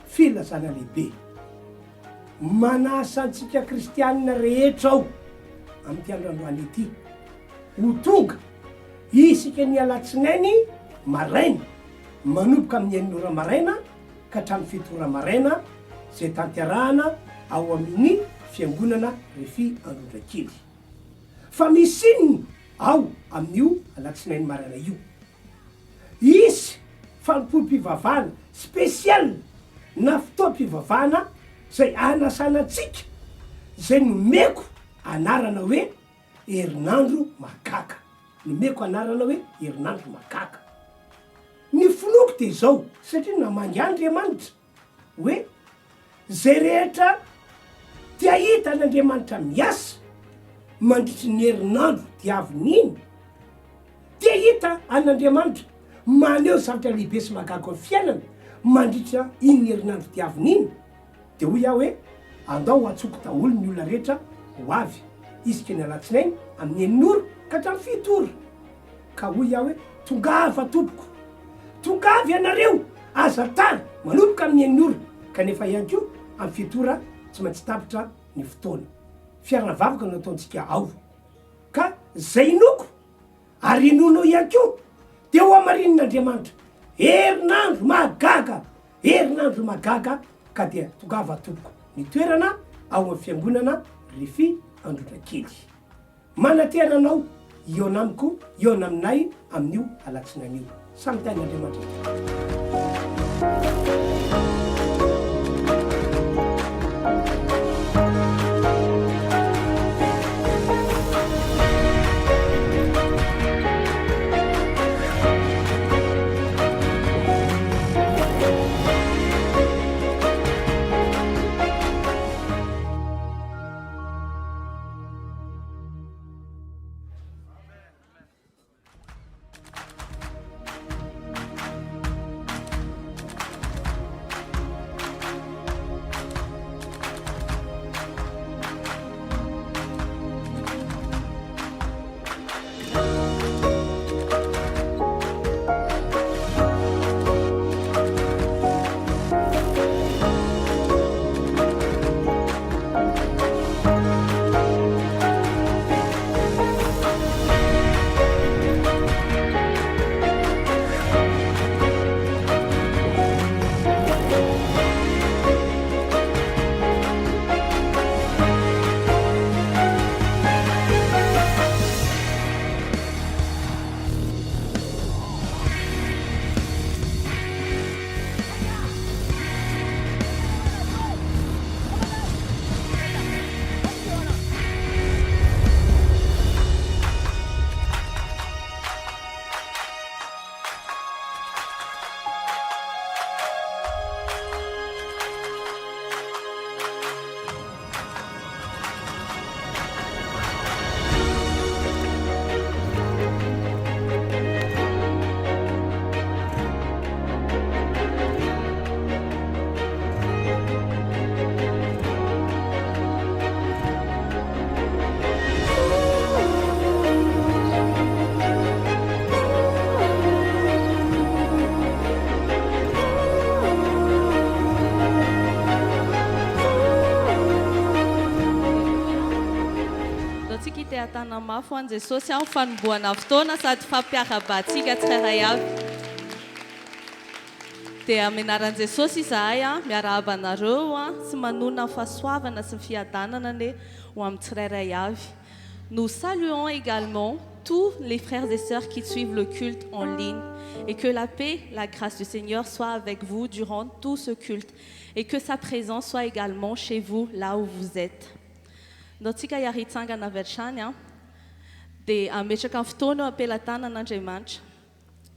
filazana lehibe manasa antsika kristianina rehetra ao amin'ity androandroany ity ho tonga isika ny alatsinainy maraina manomboka amin'ny enin'ora maraina ka hatramin'ny fitora maraina zay tanterahana ao amin'ny fiangonana Refy Androndrakely fa misy inony ao amin'io alatsinainy maraina io isy fanompo-pivavahana spesial na fotoam-pivavahana zay anasanatsika zay nomeko anarana hoe herinandro makaka nomeko anarana hoe herinandro makaka ny fonoko de zao satria namangy Andriamanitra hoe zay rehetra tia hita an'Andriamanitra miasa mandritry ny herinandro diavin'iny tia hita an'Andriamanitra maneho zavatra lehibe sy mahagaga amin'ny fiainana mandritra iny herinandro diavin'iny de hoy aho hoe andao atsoko daholo ny olona rehetra ho avy isika ny alatsinainy amin'ny enin'ora ka hatramin'ny fito ora ka hoy aho hoe tongava tompoko tongavy ianareo aza tany manomboka amin'ny enin'ora kanefa ihany ko amin'ny fito ora tsy maintsy tapitra ny fotoana fiaravavaka no ataontsika ao ka zay noko ary inono ihany ko de ho amarin'Andriamanitra herinandro magaga ka dia tongava tompoko ny toerana ao amin'ny fiangonana Refy Androndrakely manateranao eo namiko eo naminay amin'io alatsinan'io samy tain'Andriamanitra Tana mafy an Jesosy amin'ny fanombohana fotoana sady fampiarahaba-tsika tsirairay avy. Dia amin'ny anaran'i Jesosy izahay miarahaba anareo sy manona fahasoavana sy fiadanana ho amin'ny tsirairay avy. Nous saluons également tous les frères et sœurs qui suivent le culte en ligne et que la paix, la grâce du Seigneur soit avec vous durant tout ce culte et que sa présence soit également chez vous là où vous êtes. Natsika hiaritsangana avy hatrany dia ametraka amin'ny fotoana ampelantanan'Andriamanitra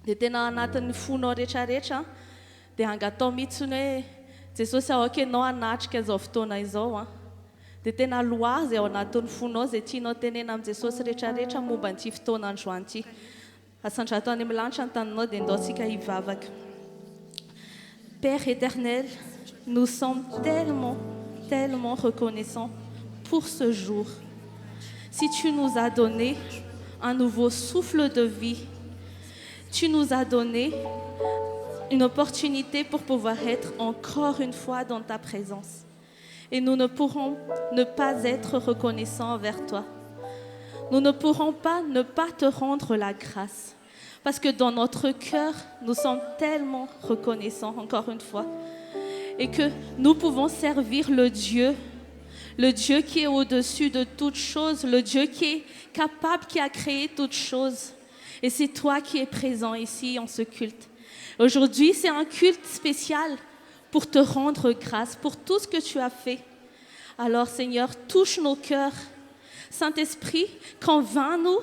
dia tena anatin'ny fonao rehetrarehetra dia angatao mihitsy hoe Jesosy ahoaka ianao hanatrika izao fotoana izao dia tena loazy ao anatin'ny fonao izay tianao tenena amin'ny Jesosy rehetrarehetra momba an'ity fotoana androany ity. Asandrato any amin'ny lanitra ny taninao dia andaontsika hivavaka. Père éternel, nous sommes tellement reconnaissants pour ce jour. Si tu nous as donné un nouveau souffle de vie, tu nous as donné une opportunité pour pouvoir être encore une fois dans ta présence. Et nous ne pourrons ne pas être reconnaissants envers toi. Nous ne pourrons pas ne pas te rendre la grâce. Parce que dans notre cœur, nous sommes tellement reconnaissants, encore une fois. Et que nous pouvons servir le Dieu qui est au-dessus de toutes choses, le Dieu qui est capable, qui a créé toutes choses. Et c'est toi qui es présent ici en ce culte. Aujourd'hui, c'est un culte spécial pour te rendre grâce pour tout ce que tu as fait. Alors, Seigneur, touche nos cœurs. Saint-Esprit, convainc-nous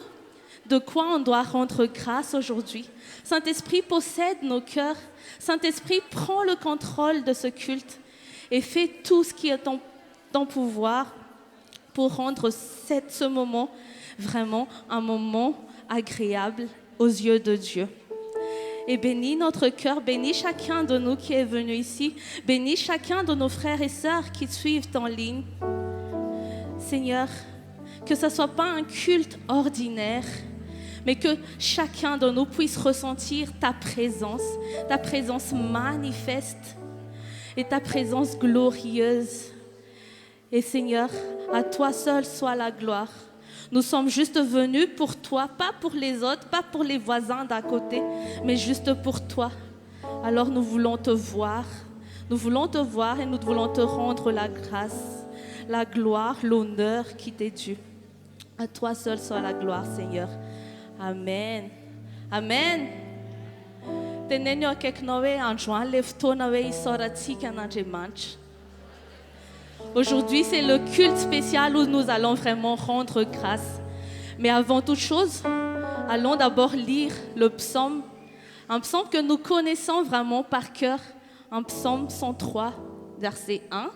de quoi on doit rendre grâce aujourd'hui. Saint-Esprit, possède nos cœurs. Saint-Esprit, prends le contrôle de ce culte et fais tout ce qui est en ton pouvoir pour rendre ce moment vraiment un moment agréable aux yeux de Dieu. Et bénis notre cœur, bénis chacun de nous qui est venu ici, bénis chacun de nos frères et sœurs qui suivent en ligne. Seigneur, que ce ne soit pas un culte ordinaire, mais que chacun de nous puisse ressentir ta présence manifeste et ta présence glorieuse. Et Seigneur, à toi seul soit la gloire. Nous sommes juste venus pour toi, pas pour les autres, pas pour les voisins d'à côté, mais juste pour toi. Alors nous voulons te voir et nous voulons te rendre la grâce, la gloire, l'honneur qui t'est dû. À toi seul soit la gloire, Seigneur. Amen. Amen. Tenenyo akeknawe androan le fotoana hoe isaorantsika an'Andriamanitra. Aujourd'hui, c'est le culte spécial où nous allons vraiment rendre grâce. Mais avant toute chose, allons d'abord lire le psaume, un psaume que nous connaissons vraiment par cœur, un psaume 103, verset 1.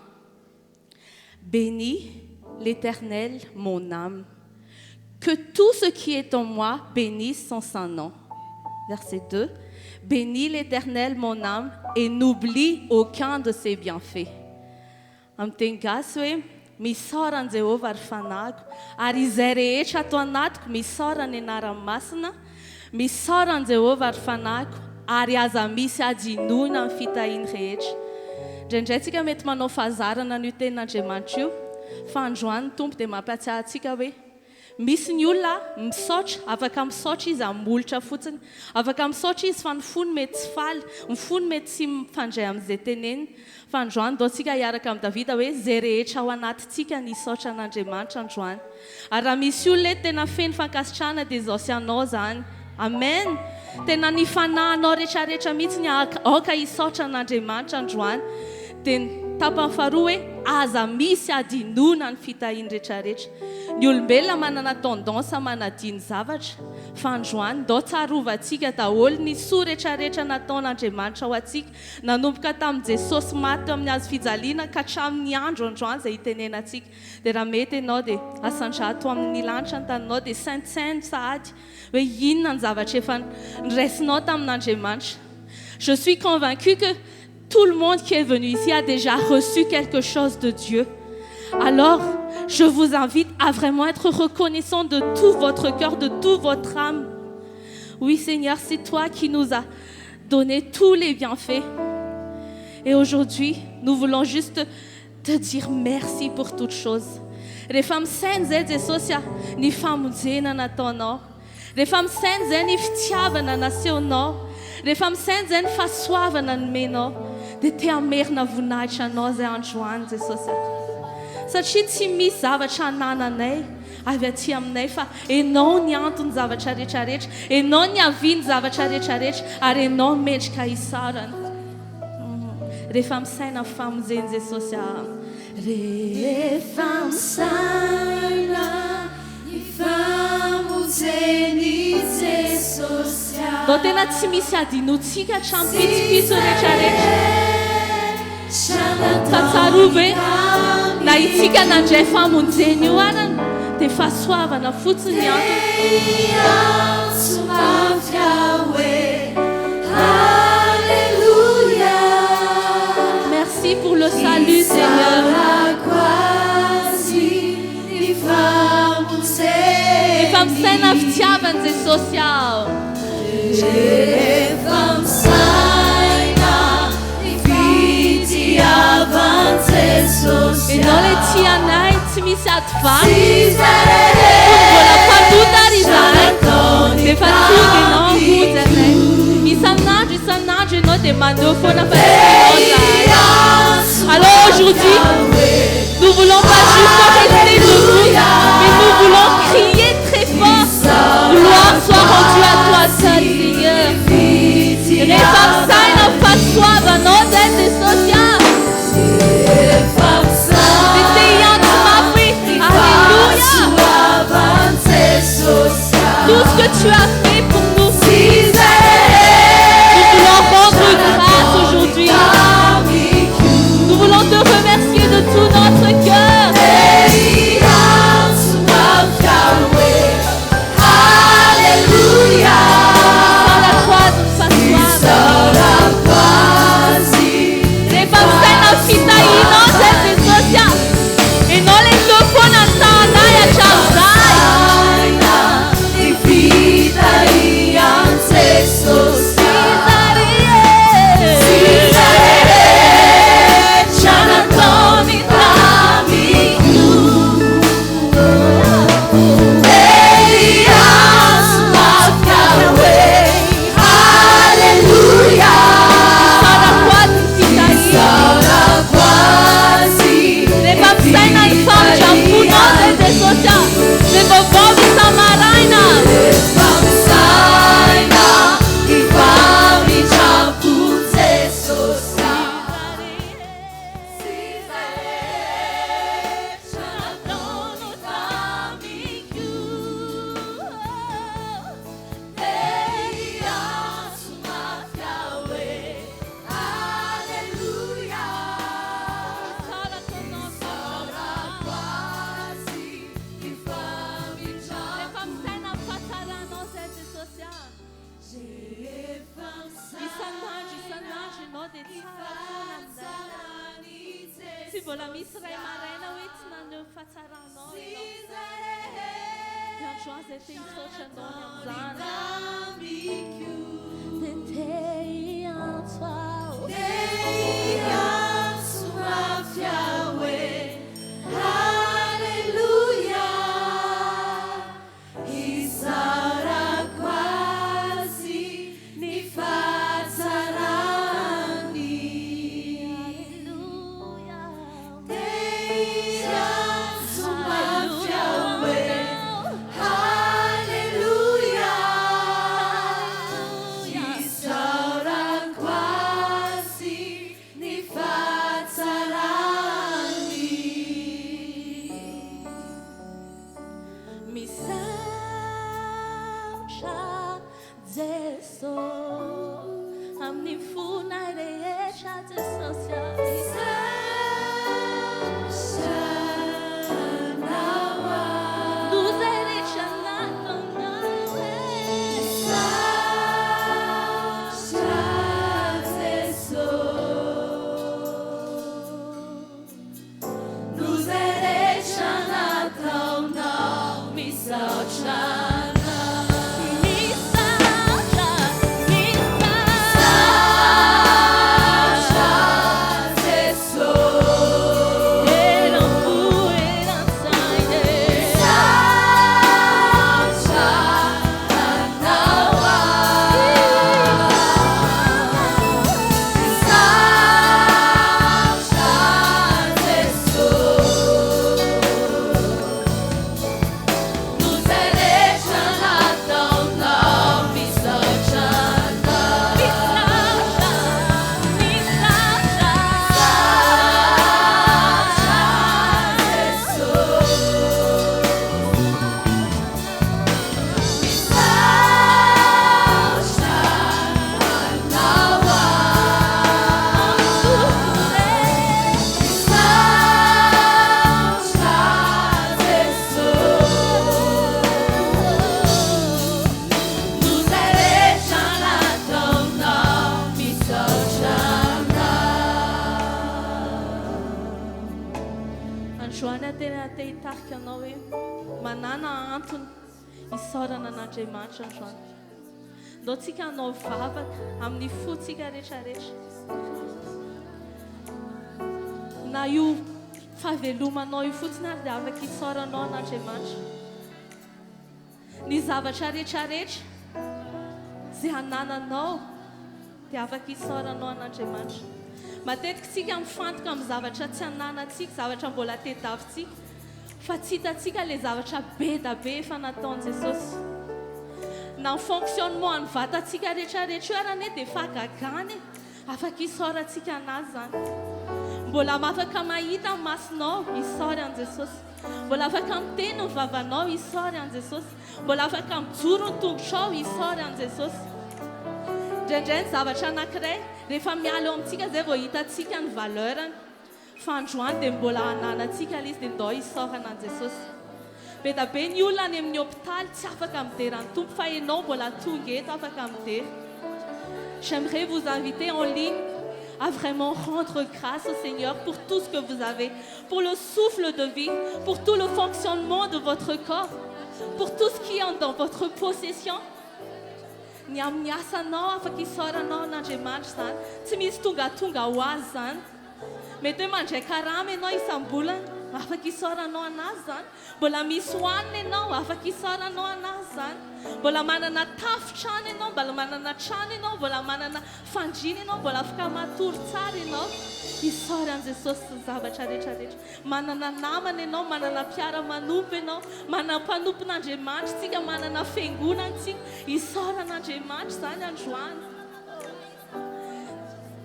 Bénis l'Éternel, mon âme, que tout ce qui est en moi bénisse son saint nom. Verset 2. Bénis l'Éternel, mon âme, et n'oublie aucun de ses bienfaits. Amin'ny teny gasy hoe misarany Jehovah ary fanahiko ary izay rehetra ato anatiko misarany anarany masina misarany Jehovah ary fanahiko ary aza misy adinoina amin'ny fitahiany rehetra. Indraindray tsika mety manao fahazarana n'io tenin'Andriamanitra io fa androany tompo dia mampiatsiahy antsika hoe misy ny olona misaotra, afaka misaotra izy amolotra fotsiny, afaka misaotra izy fa ny fony mety tsy faly, ny fony mety tsy mifandray amin'izay teneniny. Fa androany dao tsika hiaraka amin'ny Davida hoe zay rehetra ao anatintsika ny saotra an'Andriamanitra androany. Ary raha misy olona tena feno fankasitrahana dia izao sy anao zany. Amen. Tena ny fanahinao rehetrarehetra mihitsy ny aoka hisaotra an'Andriamanitra androany. Dia tapany faharoa hoe aza misy adinoina ny fitahiany rehetrarehetra. Ny olombelona manana tendance manadino zavatra, fa androany dao tsarovatsika daholo ny soa rehetrarehetra nataon'Andriamanitra ho antsika, nanomboka tamin'i Jesosy maty amin'ny hazo fijaliana ka hatramin'ny andro androany izay hitenenantsika. Dia raha mety ianao dia asandrato amin'ny lanitra ny taninao dia saintsainy sahady hoe inona ny zavatra efa niraisinao tamin'Andriamanitra. Je suis convaincue que tout le monde qui est venu ici a déjà reçu quelque chose de Dieu. Alors, je vous invite à vraiment être reconnaissant de tout votre cœur, de toute votre âme. Oui, Seigneur, c'est toi qui nous as donné tous les bienfaits. Et aujourd'hui, nous voulons juste te dire merci pour toutes choses. Rehefa misaina zay Jesosy ny famonjena nataonao. Rehefa misaina zay ny fitiavana nasehonao. Rehefa misaina zay ny fahasoavana nomenao. Dia te hamerina voninahitra anao zay androany Jesosy. Satria tsy misy zavatra anananay avy aty aminay fa enao ny antony zavatra rehetrarehetra, enao ny haviany zavatra rehetrarehetra ary enao mendrika hisarana. Rehefa misaina famonjeny Jesosy rehefa misaina ny famonjeny Jesosy dao tena tsy misy adinotsika hatramin'ny pitsopitso rehetrarehetra. Fahatsiarova hoe na itsika nandray famonjeny io arana dia fahasoavana fotsiny Merci pour le salut, Seigneur. Les femmes saines avitiavan Jesosy. Ianao le tianay tsy misy ady vaky mbola fampotana izany dia efa tonga ianao hamonjy anay isan'andro ianao dia mandeha foana fatianao zahay. Alors aujourd'hui nous voulons pas juste rester debout mais nous voulons crier très fort. Gloire soit rendue à toi seul Seigneur. Rifampsay na fahasoavanao zay Jesosy. Tout ce que tu as fait pour nous, nous voulons rendre grâce aujourd'hui. Nous voulons te remercier de tout notre cœur. Alléluia. Sans la croix, nous s'assoient. Les femmes saines en fita innocentes et sociales. Et non les deux fois dans ta naïa chazai. Andriamanitra androany. Ndao tsika hanao vavaka amin'ny fo tsika rehetrarehetra. na io fahavelomanao io fotsiny ary dia afaka isaoranao an'Andriamanitra ny zavatra rehetrarehetra zay anananao dia afaka isaoranao an'Andriamanitra matetika tsika mifantoka amin'ny zavatra tsy ananantsika zavatra mbola tediavintsika fa tsy hitantsika ilay zavatra be da be efa nataon'i Jesosy na ny fonctionnement any vatantsika rehetrarehetra io arany dia efa gagany afaka isaorantsika anazy zany mbola afaka mahita ny masonao isaory an' Jesosy mbola afaka miteny ny vavanao isaory an' Jesosy mbola afaka mijoro ny tongotrao isaory an' Jesosy indraindray ny zavatra anankiray rehefa miala eo amintsika zay vao hitantsika ny valeurany fa androany dia mbola ananantsika izy dia ndao isaorana an' Jesosy be da be ny olona any amin'ny hôpitaly tsy afaka midera ny tompo fa ianao mbola tonga eto afaka midera. J'aimerais vous inviter en ligne à vraiment rendre grâce au Seigneur pour tout ce que vous avez, pour le souffle de vie, pour tout le fonctionnement de votre corps, pour tout ce qui est dans votre possession. Ny amin'ny asanao afaka isaoranao an'Andriamanitra zany tsy misy tongatonga ho azy zany mety hoe mandray karama ianao isam-bolana afaka isaoranao anazy zany mbola misy hoanina ianao afaka isaoranao anazy zany mbola manana tafitrano ianao mbola manana trano ianao mbola manana fandriana ianao mbola afaka matory tsara ianao isaory an' Jesosy ny zavatra rehetrarehetra manana namana ianao manana mpiara-manompo ianao manana mpanompon'Andriamanitra tsika manana fiangonantsika isaory an'Andriamanitra zany androany.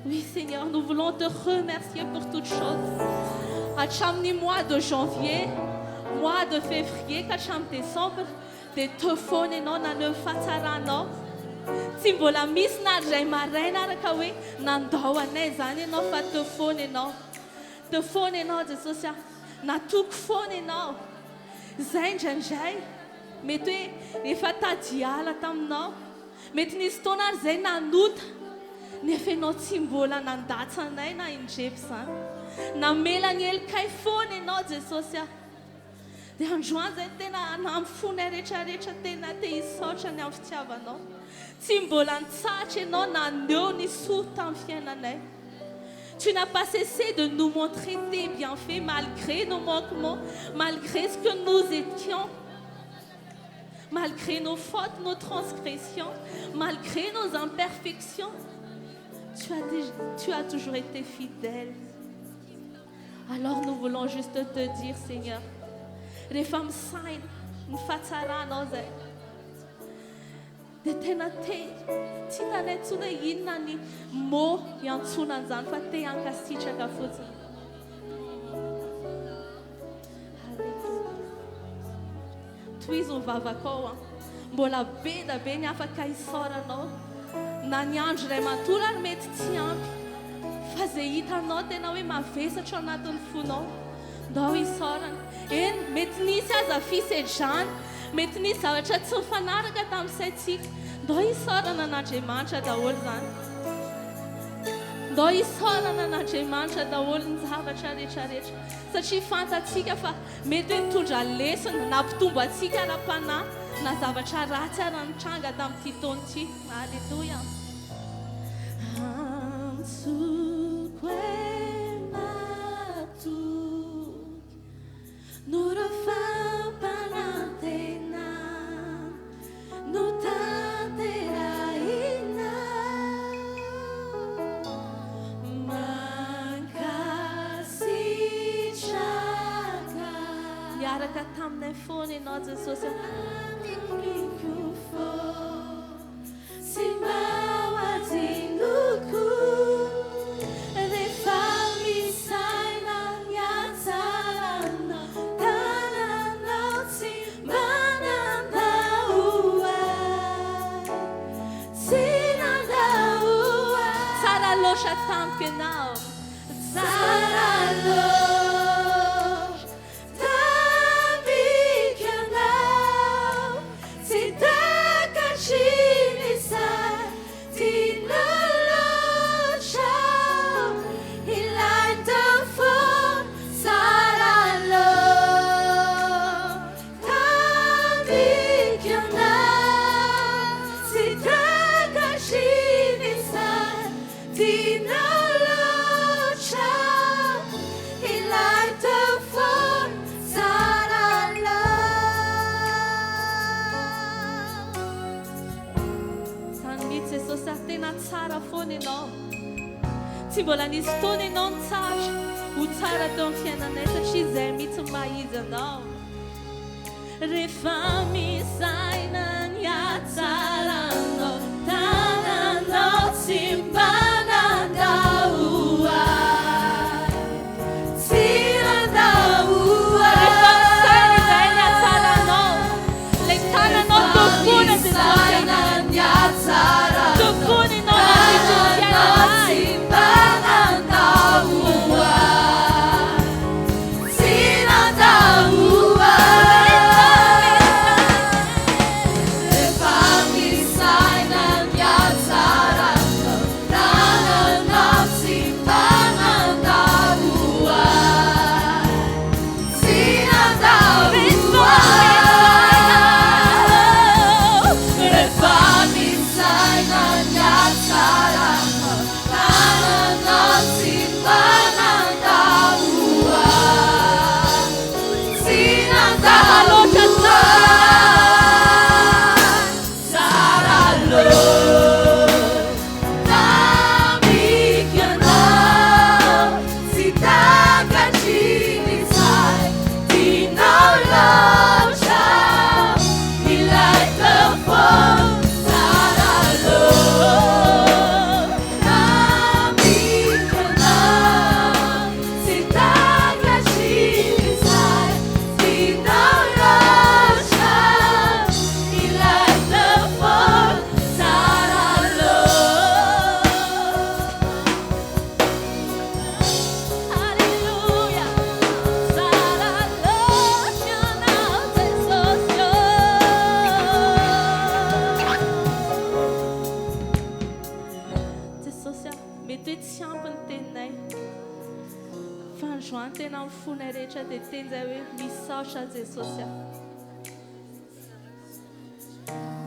Oui Seigneur, nous voulons te remercier pour toutes choses. Hatramin'ny mois de janvier, mois de février, hatramin'ny décembre, dia tefona ianao naneho fahatsaraanao. Tsy mbola misy na ray maraina araka hoe nandao anay zany ianao fa tefona ianao. Tefona ianao Jesosy natoko foana ianao. Zay indraindray mety hoe efa tady ala taminao. Mety nisy taona ary zay nanota nefa ianao tsy mbola nandatsa anay na indrepy zany. Namela ny helikay foana ianao Jesosy dia androany zay tena amin'ny fonay rehetrarehetra tena te hisaotra ny amin'ny fitiavanao. Tsy mbola nitsatra ianao naneho ny soa tamin'ny fiainanay. Tu n'as pas cessé de nous montrer tes bienfaits malgré nos manquements, malgré ce que nous étions, malgré nos fautes, nos transgressions, malgré nos imperfections. Tu as toujours été fidèle. Alors nous voulons juste te dire, Seigneur, les femmes saintes, nous fatsarano zay. Dia tena te tsy tanay tsona inona ny mo iantsonany zany fa te hankasitraka fotsiny. Tohizo ny vavakao mbola be da be ny afaka isaoranao na ny andro iray matory ary mety tsy ampy fa zay hitanao tena hoe mavesatra ao anatin'ny fonao ndao isaorana. Eny mety nisy aza fisedrana mety nisy zavatra tsy mifanaraka tamin'ny saintsika ndao isaorana an'Andriamanitra daholo zany. Ndao isaorana an'Andriamanitra daholo ny zavatra rehetrarehetra satria fantatsika fa mety hoe mitondra lesona na mpitombo atsika ara-panahy na zavatra ratsy ara-nitranga tamin'ity taona ity. Alleluia. Miaraka taminay foana ianao Jesosy. Saraloša tamke nao. Saraloša. Tina Jesosy tena tsara foana ianao tsy mbola nisy fotoana ianao nitsara ho tsara teo amin'ny fiainanay satria izay mihitsy mahizy anao rehefa misaina ny hatsaranao tananao tsy mpanandahoa tsy nandahoa rehefa misaina izay ny hatsaranao lay tananao tokony misaina ny hatsara tokony ianao nafitrony fiainanay tsy nandahoa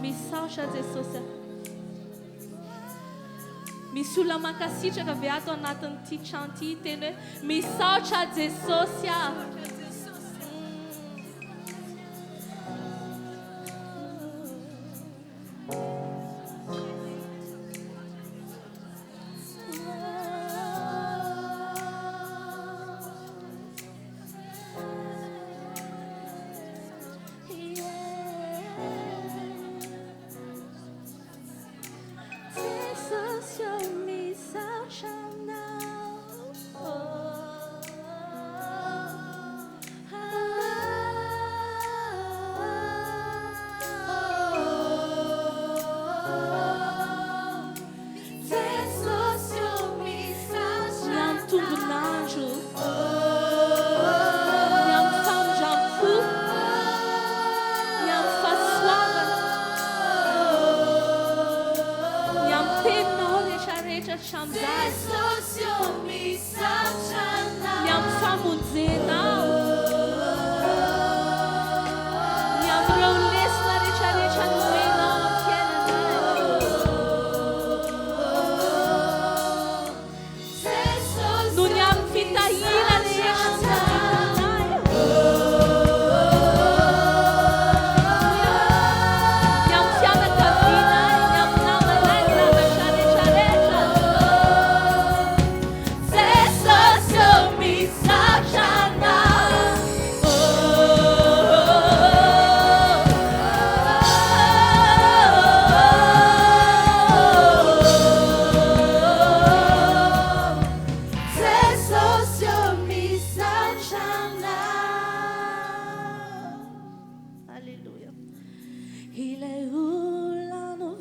Misaotra Jesosy misy olona mankasitraka ve ato anatin'ity trano ity teny hoe misaotra Jesosy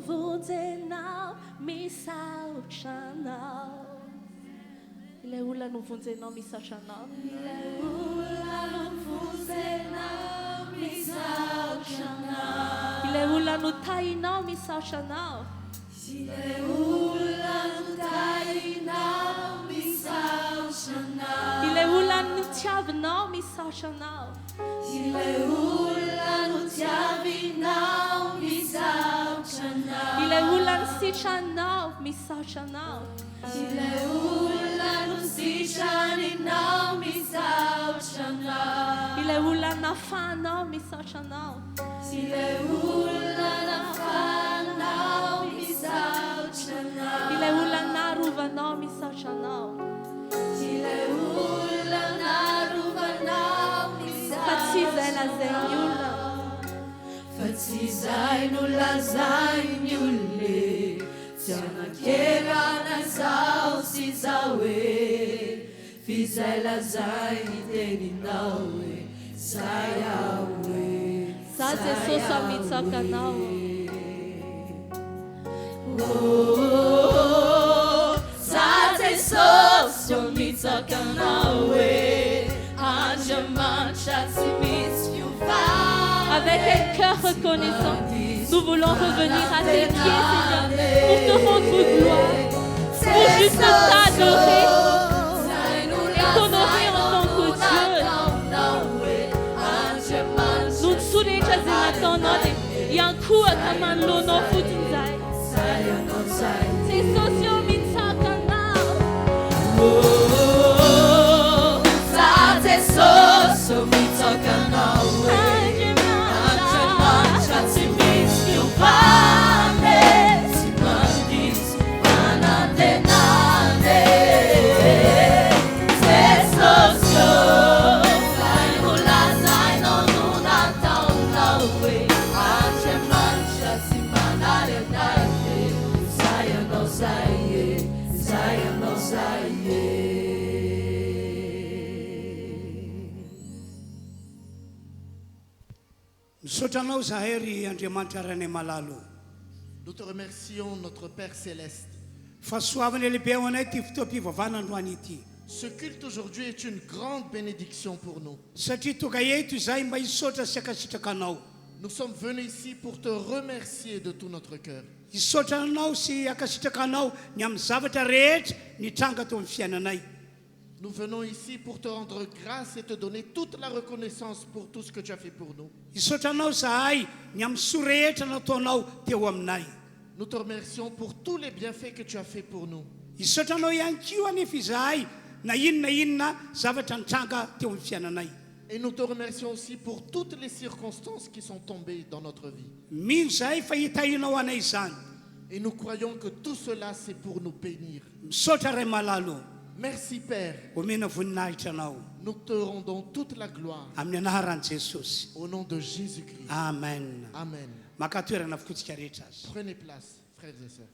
vonjenao misaotra anao ilay olona no vonjenao misaotra anao ilay olona no tainao misaotra anao ilay olona no tainao misaotra anao ilay olona no tiavinao misaotra anao ilay olona no tiavinao misaotra anao ilay olona no sitranao misaotra anao ilay olona no sitraninao misaotra anao ilay olona nafanao misaotra anao ilay olona nafanao misaotra anao misaotra anao fa tsy izay lazainy olona fa tsy izay no lazainy olona tsy anakerana zao sy zao hoe fizay lazainy teninao hoe zay aho hoe za Jesosy amitsaka anao za Jesosy amitsaka anao hoe Andriamanitra tsy misy fiovana. Avec un cœur reconnaissant, nous voulons revenir à tes pieds, Seigneur, pour te rendre gloire, pour juste t'adorer et t'honorer en tant que Dieu. Nous soulignons que maintenant, il y a un coup à ta main, l'honneur foutinzai. C'est socio mitsakanao. Socio mitsakanao. Nous te remercions, notre Père Céleste. Ce culte aujourd'hui est une grande bénédiction pour nous. Nous sommes venus ici pour te remercier de tout notre cœur. Nous venons ici pour te rendre grâce et te donner toute la reconnaissance pour tout ce que tu as fait pour nous. Nous te remercions pour tous les bienfaits que tu as fait pour nous. Et nous te remercions aussi pour toutes les circonstances qui sont tombées dans notre vie. Et nous croyons que tout cela c'est pour nous bénir. Merci Père. Nous te rendons toute la gloire. Au nom de Jésus-Christ. Amen. Amen. Prenez place, frères et sœurs.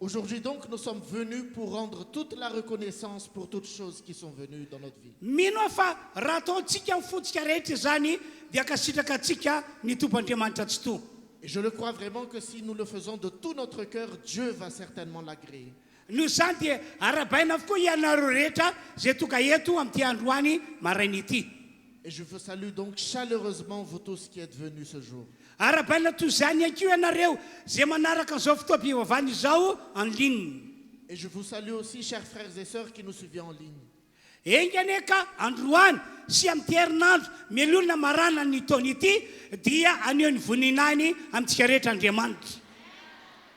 Aujourd'hui donc, nous sommes venus pour rendre toute la reconnaissance pour toutes choses qui sont venues dans notre vie. Et je le crois vraiment que si nous le faisons de tout notre cœur, Dieu va certainement l'agréer. Et je vous salue donc chaleureusement, vous tous qui êtes venus ce jour. Et je vous salue aussi, chers frères et sœurs qui nous suivent en ligne.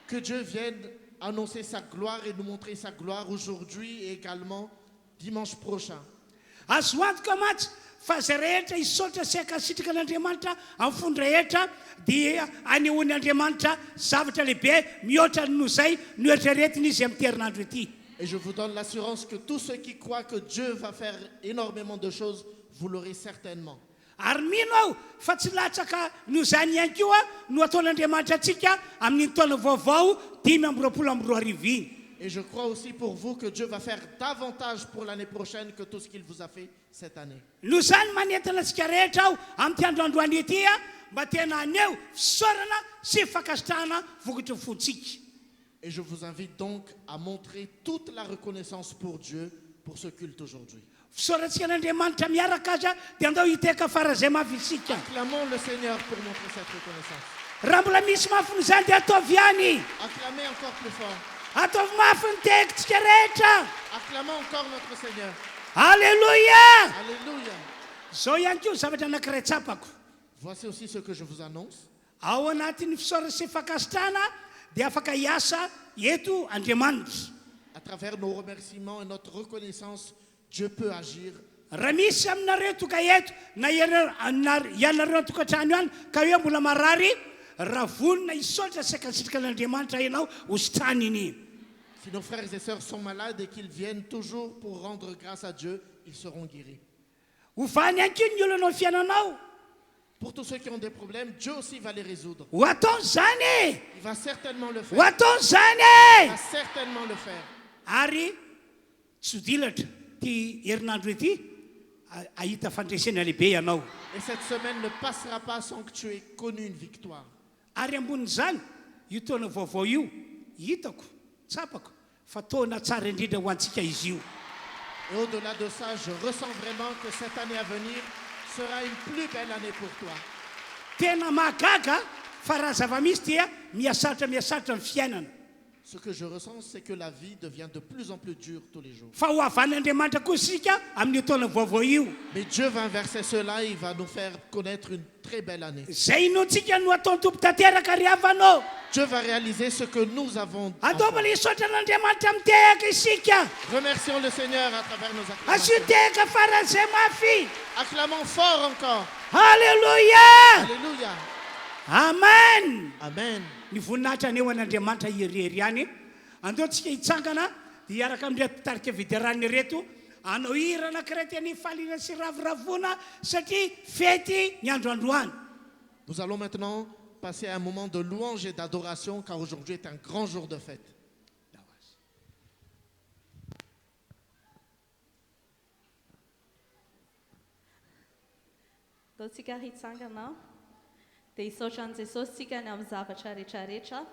Que Dieu vienne annoncer sa gloire et nous montrer sa gloire aujourd'hui et également dimanche prochain. Et je vous donne l'assurance que tous ceux qui croient que Dieu va faire énormément de choses, vous l'aurez certainement. Et je crois aussi pour vous que Dieu va faire davantage pour l'année prochaine que tout ce qu'il vous a fait cette année. Et je vous invite donc à montrer toute la reconnaissance pour Dieu pour ce culte aujourd'hui. Acclamons le Seigneur pour montrer cette reconnaissance. Acclamez encore plus fort. Acclamons encore notre Seigneur. Alléluia. Alléluia. Voici aussi ce que je vous annonce. À travers nos remerciements et notre reconnaissance, Dieu peut agir raha misy aminareo toka eto na ianareo tokantrano any ka hoe mbola marary raha vonina isotra sakasitrikan'Andriamanitra ianao hositraniny. Si nos frères et sœurs sont malades et qu'ils viennent toujours pour rendre grâce à Dieu, ils seront guéris. Hovany ankiny ny olona amin'ny fiainanao. Pour tous ceux qui ont des problèmes, Dieu aussi va les résoudre. Ho ataony zany. Il va certainement le faire. Ho ataony Il zany. va certainement le faire. Ary tsy dilatra ty herinandro ity ahita fandresena lehibe ianao. Et cette semaine ne passera pas sans que tu aies connu une victoire. Ary ambonin'izany io taona vaovao io hitako tsapako fa taona tsara indrindra ho antsika izy io. Et au-delà de ça, je ressens vraiment que cette année à venir sera une plus belle année pour toi. Tena mahagaga fa raha zava-misy dia miasatra amin'ny fiainana. Ce que je ressens, c'est que la vie devient de plus en plus dure tous les jours. Fa ho avan'Andriamanitra koa isika amin'ny taona vaovao io. Mais Dieu va inverser cela, il va nous faire connaître une très belle année. Zay inontsika no ataony tompo tanteraka ry havanao. Dieu va réaliser ce que nous avons. Ataovana isotra n'Andriamanitra mitehaka isika. Remercions le Seigneur à travers nos acclamations. Asitehaka faran'izay mafy. Acclamons fort encore. Halleluja. Alléluia. Amen. Amen. Ny voninahitra ny eo an'Andriamanitra iriry ihany. Andeontsika hitsangana dia iaraka amin'reto tarika vidiarany reto anao hira anankiray tiany faliana sy raviravona satria fety ny androandroany. Nous allons maintenant passer à un moment de louange et d'adoration car aujourd'hui est un grand jour de fête. Taontsika hitsangana dia hisaotra an' Jesosy tsika ny amin'ny zavatra rehetrarehetra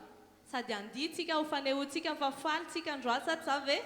sady anditsika ho fanehoantsika fa falitsika androany sady sa ve?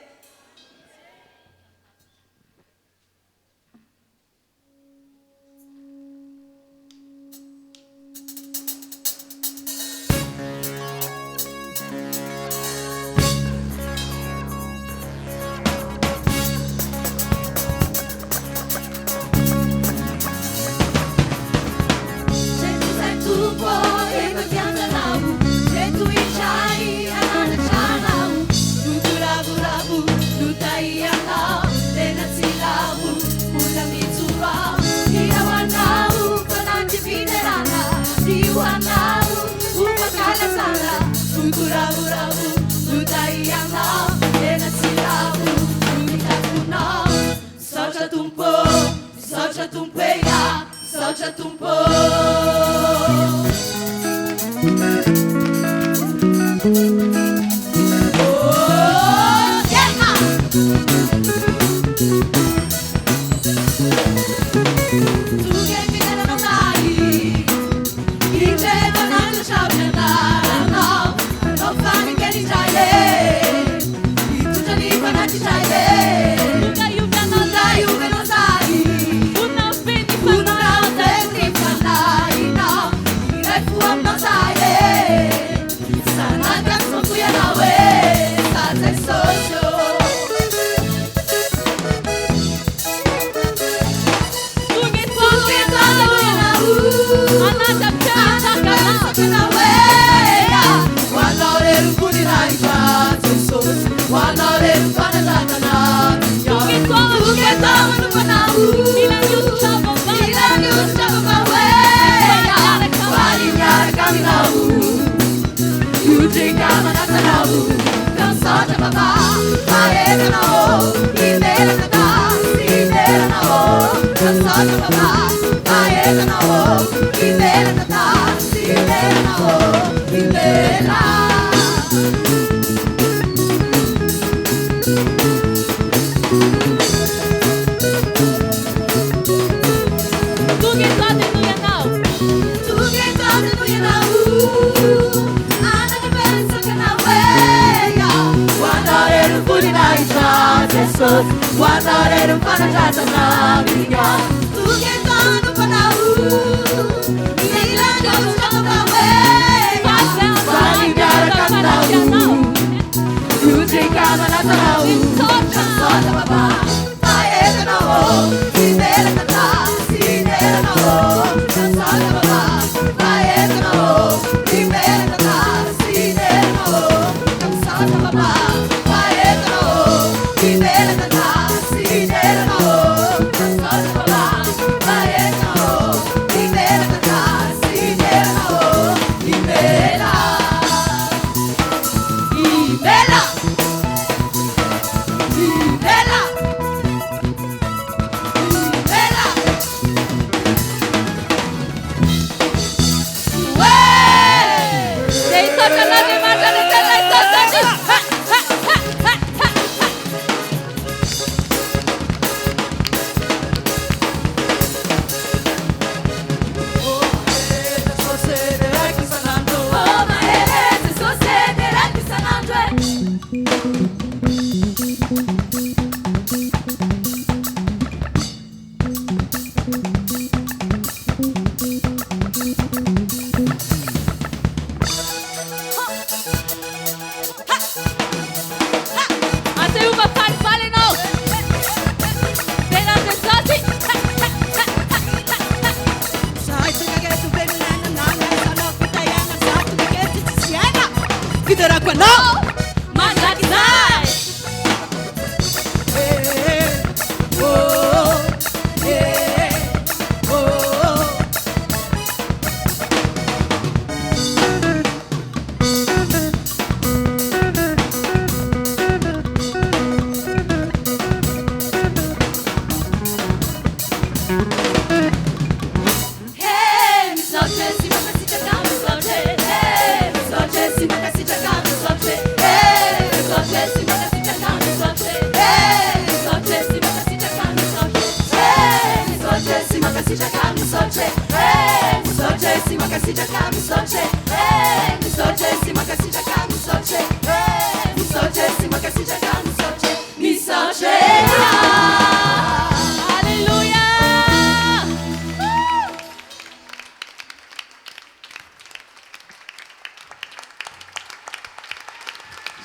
Bye. anao mandraky zay.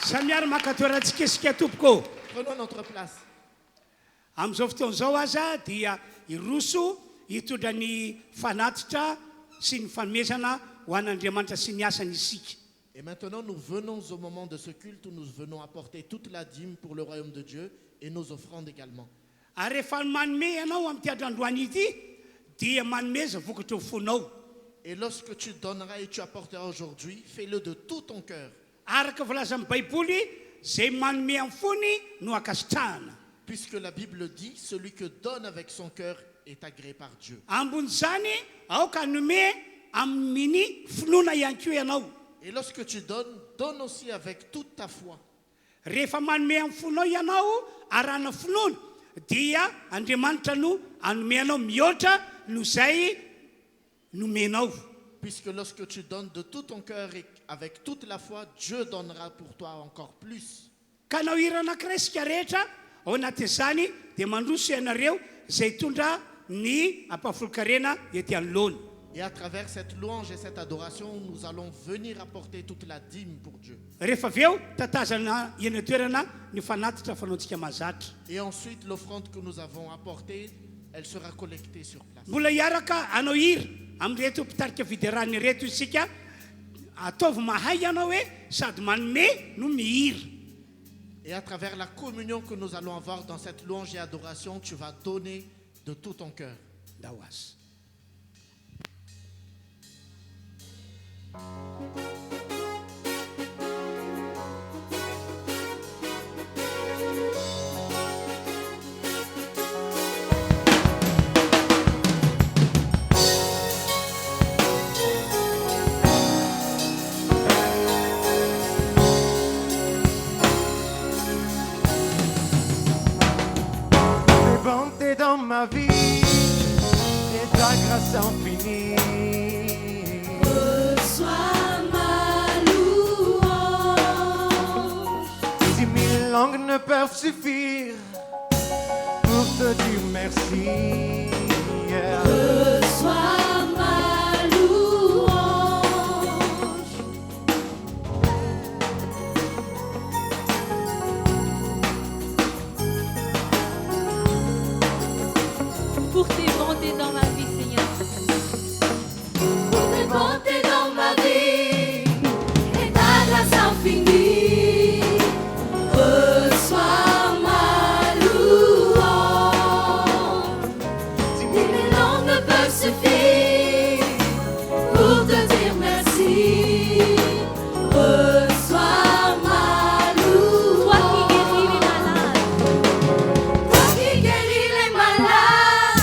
Samiary makatoerantsikesikea tompoko. Prenons notre place. Amin'izao fotoana izao aza dia iroso hitondra ny fanatitra sy ny fanomezana ho an'Andriamanitra sy ny asany isika. Et maintenant, nous venons au moment de ce culte où nous venons apporter toute la dîme pour le royaume de Dieu et nos offrandes également. Ary rehefa manome ianao amin'ity androany ity dia manomeza vokatra ho fonao. Et lorsque tu donneras et tu apporteras aujourd'hui, fais-le de tout ton cœur. Araka volazan'ny Baiboly, zay manome amin'ny fony no akasitrahana. Puisque la Bible dit, celui que donne avec son cœur est agréé par Dieu. Ambony zany aoka hanome amin'ny finoana ihany koa ianao. Et lorsque tu donnes, donne aussi avec toute ta foi. Rehefa manome amin'ny fonao ianao arana finoana dia Andriamanitra no anomenao mihoatra no zay nomenao. Puisque lorsque tu donnes de tout ton cœur et avec toute la foi, Dieu donnera pour toi encore plus. Ka nao irana Kristka rehetra ao anatin'izany dia mandroso ianareo zay tondra ny ampahafolokarena ety anoloana. Et à travers cette louange et cette adoration, nous allons venir apporter toute la dîme pour Dieu. Rehefa avy eo tatazana eny toerana ny fanatitra fanaontsika mahazatra. Et ensuite, l'offrande que nous avons apportée, elle sera collectée sur place. Mbola hiaraka anao hira amin'reto mpitarika fiderany reto isika ataovy mahay ianao hoe sady manome no mihira. Et à travers la communion que nous allons avoir dans cette louange et adoration, tu vas donner de tout ton cœur. Dawas. Dans ma vie et ta grâce infinie. Reçois ma louange. 10 000 langues ne peuvent suffire pour te dire merci. Yeah. Reçois ma louange. Pour tes bontés dans ma vie, Seigneur. Pour tes bontés dans ma vie et ta grâce infinie, reçois ma louange. 10 000 langues ne peuvent suffire pour te dire merci. Reçois ma louange. Toi qui guéris les malades, toi qui guéris les malades.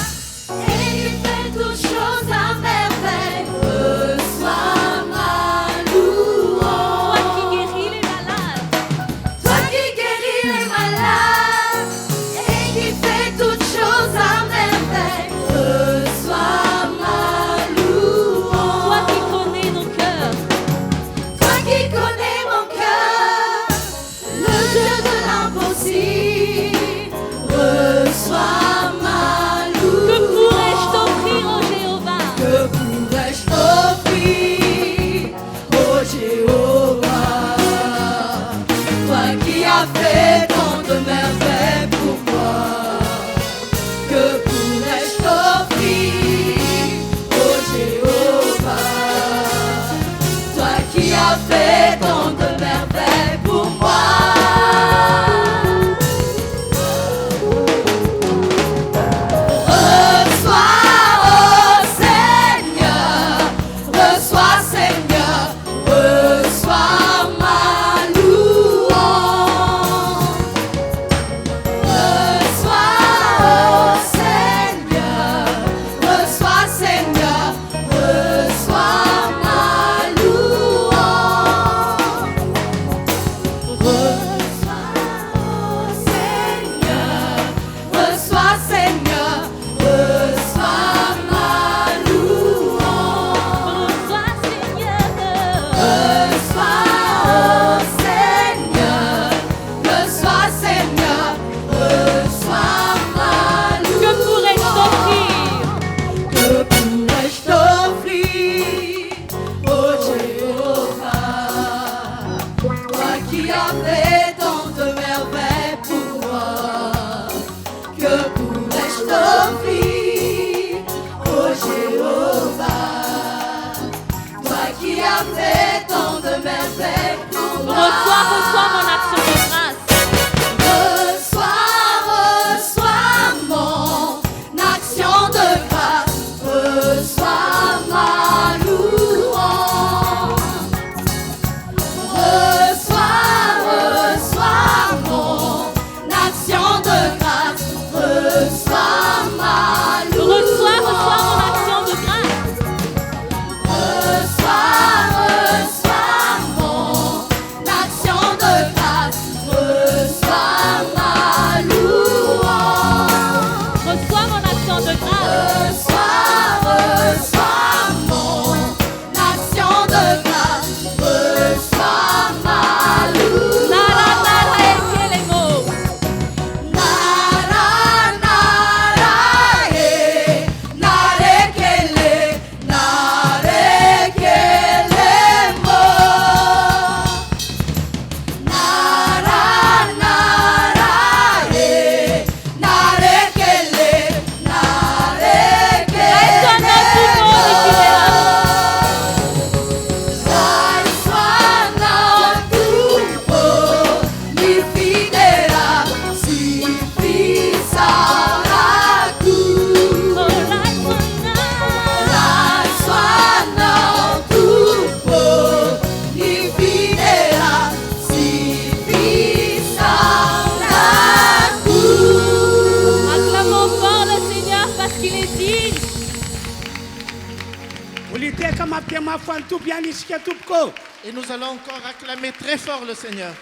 liteka mapia mafany tompo ihany isika tompoko. Et nous allons encore acclamer très fort le Seigneur.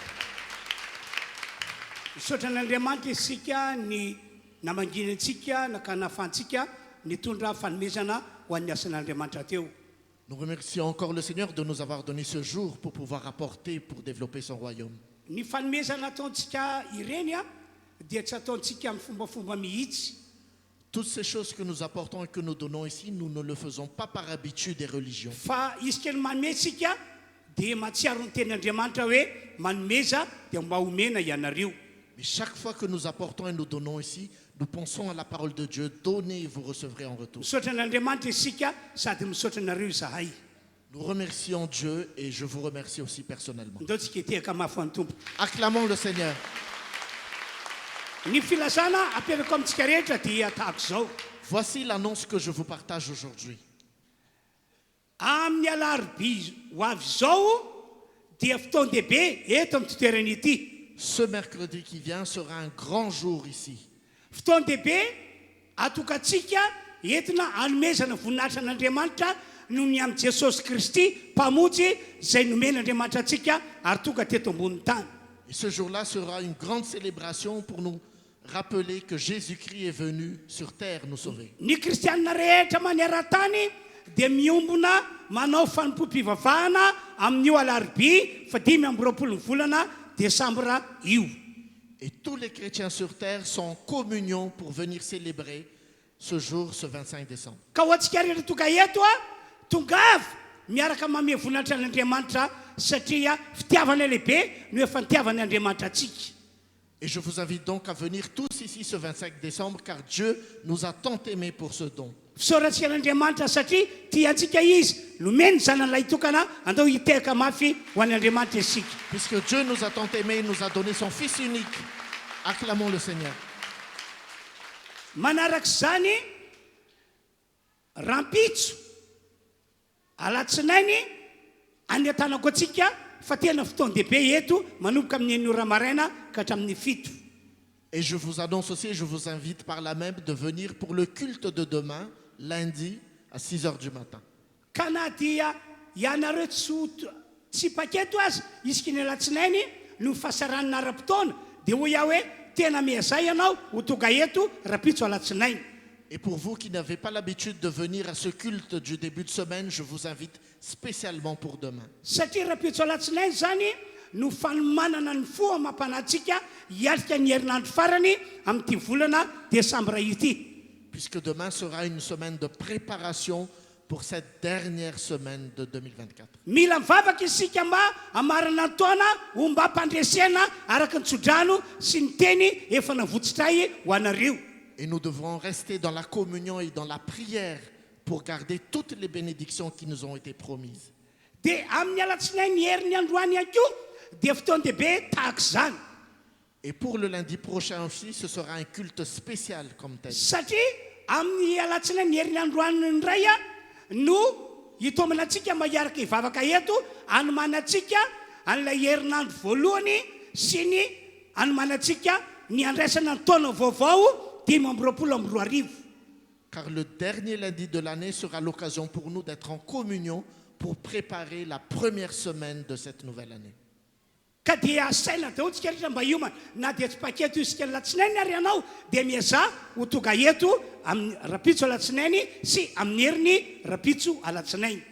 Misaotra an'Andriamanitra isika ny namanginantsika nakanafantsika nitondra fanomezana ho an'ny asan'Andriamanitra teo. Nous remercions encore le Seigneur de nous avoir donné ce jour pour pouvoir apporter, pour développer son royaume. Ny fanomezana ataontsika ireny a dia tsy ataontsika amin'ny fombafomba mihitsy. Toutes ces choses que nous apportons et que nous donnons ici, nous ne le faisons pas par habitude et religion. Fa isika ny manometsika dia matsiaro ny tenin'Andriamanitra hoe manomeza dia mba homena ianareo. Mais chaque fois que nous apportons et nous donnons ici, nous pensons à la parole de Dieu. Donnez et vous recevrez en retour. Misaotra an'Andriamanitra isika sady misaotra anareo izahay. Nous remercions Dieu et je vous remercie aussi personnellement. Ndao tsika hitehaka mafy an'ny tompo. Acclamons le Seigneur. Ny filazana aperako amintsika rehetra dia tahako zao. Voici l'annonce que je vous partage aujourd'hui. Amin'ny alarobia ho avy zao dia fotoan-dehibe eto amin'ny toerana ity. Ce mercredi qui vient sera un grand jour ici. Fotoan-dehibe atokantsika entina hanomezana voninahitra an'Andriamanitra noho ny amin'ny Jesosy Kristy mpamonjy izay nomen'Andriamanitra antsika ary tonga teto ambonin'ny tany. Et ce jour-là sera une grande célébration pour nous rappeler que Jésus-Christ est venu sur terre nous sauver. Ny kristianina rehetra maneran-tany dia miombona manao fanompoam-pivavahana amin'io alarobia 5 volana Desambra io. Et tous les chrétiens sur terre sont en communion pour venir célébrer ce jour, ce 25 décembre. Ka ho antsika rehetra tonga eto a tongavy miaraka mamea voninahitra an'Andriamanitra satria fitiavana lehibe no efa nitiavany Andriamanitra atsika. Et je vous invite donc à venir tous ici ce 25 décembre car Dieu nous a tant aimés pour ce don. Fisaorantsika an'Andriamanitra satria tia antsika izy nomeny zanan'ilay tokana andao hitehaka mafy ho an'ny Andriamanitra isika. Puisque Dieu nous a tant aimés, il nous a donné son Fils unique. Acclamons le Seigneur. Manarak'izany rampitso alatsinainy anentanako atsika fa tena fotoan-dehibe eto manomboka amin'ny 9 ora maraina ka hatramin'ny 7. Et je vous annonce aussi, je vous invite par là même de venir pour le culte de demain, lundi, à 6 heures du matin. Ka na dia ianareo tsy paketo azy isika ny alatsinainy no fahasaranana ara-potoana dia ho iaho hoe tena miazay ianao ho tonga eto rapitso alatsinainy. Et pour vous qui n'avez pas l'habitude de venir à ce culte du début de semaine, je vous invite spécialement pour demain. Satria rapitso alatsinainy zany no fanomanana ny fo amam-panatsika hialika ny herinandro farany amin'ity volana Desambra ity. Puisque demain sera une semaine de préparation pour cette dernière semaine de 2024. Mila mivavaka isika mba amarana taona ho mba ampandresena araka ny tsodrano sy ny teny efa navotsitray ho anareo. Et nous devrons rester dans la communion et dans la prière pour garder toutes les bénédictions qui nous ont été promises. Dia amin'ny alatsinainy herin'ny androany ihany koa dia fotoan-dehibe tahaka izany. Et pour le lundi prochain aussi, ce sera un culte spécial comme tel. Satria amin'ny alatsinainy herin'ny androany indray a no hitomana antsika mba hiaraka hivavaka eto hanomana antsika an'ilay herinandro voalohany sy ny hanomana antsika ny andraisana ny taona vaovao 2024. Car le dernier lundi de l'année sera l'occasion pour nous d'être en communion pour préparer la première semaine de cette nouvelle année. Ka dia saina daholo tsika rehetra mba hiomana na dia tsy paketo isika latsinainy ary ianao dia miaza ho tonga eto amin'ny rapitso alatsinainy sy amin'ny heriny rapitso alatsinainy.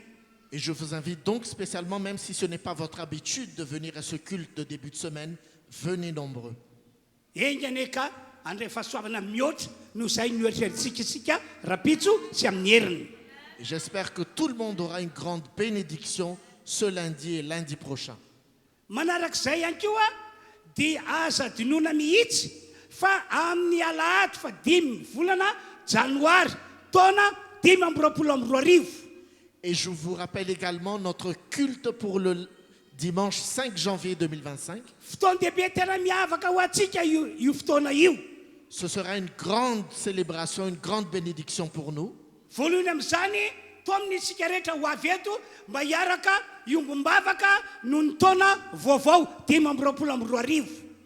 Et je vous invite donc spécialement, même si ce n'est pas votre habitude de venir à ce culte de début de semaine, venez nombreux. Engane ka andray fahasoavana mihoatra no izay ny oetreritsika isika rapitso sy amin'ny heriny. Et j'espère que tout le monde aura une grande bénédiction ce lundi et lundi prochain. Manarak'izay ihany koa dia aza dinoana mihitsy fa amin'ny alahady fa 5 volana janoary taona 2024. Et je vous rappelle également notre culte pour le dimanche 5 janvier 2025. Fotoan-dehibe tena miavaka ho antsika io fotoana io. Ce sera une grande célébration, une grande bénédiction pour nous. Voalohany amin'izany to amin'ny isika rehetra ho avy eto mba hiaraka iombom-bavaka noho ny taona vaovao 2024.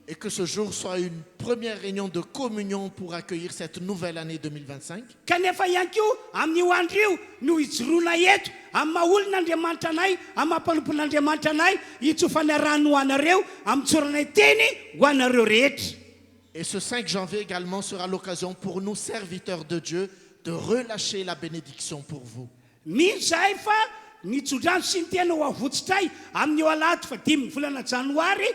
Et que ce jour soit une première réunion de communion pour accueillir cette nouvelle année 2025. kanefa ihany koa amin'io andro io no hijoroana eto amin'ny maha-olon'Andriamanitra anay amin'ny maha-mpanompon'Andriamanitra anay hitsofany rano ho anareo amin'ny tsorana teny ho anareo rehetra. Et ce 5 janvier également sera l'occasion pour nous, serviteurs de Dieu, de relâcher la bénédiction pour vous. Mihitsy zahay fa nitsodrano sy ny tena ho avotsitray amin'io alahady fa 5 volana janoary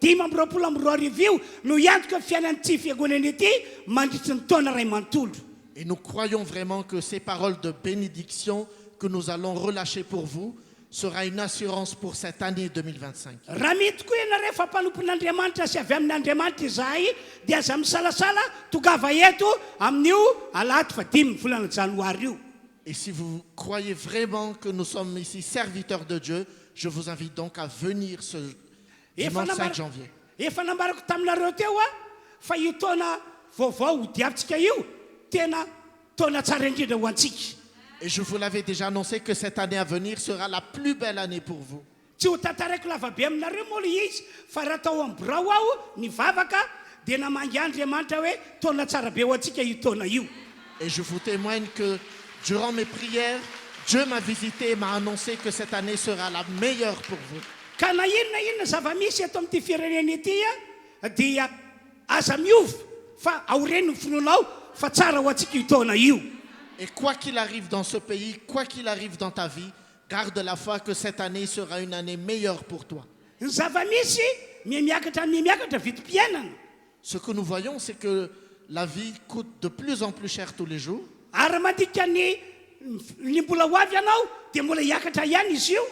5 no iantoka fiainan'ity fiangonana ity mandritry ny taona ray manontolo. Et nous croyons vraiment que ces paroles de bénédiction que nous allons relâcher pour vous sera une assurance pour cette année 2025. Raha mety koa ianareo fa mpanompon'Andriamanitra sy avy amin'Andriamanitra izahay dia aza misalasala tongava eto amin'io alahady fa 5 volana janoary io. Et si vous croyez vraiment que nous sommes ici serviteurs de Dieu, je vous invite donc à venir ce dimanche 5 janvier. Efa nambarako taminareo teo fa io taona vaovao diavitsika io tena taona tsara indrindra ho antsika. Et je vous l'avais déjà annoncé que cette année à venir sera la plus belle année pour vous. Tsy ho tantaraiko lavabe aminareo moa le izy fa raha tao amin'ny birao aho nivavaka dia namangy Andriamanitra hoe taona tsara be ho antsika io taona io. Et je vous témoigne que durant mes prières, Dieu m'a visité et m'a annoncé que cette année sera la meilleure pour vous. Ka na inona zava-misy eto amin'ity firenena ity dia aza miova fa aoreny ny finoanao fa tsara ho antsika io taona io. Et quoi qu'il arrive dans ce pays, quoi qu'il arrive dans ta vie, garde la foi que cette année sera une année meilleure pour toi. Ny zava-misy miakatra vidim-piainana. Ce que nous voyons, c'est que la vie coûte de plus en plus cher tous les jours. Ary madika ny mbola ho avy ianao dia mbola hiakatra ihany izy io.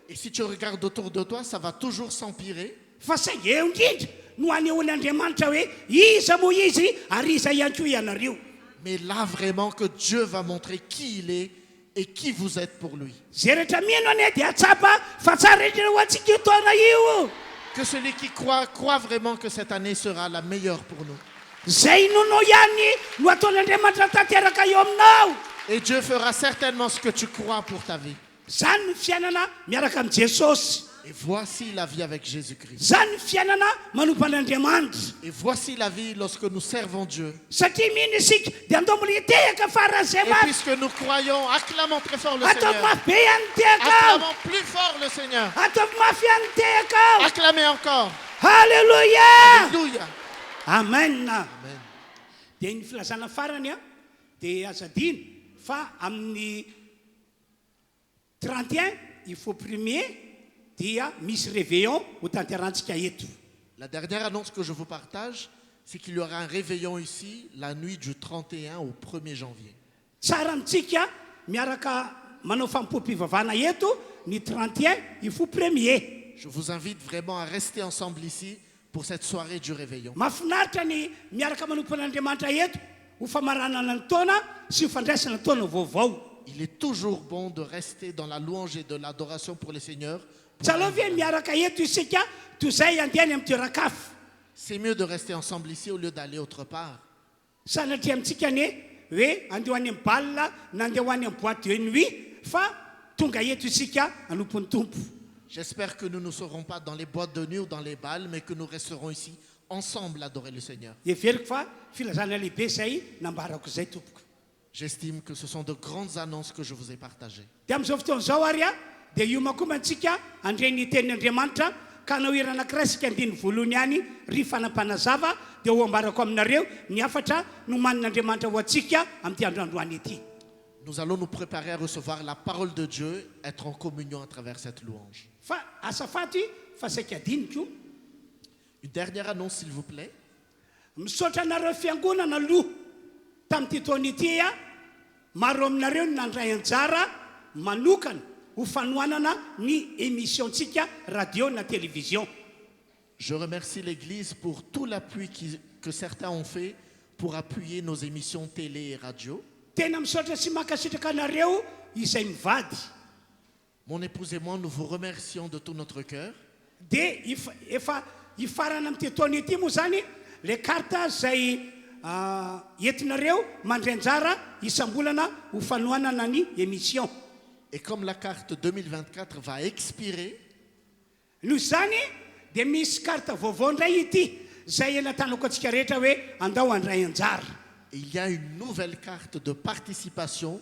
Et si tu regardes autour de toi, ça va toujours s'empirer. Fa saingy eo indrindra no anehoan'Andriamanitra hoe iza moa izy ary iza ihany koa ianareo. Mais là vraiment que Dieu va montrer qui il est et qui vous êtes pour lui. Zay rehetra mino ane dia atsapa fa tsara indrindra ho antsika io taona io. Que celui qui croit vraiment que cette année sera la meilleure pour nous. Zay nono ihany no ataon'Andriamanitra tanteraka eo aminao. Et Dieu fera certainement ce que tu crois pour ta vie. Zany ny fiainana miaraka amin'ny Jesosy. Et voici la vie avec Jésus-Christ. Zany ny fiainana manompa an'Andriamanitra. Et voici la vie lorsque nous servons Dieu. Satria mino isika dia andao mbola hitehaka faran'izay Et mafy. puisque nous croyons, acclamons très fort le Ataovy Seigneur. mafy be ihany tehaka ao. Acclamons plus fort le Seigneur. Ataovy mafy ihany tehaka ao. Acclamez encore. Halleluja. Alléluia. Amen. Amen. Dia ny filazana farany dia azadina fa amin'ny 31 il faut premier dia misy réveillon ho tanterantsika eto. La dernière annonce que je vous partage, c'est qu'il y aura un réveillon ici la nuit du 31 au 1er janvier. Tsara amintsika miaraka manao fampoam-pivavahana eto ny 31 il faut premier. Je vous invite vraiment à rester ensemble ici pour cette soirée du réveillon. Mahafinaritra ny miaraka manompo an'Andriamanitra eto ho famaranana ny taona sy ho fandraisana ny taona vaovao. Il est toujours bon de rester dans la louange et de l'adoration pour le Seigneur. Tsalovy miaraka eto isika toy izay andehany amin'ny toeran-kafo. C'est mieux de rester ensemble ici au lieu d'aller autre part. Sanatria amintsika ne hoe andeha ho any amin'ny balina na andeha ho any amin'ny boîte de nuit fa tonga eto isika anompon'ny tompo. J'espère que nous ne serons pas dans les boîtes de nuit ou dans les balles, mais que nous resterons ici ensemble à adorer le Seigneur. Everiko fa filazana lehibe zay nambarako zay tompoko. J'estime que ce sont de grandes annonces que je vous ai partagées. Dia amin'izao fotoan'izao ary dia iomakoa antsika andreny tenin'Andriamanitra ka anao hira anankiray sika andiny voalohany ihany ry fanampanazava dia ho ambarako aminareo ny afatra no manin'Andriamanitra ho antsika amin'ity androandroany ity. Nous allons nous préparer à recevoir la parole de Dieu, être en communion à travers cette louange. Fa asafaty fa saika adiniko Une dernière annonce, s'il vous plaît. misaotra anareo fiangonana aloha tamin'ity taona ity maro aminareo ny nandray anjara manokana ho fanohanana ny émissiontsika radio na télévision. Je remercie l'Église pour tout l'appui que certains ont fait pour appuyer nos émissions télé et radio. Tena misaotra sy mankasitraka anareo izay mivady. Mon épouse et moi, nous vous remercions de tout notre cœur. Dia efa hifarana amin'ity taona ity moa zany le karta zay entinareo mandray anjara isam-bolana ho fanohanana ny émission. Et comme la carte 2024 va expirer, Noho zany dia misy karta vaovao ndray ity zay natanako atsika rehetra hoe andao andray anjara. Il y a une nouvelle carte de participation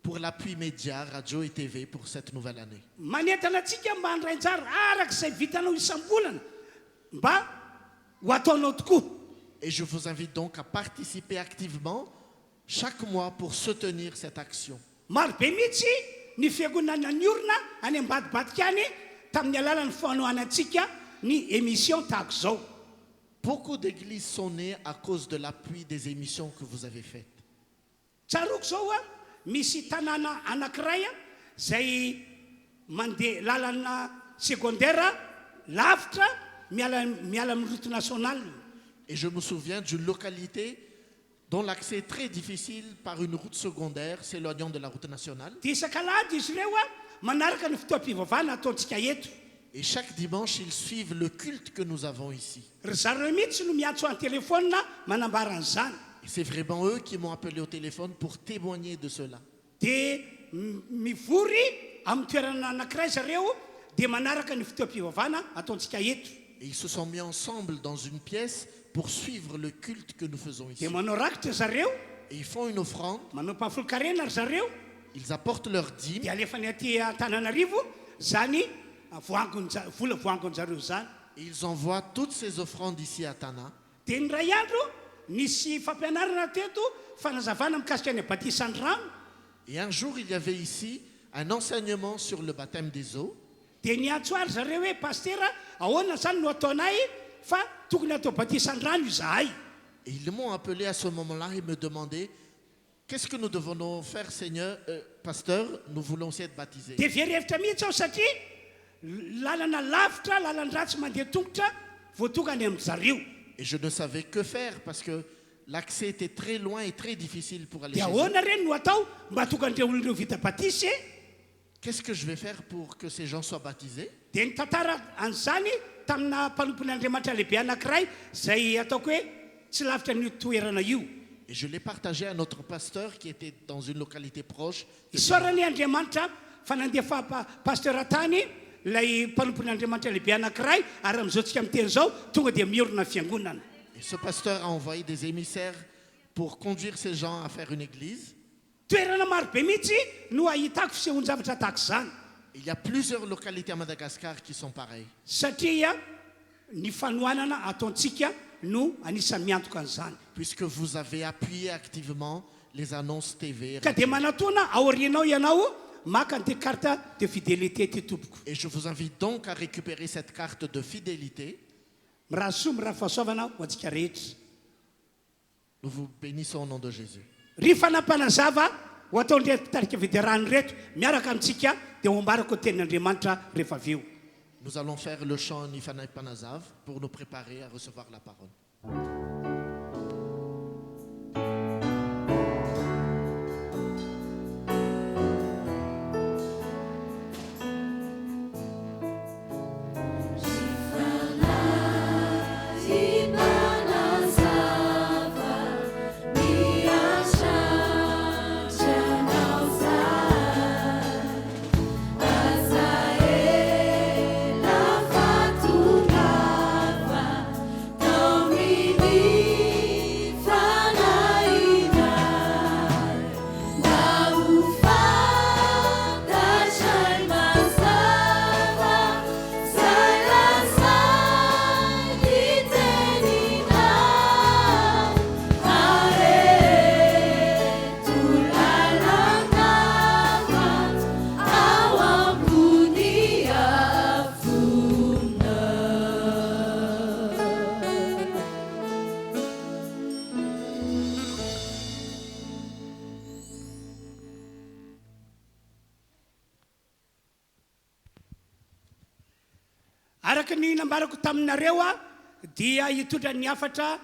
pour l'appui média, radio et TV pour cette nouvelle année. Manentana atsika mba andray anjara arak'izay vitanao isam-bolana mba ho ataonao tokoa. Et je vous invite donc à participer activement chaque mois pour soutenir cette action. Maro be mihitsy ny fiangonana ny orona any ambadibadika any tamin'ny alalan'ny fanohanantsika ny émission tahako zao. Beaucoup d'églises sont nées à cause de l'appui des émissions que vous avez faites. Tsaroko zao a misy tanàna anankiray a zay mandeha lalana secondaire lavitra miala amin'ny route nationale. Et je me souviens d'une localité dont l'accès est très difficile par une route secondaire s'éloignant de la route nationale. Dia isak'alahady izy ireo a manaraka ny fotoam-pivavahana ataontsika eto. Et chaque dimanche, ils suivent le culte que nous avons ici. Ry zareo mihitsy no miantso amin'ny telefôna manambara an'izany. Et c'est vraiment eux qui m'ont appelé au téléphone pour témoigner de cela. Dia mivory amin'ny toerana anankiray zareo dia manaraka ny fotoam-pivavahana ataontsika eto. Et ils se sont mis ensemble dans une pièce pour suivre le culte que nous faisons ici. Dia manao rakitra zareo, Et ils font une offrande, manao mpahafolo-karena ry zareo, ils apportent leur dîme dia alefany aty Antananarivo zany vola voangony zareo zany. et ils envoient toutes ces offrandes ici à Tana. Dia ny ray andro nisy fampianarana teto fanazavana mikasika ny batisany rano. Et un jour, il y avait ici un enseignement sur le baptême des eaux. Dia niantso ary zareo hoe pastera ahoana zany no ataonay fa tokony atao batisany rano izahay. Et ils m'ont appelé à ce moment-là et me demandaient qu'est-ce que nous devons faire, Seigneur, pasteur, nous voulons aussi être baptisés. Dia verhevitra mihitsy aho satria lalana lavitra lalana ratsy mandeha tongotra voatokany amin'ny zareo. Et je ne savais que faire parce que l'accès était très loin et très difficile pour aller Dia chez eux. ahoana reny no atao mba tokandreo olon'ireo vita batisy. Qu'est-ce que je vais faire pour que ces gens soient baptisés? Dia nitantara an'izany tamina mpanompony Andriamanitra lehibe anankiray zay ataoko hoe tsy lavitra ny toerana io. Et je l'ai partagé à notre pasteur qui était dans une localité proche. Isaorany Andriamanitra fa nandefa pasteur tany lay mpanompony Andriamanitra lehibe anankiray ary amin'izao tsika miteny zao tonga dia miorona fiangonana. Et ce pasteur a envoyé des émissaires pour conduire ces gens à faire une église. Toerana maro be mihitsy no ahitako fisehon-javatra tahaka izany. Il y a plusieurs localités à Madagascar qui sont pareilles. Satria ny fanohanana ataontsika no anisany miantoka an'izany. Puisque vous avez appuyé activement les annonces TV. Ka dia manatona aorianao ianao maka ny carte de fidélité ty tompoko. Et je vous invite donc à récupérer cette carte de fidélité. Miraha soa miraha fahasoavana ho antsika rehetra. Nous vous bénissons au nom de Jésus. Ry fanampanazava ho ataon'reto tarika veterany reto miaraka amintsika dia ho ambarako tenin'Andriamanitra rehefa avy eo. Nous allons faire le chant Nifana Panazav pour nous préparer à recevoir la parole. Araka ny nambarako taminareo a dia hitondra ny hafatra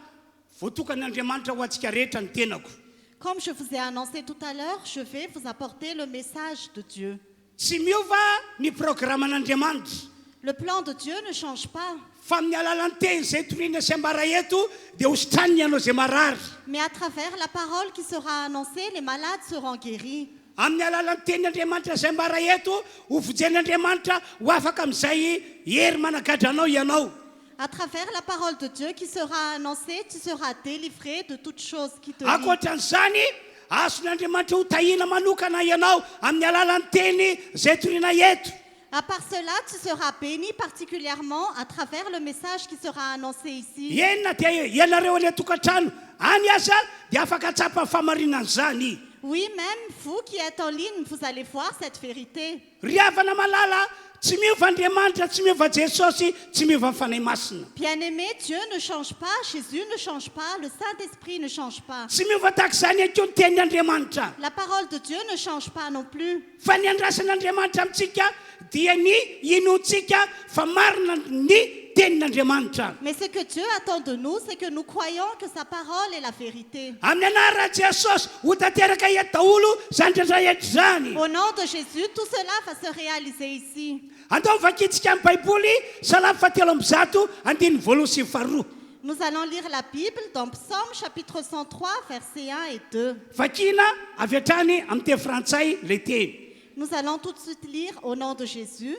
voatokan'Andriamanitra ho antsika rehetra ny tenako. Comme je vous ai annoncé tout à l'heure, je vais vous apporter le message de Dieu. Tsy miova ny programan'Andriamanitra. Le plan de Dieu ne change pas, Fa amin'ny alalan'ny teny zay toriana sy ambara eto dia hositraniny ianao zay marary. mais à travers la parole qui sera annoncée, les malades seront guéris. Amin'ny alalan'ny tenin'Andriamanitra zay ambara eto ho vojen'Andriamanitra ho afaka amin'izay hery managadra anao ianao. À travers la parole de Dieu qui sera annoncée, tu seras délivré de toutes choses qui te lient. Ankoatran'izany azon'Andriamanitra ho tahina manokana ianao amin'ny alalan'ny teny zay toriana eto. À part cela, tu seras béni particulièrement à travers le message qui sera annoncé ici. Enina dia ianareo ilay tokantrano any aza dia afaka tsapa ny famarinan'izany. Oui, même vous qui êtes en ligne, vous allez voir cette vérité. Ry havana malala tsy miova Andriamanitra, tsy miova Jesosy, tsy miova ny fanahy masina. Bien-aimé, Dieu ne change pas, Jésus ne change pas, le Saint-Esprit ne change pas. Tsy miova tahak'izany akeo ny tenin'Andriamanitra. La parole de Dieu ne change pas non plus. Fa ny andrasan'Andriamanitra amintsika dia ny inoantsika fa marina ny tenin'Andriamanitra. Mais ce que Dieu attend de nous, c'est que nous croyons que sa parole est la vérité. Amin'ny anarana Jesosy ho tanteraka eto daholo zany rehetra zany. Au nom de Jésus, tout cela va se réaliser ici. Andao vakitsika amin'ny Baiboly Salamy 7:2. Nous allons lire la Bible dans Psaume chapitre 103, versets 1 et 2. Vakina avy hatrany amin'ny teny frantsay le teny. Nous allons tout de suite lire au nom de Jésus.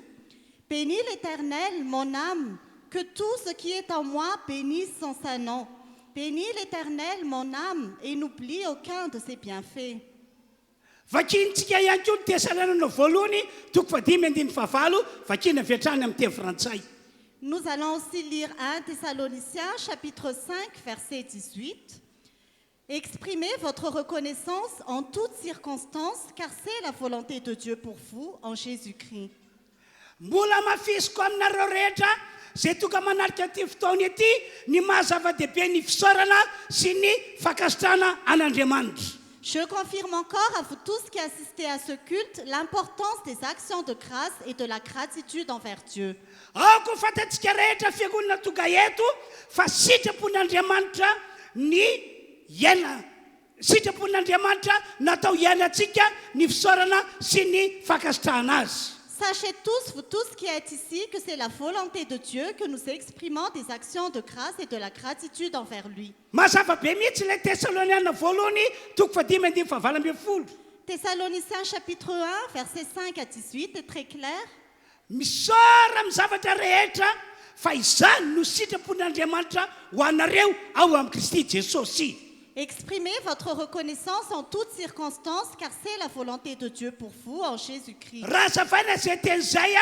Bénis l'Éternel, mon âme, que tout ce qui est en moi bénisse son saint nom. Bénis l'Éternel, mon âme, et n'oublie aucun de ses bienfaits. Vakintsika ihany koa ny Tesalonina voalohany 5:15. Vakina avy hatrany amin'ny teny frantsay. Nous allons aussi lire 1 Thessaloniciens chapitre 5 verset 18. Exprimez votre reconnaissance en toutes circonstances, car c'est la volonté de Dieu pour vous en Jésus-Christ. Mbola mafisiko aminareo rehetra zay toka manarika ty fotoana ity ny mahazava-dehibe ny fisaorana sy ny fakasitrana an'Andriamanitra. Je confirme encore à vous tous qui assistez à ce culte l'importance des actions de grâce et de la gratitude envers Dieu. Aoko fantatsika rehetra fiangonana tonga eto fa sitrapon'Andriamanitra ny iaina. Sitrapon'Andriamanitra natao iainantsika ny fisaorana sy ny fakasitrahana azy. Sachez tous, vous tous qui êtes ici, que c'est la volonté de Dieu que nous exprimons des actions de grâce et de la gratitude envers lui. Mazava be mihitsy ilay Tesaloniana voalohany 5:20. Thessaloniciens chapitre 1, versets 5 à 18 est très clair. Misaora amin'ny zavatra rehetra fa izany no sitrapon'Andriamanitra ho anareo ao amin'ny Kristy Jesosy. Exprimez votre reconnaissance en toutes circonstances, car c'est la volonté de Dieu pour vous en Jésus-Christ. Raha zavana zay teny zay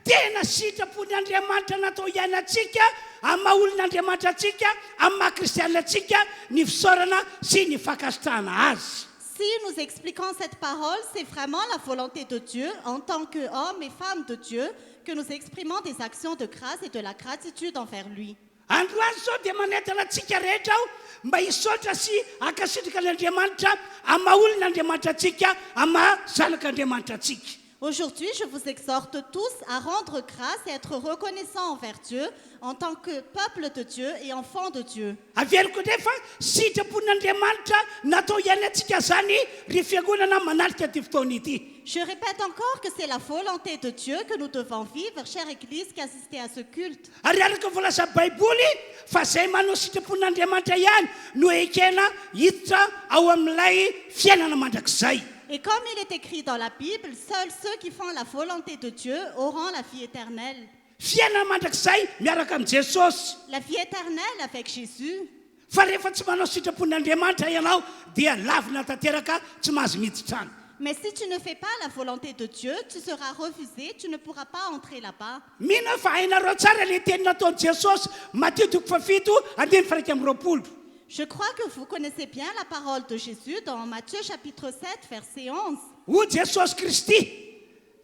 tena sitrapon'Andriamanitra natao iainantsika amin'ny maha-olon'Andriamanitra antsika amin'ny maha-kristianina antsika ny fisaorana sy ny fakasitrahana azy. Si nous expliquons cette parole, c'est vraiment la volonté de Dieu en tant qu'hommes et femmes de Dieu que nous exprimons des actions de grâce et de la gratitude envers lui. Androany zao dia manentana antsika rehetra aho mba hisaotra sy akasitraka an'Andriamanitra amin'ny maha-olon'Andriamanitra antsika amin'ny maha-zanak'Andriamanitra antsika. Aujourd'hui, je vous exhorte tous à rendre grâce et être reconnaissants envers Dieu en tant que peuple de Dieu et enfants de Dieu. Averiko nefa sitrapon'Andriamanitra natao iainantsika zany ry fiangonana manarika ty fotoana ity. Je répète encore que c'est la volonté de Dieu que nous devons vivre, chère Église qui assistez à ce culte. Ary araka voalaza Baiboly fa zay manao sitrapon'Andriamanitra ihany no ekena hiditra ao amin'ilay fiainana mandrakizay. Et comme il est écrit dans la Bible, seuls ceux qui font la volonté de Dieu auront la vie éternelle. Fiainana mandrakizay miaraka amin'ny Jesosy. La vie éternelle avec Jésus. Fa rehefa tsy manao sitrapon'Andriamanitra ianao dia lavina tanteraka tsy mahazo miditra trano. Mais si tu ne fais pas la volonté de Dieu, tu seras refusé, tu ne pourras pas entrer là-bas. Mino fa hainareo tsara le teny nataon'i Jesosy Matthieu 7:20. Je crois que vous connaissez bien la parole de Jésus dans Matthieu chapitre 7, verset 11. Ho Jesosy Kristy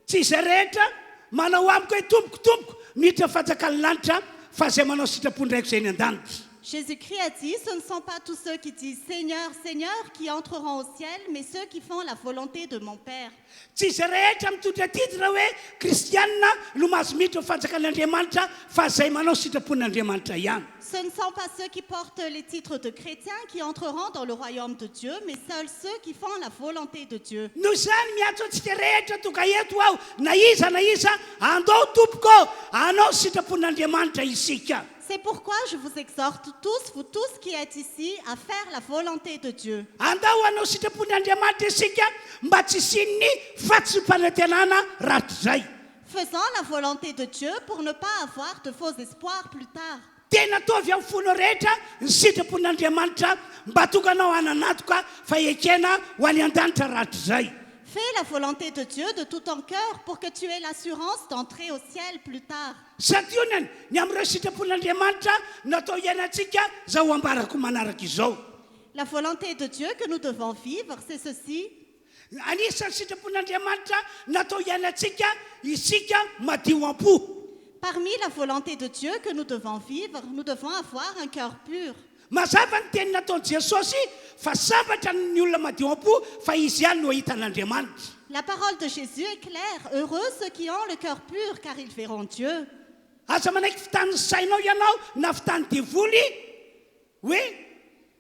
tsy izay rehetra manao amiko hoe tompoko miditra fanjakan'ny lanitra fa zay manao sitrapondraiko zay ny an-danitra. Jésus-Christ a dit, ce ne sont pas tous ceux qui disent Seigneur, Seigneur qui entreront au ciel, mais ceux qui font la volonté de mon Père. Tsy izay rehetra mitondra titre hoe kristianina no mahazo miditra fanjakan'Andriamanitra fa zay manao sitrapon'Andriamanitra ihany. Ce ne sont pas ceux qui portent les titres de chrétiens qui entreront dans le royaume de Dieu, mais seuls ceux qui font la volonté de Dieu. Noho izany miantso antsika rehetra tonga eto aho na iza andao tompoko anao sitrapon'Andriamanitra isika. C'est pourquoi je vous exhorte tous, vous tous qui êtes ici, à faire la volonté de Dieu. Andao anao sitrapon'Andriamanitra isika mba tsy isin'ny fahatsim-panantenana rahatry zay. Faisons la volonté de Dieu pour ne pas avoir de faux espoirs plus tard. Tena ataovy amin'ny fona rehetra ny sitrapon'Andriamanitra mba tokanao hananatoka faekena ho any an-danitra rahatr' izay. Fais la volonté de Dieu de tout ton cœur pour que tu aies l'assurance d'entrer au ciel plus tard. Sationany ny amin'ireo sitrapon'Andriamanitra natao iainantsika zao ambarako manaraka izao. La volonté de Dieu que nous devons vivre, c'est ceci. Anisan'ny sitrapon'Andriamanitra natao iainantsika isika madio am-po. Parmi la volonté de Dieu que nous devons vivre, nous devons avoir un cœur pur. Mazava ny teny nataon'i Jesosy fa sambatra ny olona madio am-po fa izy ihany no hitan'Andriamanitra. La parole de Jésus est claire. Heureux ceux qui ont le cœur pur, car ils verront Dieu. Aza manaiky fitan'ny sainao ianao na fitan'ny devoly hoe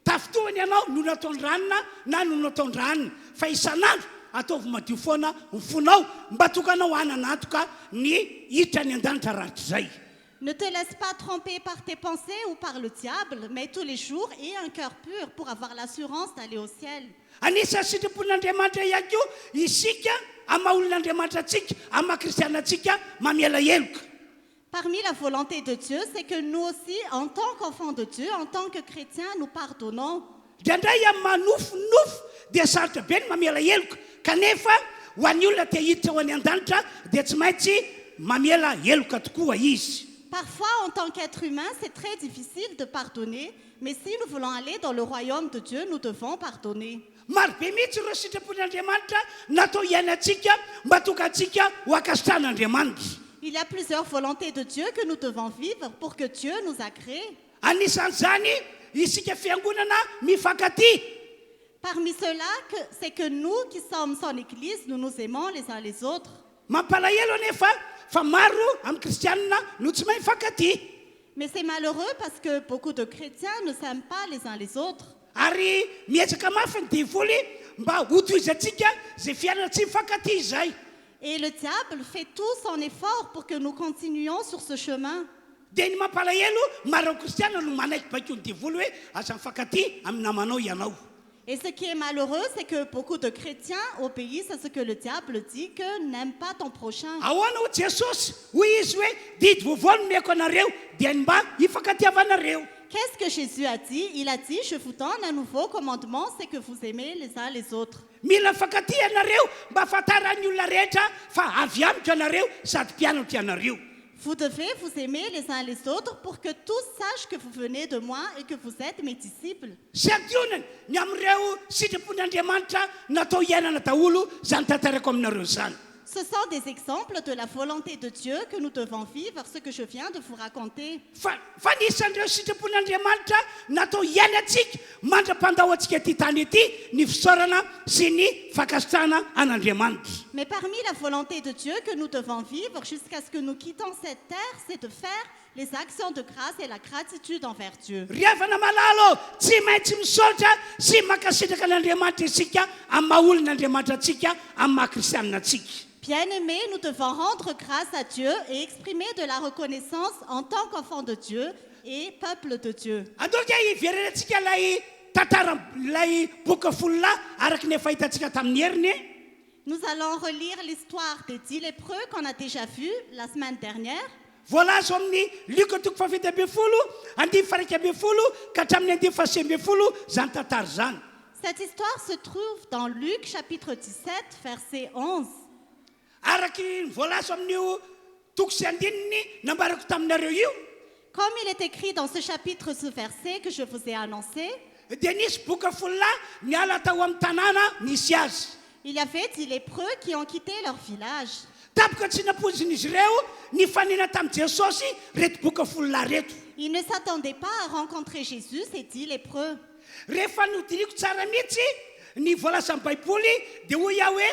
tafitohany ianao no nataony ranona na no nataony ranony fa isan'andro ataovy madio foana ny fonao mba tokanao hananatoka ny hiditra ny an-danitra rahatr' izay. Ne te laisse pas tromper par tes pensées ou par le diable, mais tous les jours aie un cœur pur pour avoir l'assurance d'aller au ciel. Anisan'ny sitrapon'Andriamanitra ihany koa isika amaha olon'Andriamanitra atsika amaha kristianatsika mamiala heloka. Parmi la volonté de Dieu, c'est que nous aussi, en tant qu'enfants de Dieu, en tant que chrétiens, nous pardonnons. Indraindray amin'ny manofonofo dia sarotra be ny mamiala heloka kanefa ho an'ny olona te hiditra ho any an-danitra dia tsy maintsy mamiala heloka tokoa izy. Parfois, en tant qu'être humain, c'est très difficile de pardonner, mais si nous voulons aller dans le royaume de Dieu, nous devons pardonner. Maro be mihitsy ireo sitrapon'Andriamanitra natao iainantsika mba tokantsika ho akasitran'Andriamanitra. Il y a plusieurs volontés de Dieu que nous devons vivre pour que Dieu nous a créés. Anisan'izany isika fiangonana mifankaty. Parmi ceux-là, c'est que nous qui sommes son Église, nous nous aimons les uns les autres. Mampalahelo anefa fa maro amin'ny kristianina no tsy mahay mifankaty. Mais c'est malheureux parce que beaucoup de chrétiens ne s'aiment pas les uns les autres. Ary miezaka mafy ny devoly mba hotoizatsika zay fianana tsy mifankaty izay. Et le diable fait tout son effort pour que nous continuions sur ce chemin. Dia ny mampalahelo maro kristiana no manaiky baiky ny devoly hoe aza mifankaty amin'ny namanao ianao. Et ce qui est malheureux, c'est que beaucoup de chrétiens obéissent à ce que le diable dit, que n'aime pas ton prochain. Ahoana ho Jesosy hoy izy hoe didy vaovao no meko anareo dia ny mba hifankatiavanareo. Qu'est-ce que Jésus a dit? Il a dit, je vous donne un nouveau commandement, c'est que vous aimez les uns les autres. Mila mifankaty ianareo mba afantaran'ny olona rehetra fa avy amiko ianareo sady mpianatra ianareo. Vous devez vous aimer les uns les autres pour que tous sachent que vous venez de moi et que vous êtes mes disciples. Sy adionany ny amin'ireo sitrapon'Andriamanitra natao iainana daholo zany tantarako aminareo zany. Ce sont des exemples de la volonté de Dieu que nous devons vivre, ce que je viens de vous raconter. Fa nisan'ireo sitrapon'Andriamanitra natao iainantsika mandra-pandahoantsika ty tany ety ny fisaorana sy ny fakasitrahana an'Andriamanitra. Mais parmi la volonté de Dieu que nous devons vivre jusqu'à ce que nous quittons cette terre, c'est de faire les actions de grâce et la gratitude envers Dieu. Riavana malalo tsy maintsy misaotra sy makasitraka an'Andriamanitra isika amin'ny maha olon'Andriamanitra atsika amin'ny maha kristianina atsika. Bien-aimés, nous devons rendre grâce à Dieu et exprimer de la reconnaissance en tant qu'enfants de Dieu et peuple de Dieu. Andoka iverenantsika lay tantara lay boka folona araky ny efa hitantsika tamin'ny heriny. Nous allons relire l'histoire des 10 lépreux qu'on a déjà vu la semaine dernière. Voalazo amin'ny Luka toko fafito ambin'ny folo andimy faraika ambin'ny folo ka hatramin'ny andimy fasy ambin'ny folo zany tantara zany. Cette histoire se trouve dans Luc chapitre 17, verset 11. Araky voalazo amin'io toko sy andininy nambarako taminareo io. Comme il est écrit dans ce chapitre, ce verset que je vous ai annoncé, dia nisy boka folona niala tao amin'ny tanàna nisy azy. il y avait 10 lépreux qui ont quitté leur village. Tapoka tsy napozin'izy ireo ny fanena tamin'i Jesosy reto boka folona reto. Ils ne s'attendaient pas à rencontrer Jésus, ces 10 lépreux. Rehefa nodiriko tsara mihitsy ny voalaza amin'ny baiboly dia hoy aho hoe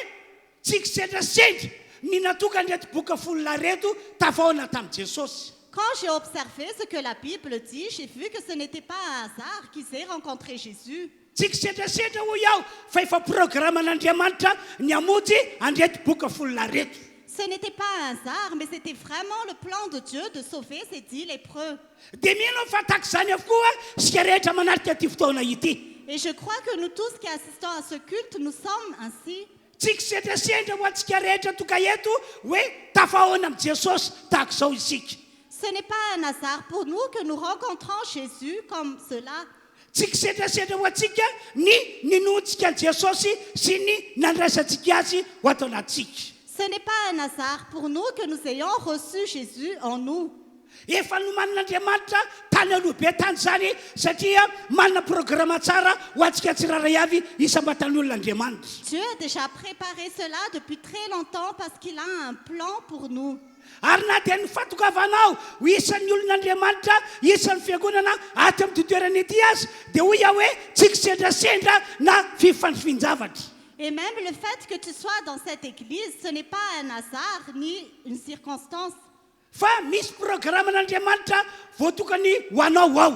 tsy kisendrasendra ny natokany reto boka folona reto tafahoana tamin'i Jesosy. Quand j'ai observé ce que la Bible dit, j'ai vu que ce n'était pas un hasard qu'ils aient rencontré Jésus. Tsy kisendrasendra hoy aho fa efa programan'Andriamanitra ny hamonjy andreto boka folona reto. Ce n'était pas un hasard, mais c'était vraiment le plan de Dieu de sauver ces 10 lépreux. Dia mino fa tahaka izany avokoa sika rehetra manarika ty fotoana ity. Et je crois que nous tous qui assistons à ce culte, nous sommes ainsi. Tsika sendra ho antsika rehetra toka eto hoe tafahoana amin'ny Jesosy tahaka izao isika. Ce n'est pas un hasard pour nous que nous rencontrons Jésus comme cela. Tsika sendra ho antsika ny ninontsika ny Jesosy sy ny nandraisantsika azy ho atao anatsika. Ce n'est pas un hasard pour nous que nous ayons reçu Jésus en nous. Efa nomanin'Andriamanitra tany aloha be tany zany satria manana programme tsara ho antsika tsiraray avy isam-batan'olon'Andriamanitra. Dieu a déjà préparé cela depuis très longtemps parce qu'il a un plan pour nous. Ary na dia ny fatokavanao ho isan'ny olon'Andriamanitra isan'ny fiangonana aty amin'ny toerana ety azy dia hoy aho hoe tsika sendrasendra na fifandrafinjavatra. Et même le fait que tu sois dans cette église, ce n'est pas un hasard ni une circonstance. Fa misy programme n'Andriamanitra voatokany ho anao ao.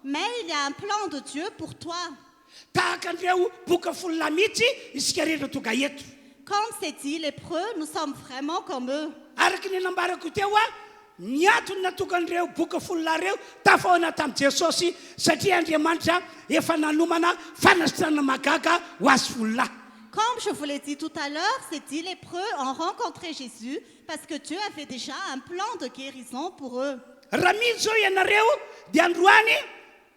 Mais il y a un plan de Dieu pour toi. Tahaka an'ireo boka folo lamitsy isika rehetra tonga eto. Comme c'est dit lépreux, nous sommes vraiment comme eux. Araky ny nambarako teo ny antony natokana an'ireo boka folo lareo tafahoana tamin'i Jesosy satria Andriamanitra efa nanomana fanasitranana magaga ho azy folo lahy. Comme je vous l'ai dit tout à l'heure, c'est dit lépreux ont rencontré Jésus parce que Dieu avait déjà un plan de guérison pour eux. Raha mily zao ianareo dia androany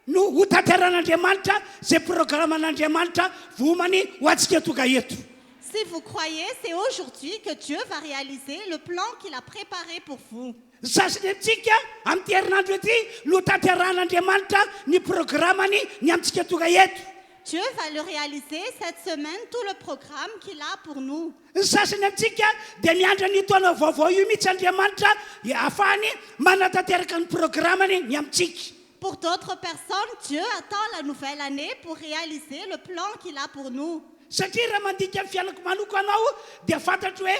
no ho tanteran'Andriamanitra zay programme-n'Andriamanitra vomany ho antsika tonga eto. Si vous croyez, c'est aujourd'hui que Dieu va réaliser le plan qu'il a préparé pour vous. Sasany amintsika amin'ny herinandro ety no tanteran'Andriamanitra ny programmany ny amintsika tonga eto. Dieu va le réaliser cette semaine, tout le programme qu'il a pour nous. Ny sasany amintsika dia miandra ny taona vaovao io mihitsy Andriamanitra ahafahany manatanteraka ny programmany ny amintsika. Pour d'autres personnes, Dieu attend la nouvelle année pour réaliser le plan qu'il a pour nous. Satria raha mandika amin'ny fianako manoko anao dia fantatra hoe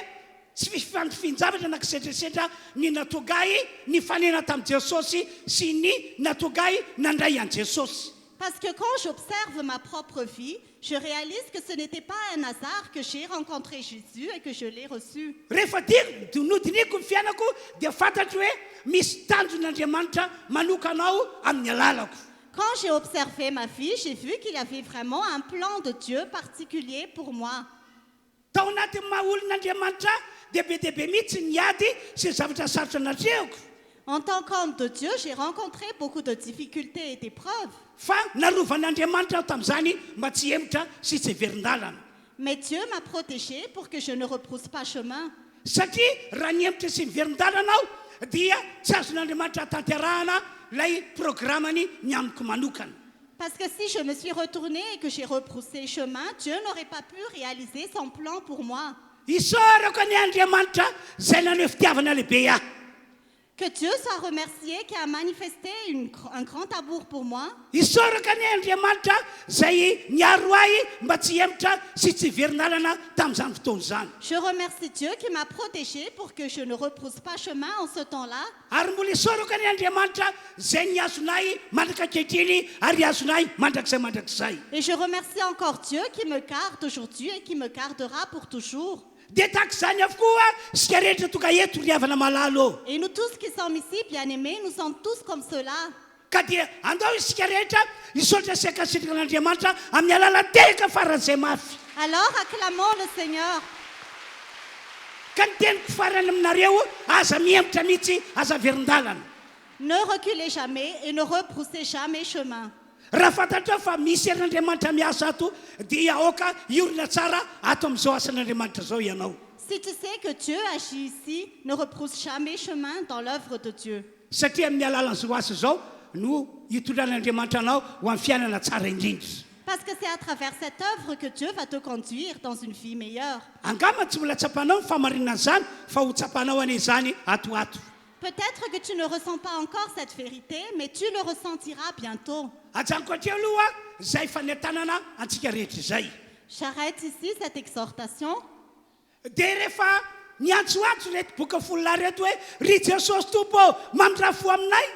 tsy fifandrafinjavatra nakisetrasetra ny natogay ny fanena tamin'i Jesosy sy ny natogay nandray an'i Jesosy. Parce que quand j'observe ma propre vie, je réalise que ce n'était pas un hasard que j'ai rencontré Jésus et que je l'ai reçu. Rehefa nodiniko ny fianako dia fantatra hoe misy tanjon'Andriamanitra manoka anao amin'ny alalako. Quand j'ai observé ma vie, j'ai vu qu'il y avait vraiment un plan de Dieu particulier pour moi. Tao anatin'ny maha olon'Andriamanitra dia be dehibe mihitsy ny ady sy zavatra sarotra natrehako. En tant qu'homme de Dieu, j'ai rencontré beaucoup de difficultés et d'épreuves. Fa narovan'Andriamanitra tamin'izany mba tsy hemotra sy tsy heverin-dalana. Mais Dieu m'a protégée pour que je ne reprousse pas chemin. Satria raha ny hemotra sy miverin-dalana aho dia tsy azon'Andriamanitra tanterahana lay programmany ny amiko manokana. Parce que si je me suis retournée et que j'ai reproussé chemin, Dieu n'aurait pas pu réaliser son plan pour moi. Isaorako ny Andriamanitra zay naneho fitiavana lehibe ahy. Que Dieu soit remercié qui a manifesté un grand amour pour moi. Isaoraka ny Andriamanitra zay niaro ahy mba tsy hemotra sy tsy heverinalana tamin'izany fotoana izany. Je remercie Dieu qui m'a protégée pour que je ne reprousse pas chemin en ce temps-là. Ary mbola isaoraka ny Andriamanitra zay niazonay mandrakakehitriny ary azonay mandrakizay. Et je remercie encore Dieu qui me garde aujourd'hui et qui me gardera pour toujours. Dia tahaka izany avokoa sika rehetra tonga eto ry havana malalo. Et nous tous qui sommes ici, bien-aimés, nous sommes tous comme cela. Ka dia andao isika rehetra isaotra sy ankasitrakan'Andriamanitra amin'ny alala teraka faran'izay mafy. Alors acclamons le Seigneur. Ka ny teniko farany aminareo aza mihemotra mihitsy aza verin-dalana. Ne reculez jamais et ne reproussez jamais chemin. Raha fantatra fa misy herin'Andriamanitra miasa ato dia aoka iorina tsara ato amin'izao asan'Andriamanitra zao ianao. Si tu sais que Dieu agit ici, ne reprousse jamais chemin dans l'œuvre de Dieu. Satria amin'ny alalan'izao asa zao no hitondran'Andriamanitra anao ho amin'ny fiainana tsara indrindra. Parce que c'est à travers cette œuvre que Dieu va te conduire dans une vie meilleure. Angamba tsy mbola tsapanao ny famarinana zany fa ho tsapanao ane zany atoato. Peut-être que tu ne ressens pas encore cette vérité, mais tu le ressentiras bientôt. Ajanoko atreo aloha zay fanetanana antsika rehetra izay. J'arrête ici cette exhortation. Dia rehefa niantsoantso reto boka folo lahy reto hoe ry Jesosy tompo mamindra-fo aminay.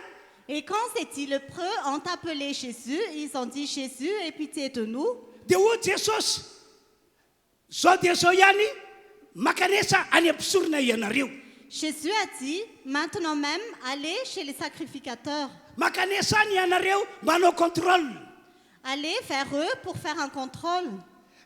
Et quand ces dix lépreux ont appelé Jésus, ils ont dit Jésus, aie pitié de nous. Dia hoy Jesosy zao dia zao ihany makanesa any ampisorona ianareo. Jésus a dit, maintenant même, allez chez les sacrificateurs. Makanesa any ianareo manao contrôle. Allez vers eux pour faire un contrôle.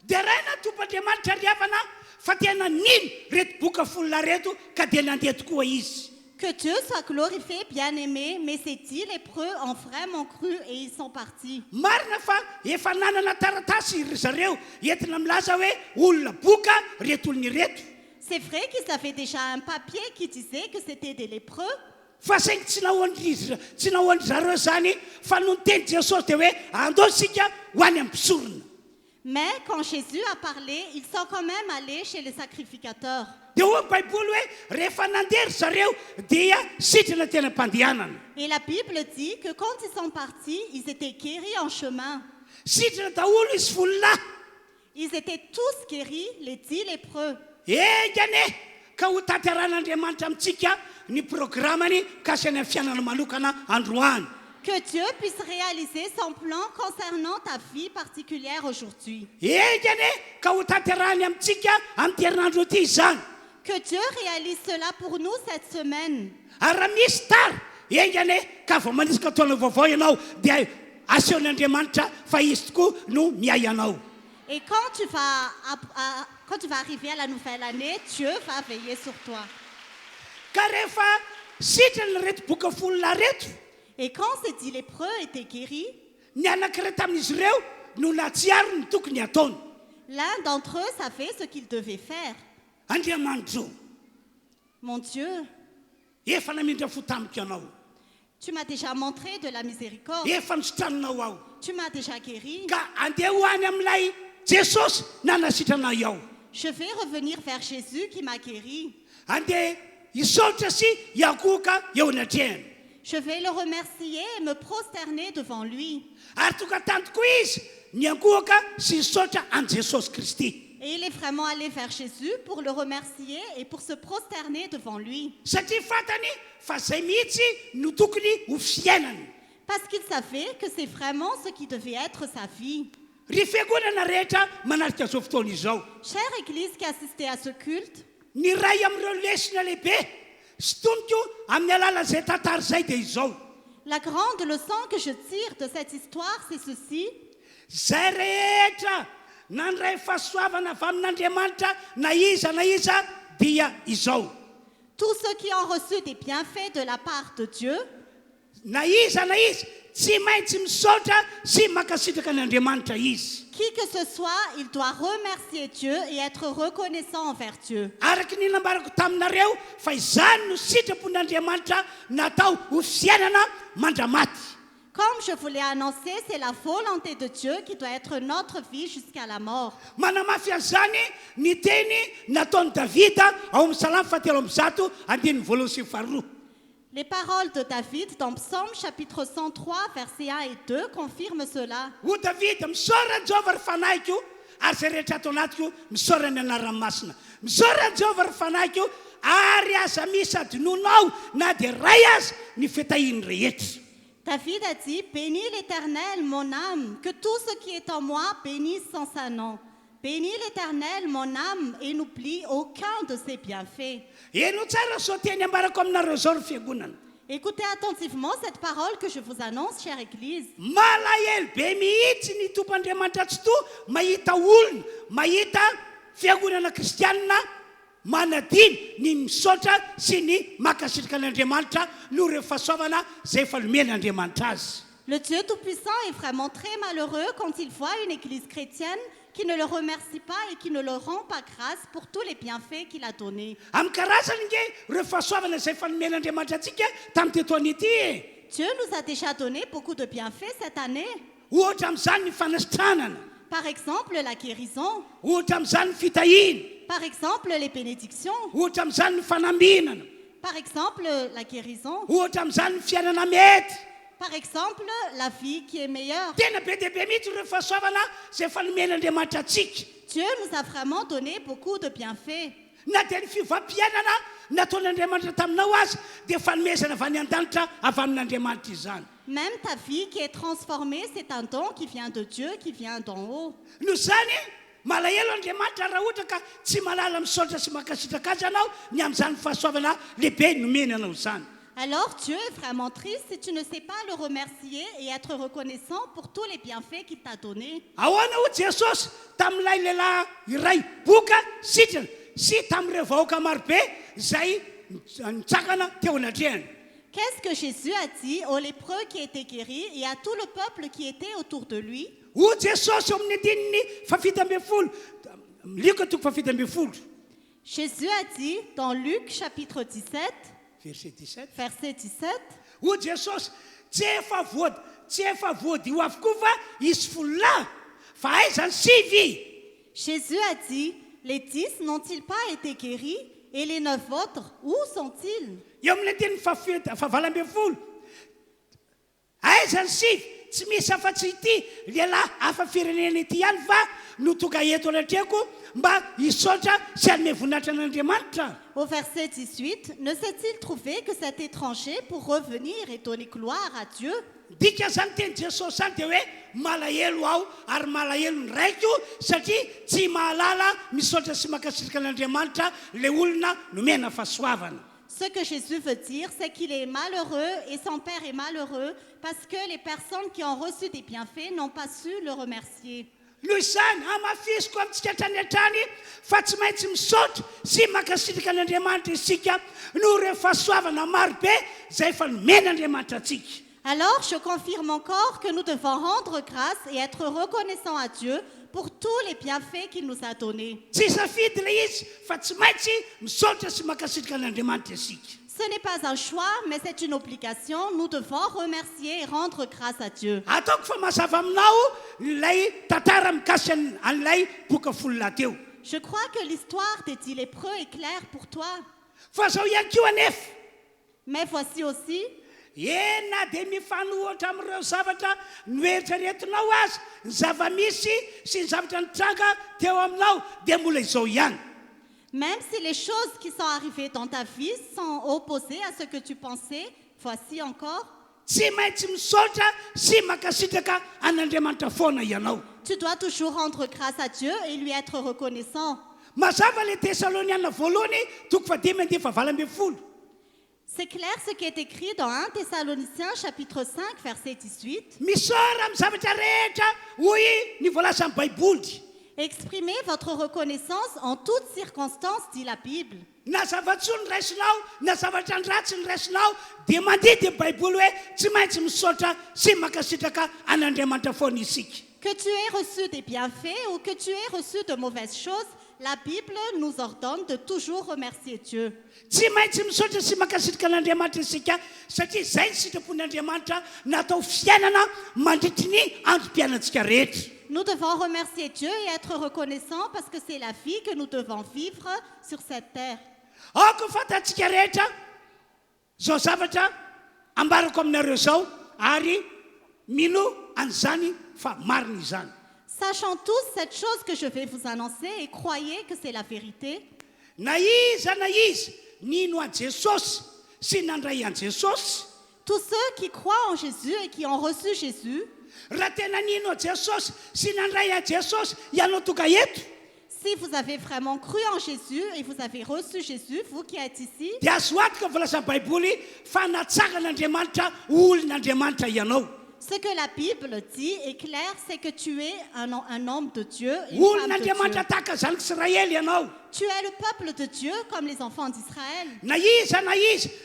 dia raina tompoandriamanitra riavana fa tena nino reto boka folona reto ka dia nandeha tokoa izy. Que Dieu soit glorifié, bien-aimé, mais ces 10 lépreux ont vraiment cru et ils sont partis. Marina fa efa nanana taratasy ry zareo entina milaza hoe olona boka reto olony reto. C'est vrai qu'ils avaient déjà un papier qui disait que c'était des lépreux. Fa saingy tsy nahoandry zareo zany fa no niteny Jesosy dia hoe andao sika ho any amin'ny mpisorona. Mais quand Jésus a parlé, ils sont quand même allés chez les sacrificateurs. Dia hoy Baiboly hoe rehefa nandeha ry zareo dia sitrana tena mpandehanana. Et la Bible dit que quand ils sont partis, ils étaient guéris en chemin. Sitrana daholo izy volona. Ils étaient tous guéris, les 10 lépreux. Engane ka ho tanteran'Andriamanitra amintsika ny programmany kasany amin'ny fiainana manokana androany. Que Dieu puisse réaliser son plan concernant ta vie particulière aujourd'hui. Engane ka ho tanterahany amintsika amin'ny herinandro ity izany. Que Dieu réalise cela pour nous cette semaine. Ary raha misy tara engane ka vao manisika taona vaovao ianao dia asehon'Andriamanitra fa izy tokoa no miay anao. Et quand tu vas arriver à la nouvelle année, Dieu va veiller sur toi. Ka rehefa sitrana reto boka folona reto Et quand ces 10 lépreux étaient guéris, ny anankiray tamin'izy ireo no natsiaro ny tokony ataony. l'un d'entre eux savait ce qu'il devait faire. Andriamanitra Mon Dieu, efa namindra fo tamiko ianao, tu m'as déjà montré de la miséricorde. efa nisotranonao aho Tu m'as déjà guéri. ka andeha ho any amin'ilay Jesosy nanasitranao iaho. Je vais revenir vers Jésus qui m'a guéri. Andeha hisaotra sy hiakoka eo anatrehany. Je vais le remercier et me prosterner devant lui. Ary toka tany tokoa izy niankohaka sy hisaotra an Jesosy Kristy. Et il est vraiment allé vers Jésus pour le remercier et pour se prosterner devant lui. Satria fantany fa zay mihitsy no tokony ho fiainany. Parce qu'il savait que c'est vraiment ce qui devait être sa vie. Ry fiangonana rehetra manarika zao fotoana izao, Chère Église qui assistait à ce culte, ny ray amin'ireo lesona lehibe sy tomiko amin'ny alalan'izay tantara izay dia izao. la grande leçon que je tire de cette histoire, c'est ceci. Zay rehetra nandray fahasoavana avy amin'Andriamanitra na iza dia izao. Tous ceux qui ont reçu des bienfaits de la part de Dieu, Na iza tsy maintsy misaotra sy makasitraka an'Andriamanitra izy. qui que ce soit, il doit remercier Dieu et être reconnaissant envers Dieu. Araky ny nambarako taminareo fa izany no sitrapon'Andriamanitra natao ho fiainana mandramaty. Comme je vous l'ai annoncé, c'est la volonté de Dieu qui doit être notre vie jusqu'à la mort. Manamafy an'izany ny teny nataon'i Davida ao amin'ny Salamy 7:2. Les paroles de David dans Psaume chapitre 103, versets 1 et 2 confirment cela. Ho Davida misaorany Jehova ry fanahiko ary zay rehetra ato anatiko misaorany anarany masina. Misaorany Jehova ry fanahiko ary aza misy adinonao na dia ray aza ny fetahiny rehetra. David a dit, bénis l'Éternel, mon âme, que tout ce qui est en moi bénisse son saint nom. Bénis l'Éternel, mon âme, et n'oublie aucun de ses bienfaits. Eno tsara zao teny ambarako aminareo zao ry fiangonana. Écoutez attentivement cette parole que je vous annonce, chère Église. Malahelo be mihitsy ny tompoandriamanitra tsy toa mahita olona, mahita fiangonana kristianina manadiny ny misaotra sy ny makasitraka an'Andriamanitra no ireo fahasoavana zay efa lomen'Andriamanitra azy. Le Dieu Tout-Puissant est vraiment très malheureux quand il voit une église chrétienne qui ne le remercie pas et qui ne le rend pas grâce pour tous les bienfaits qu'il a donnés. Amin'ny karazany nge ireo fahasoavana zay efa lomen'Andriamanitra antsika tamin'ny tetoany ity e. Dieu nous a déjà donné beaucoup de bienfaits cette année. Ohatra amin'izany ny fanasitranana, Par exemple, la guérison. ohatra amin'izany ny fitahina, Par exemple, les bénédictions. ohatra amin'izany ny fanambinana, Par exemple, la guérison. ohatra amin'izany ny fiainana mety. Par exemple, la vie qui est meilleure. Tena be dia be mihitsy ireo fahasoavana zay efa lomen'Andriamanitra antsika. Dieu nous a vraiment donné beaucoup de bienfaits. Na dia ny fivampianana nataon'Andriamanitra taminao azy dia fanomezana avy any an-danitra avy amin'Andriamanitra izany. Même ta vie qui est transformée, c'est un don qui vient de Dieu, qui vient d'en haut. Noho izany malahelo Andriamanitra raha ohatra ka tsy malala misaotra sy mankasitraka azy ianao ny amin'izany fahasoavana lehibe nomeny anao izany. Alors Dieu est vraiment triste si tu ne sais pas le remercier et être reconnaissant pour tous les bienfaits qu'il t'a donnés. ahoana o jesosy tamin'ilay lehilahy iray boka sitrana sy tamin'ireo vahoaka marobe zay nitsakana teo anatrehany. Qu'est-ce que Jésus a dit aux lépreux qui étaient guéris et à tout le peuple qui était autour de lui? O jesosy eo amin'ny andininy fafito ambin'ny folo liko toko fafito ambin'ny folo Jésus a dit dans Luc chapitre 17, verset 17 verset 17, o jesosy tsy efa voadio avokoa fa izy fololahy fa aizany sivy. Jésus a dit, les 10 n'ont-ils pas été guéris et les 9 autres, où sont-ils? eo amin'ny andininy fahavalo ambin'ny folo aizany sivy tsy misy afa-tsy ity lehilahy hafa firenena ity ihany fa no tonga eto anatrehako mba hisaotra sy hanome voninahitra an'Andriamanitra. Au verset 18, ne s'est-il trouvé que cet étranger pour revenir et donner gloire à Dieu? dika zany teny jesosy zany dia hoe malahelo aho ary malahelo ny raiko satria tsy mahalala misaotra sy makasirika an'Andriamanitra le olona nomena fahasoavana. Ce que Jésus veut dire, c'est qu'il est malheureux et son Père est malheureux parce que les personnes qui ont reçu des bienfaits n'ont pas su le remercier. Noho izany amafisiko amintsika hatrany hatrany fa tsy maintsy misaotra sy makasirika an'Andriamanitra isika noho ireo fahasoavana marobe zay efa nomena Andriamanitra antsika. Alors, je confirme encore que nous devons rendre grâce et être reconnaissants à Dieu pour tous les bienfaits qu'il nous a donnés. Tsy safidy le izy fa tsy maintsy misaotra sy makasirika an'Andriamanitra isika. Ce n'est pas un choix, mais c'est une obligation. Nous devons remercier et rendre grâce à Dieu. Ataoko fa mazava aminao ilay tantara mikasy an'ilay boka folona teo. Je crois que l'histoire des 10 lépreux est claire pour toi. Fa zao ihany koa anefa Mais voici aussi, ena dia mifanohatra amin'ireo zavatra noeritreretinao azy ny zava-misy sy ny zavatra nitranga teo aminao dia mbola izao ihany. même si les choses qui sont arrivées dans ta vie sont opposées à ce que tu pensais, voici encore, tsy maintsy misaotra sy makasitraka an'Andriamanitra foana ianao. tu dois toujours rendre grâce à Dieu et lui être reconnaissant. Mazava le Thessaloniana voalohany toko fadimy andiny fahavalo ambin'ny folo. C'est clair ce qui est écrit dans 1 Thessaloniciens chapitre 5 verset 18. Misora amin'ny zavatra rehetra hoy ny voalaza amin'ny baiboly. Exprimez votre reconnaissance en toutes circonstances, dit la Bible. Na zava-tsoa ny raisinao na zavatra ny ratsy ny raisinao dia mandidy ny baiboly hoe tsy maintsy misaotra sy makasitraka an'Andriamanitra foana isika. Que tu aies reçu des bienfaits ou que tu aies reçu de mauvaises choses, la Bible nous ordonne de toujours remercier Dieu. Tsy maintsy misaotra sy makasitraka an'Andriamanitra isika satria izay ny sitrapon'Andriamanitra natao fiainana mandritry ny androm-piainantsika rehetra. Nous devons remercier Dieu et être reconnaissants parce que c'est la vie que nous devons vivre sur cette terre. Aoko fantatsika rehetra zao zavatra ambarako aminareo zao ary mino an'izany fa marina izany. Sachant tous cette chose que je vais vous annoncer et croyez que c'est la vérité. Na iza nino an Jesosy sy nandray an Jesosy. Tous ceux qui croient en Jésus et qui ont reçu Jésus, raha tena nino an Jesosy sy nandray an Jesosy ianao tonga eto. si vous avez vraiment cru en Jésus et vous avez reçu Jésus, vous qui êtes ici, dia azo antoka voalaza baiboly fa natsakan'Andriamanitra olon'Andriamanitra ianao. ce que la Bible dit est clair, c'est que tu es un homme de Dieu et une femme de Olon'Andriamanitra Dieu. tahaka zanak'Israely ianao. Tu es le peuple de Dieu comme les enfants d'Israël. Na iza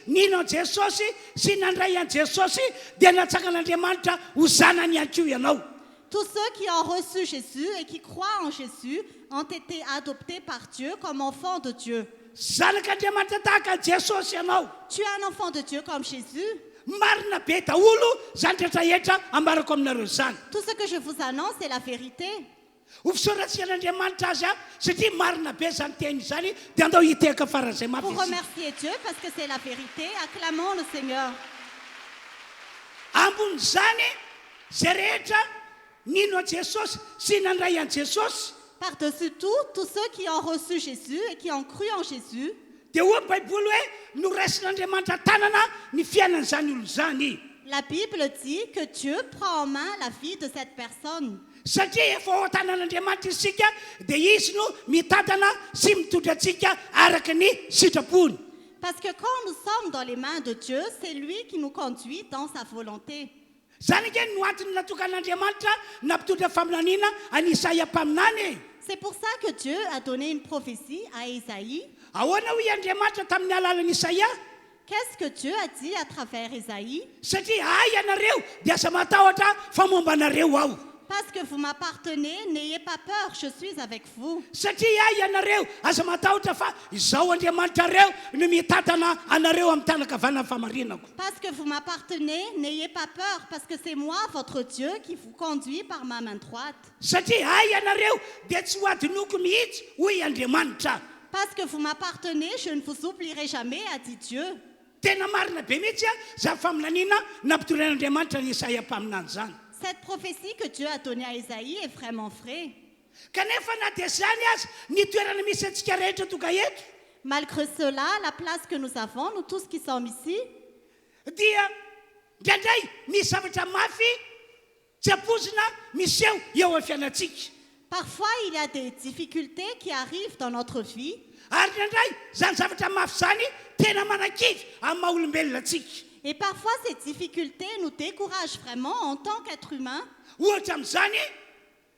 nino an Jesosy sy nandray an Jesosy dia natsakan'Andriamanitra ho zanany ihany koa ianao. Tous ceux qui ont reçu Jésus et qui croient en Jésus ont été adoptés par Dieu comme enfants de Dieu. Zanak'Andriamanitra tahaka Jesosy ianao. Tu es un enfant de Dieu comme Jésus. Marina be daholo zany rehetrarehetra ambarako aminareo zany. Tout ce que je vous annonce est la vérité. Ho fisoratsika an'Andriamanitra azy satria marina be zany teny izany dia andao hiteka faran'izay Pour mafy izy. remercier Dieu parce que c'est la vérité, acclamons le Seigneur. Ambon'izany zay rehetra nino an Jesosy sy nandray an Jesosy Par-dessus tout, tous ceux qui ont reçu Jésus et qui ont cru en Jésus, dia hoa baiboly hoe noraisin'Andriamanitra tanana ny fiainan'izany olo zany. la Bible dit que Dieu prend en main la vie de cette personne. Satria efa ao tanan'Andriamanitra isika dia izy no mitantana sy mitondra antsika araka ny sitrapony. Parce que quand nous sommes dans les mains de Dieu, c'est lui qui nous conduit dans sa volonté. Zany ke no antony natokan'Andriamanitra nampitondra faminaniana any Isaia mpaminany. C'est pour ça que Dieu a donné une prophétie à Isaïe. Ahoana hoy Andriamanitra tamin'ny alalan'i Isaia? Qu'est-ce que Dieu a dit à travers Isaïe? Satria ay anareo dia asa matahotra fa momba anareo aho. Parce que vous m'appartenez, n'ayez pas peur, je suis avec vous. Satria ay anareo asa matahotra fa izao Andriamanitra reo no mitantana anareo amin'ny tanakavanana famarinako. Parce que vous m'appartenez, n'ayez pas peur, parce que c'est moi, votre Dieu, qui vous conduit par ma main droite. Satria ay anareo dia tsy ho adinoko mihitsy hoy Andriamanitra. Parce que vous m'appartenez, je ne vous oublierai jamais, a dit Dieu. Tena marina be mihitsy za faminaniana nampitondrain'Andriamanitra ny Isaia mpaminany zany. Cette prophétie que Dieu a donnée à Isaïe est vraiment vraie. Kanefa na dia zany azy ny toerana misy antsika rehetra toga eto Malgré cela, la place que nous avons, nous tous qui sommes ici, dia ndraindray misy zavatra mafy tsy ampozina miseho eo amin'ny fiainatsika. parfois il y a des difficultés qui arrivent dans notre vie. Ary ndraindray zany zavatra mafy zany tena manakivy amin'ny maha olombelona atsika. Et parfois ces difficultés nous découragent vraiment en tant qu'être humain. Ohatra amin'izany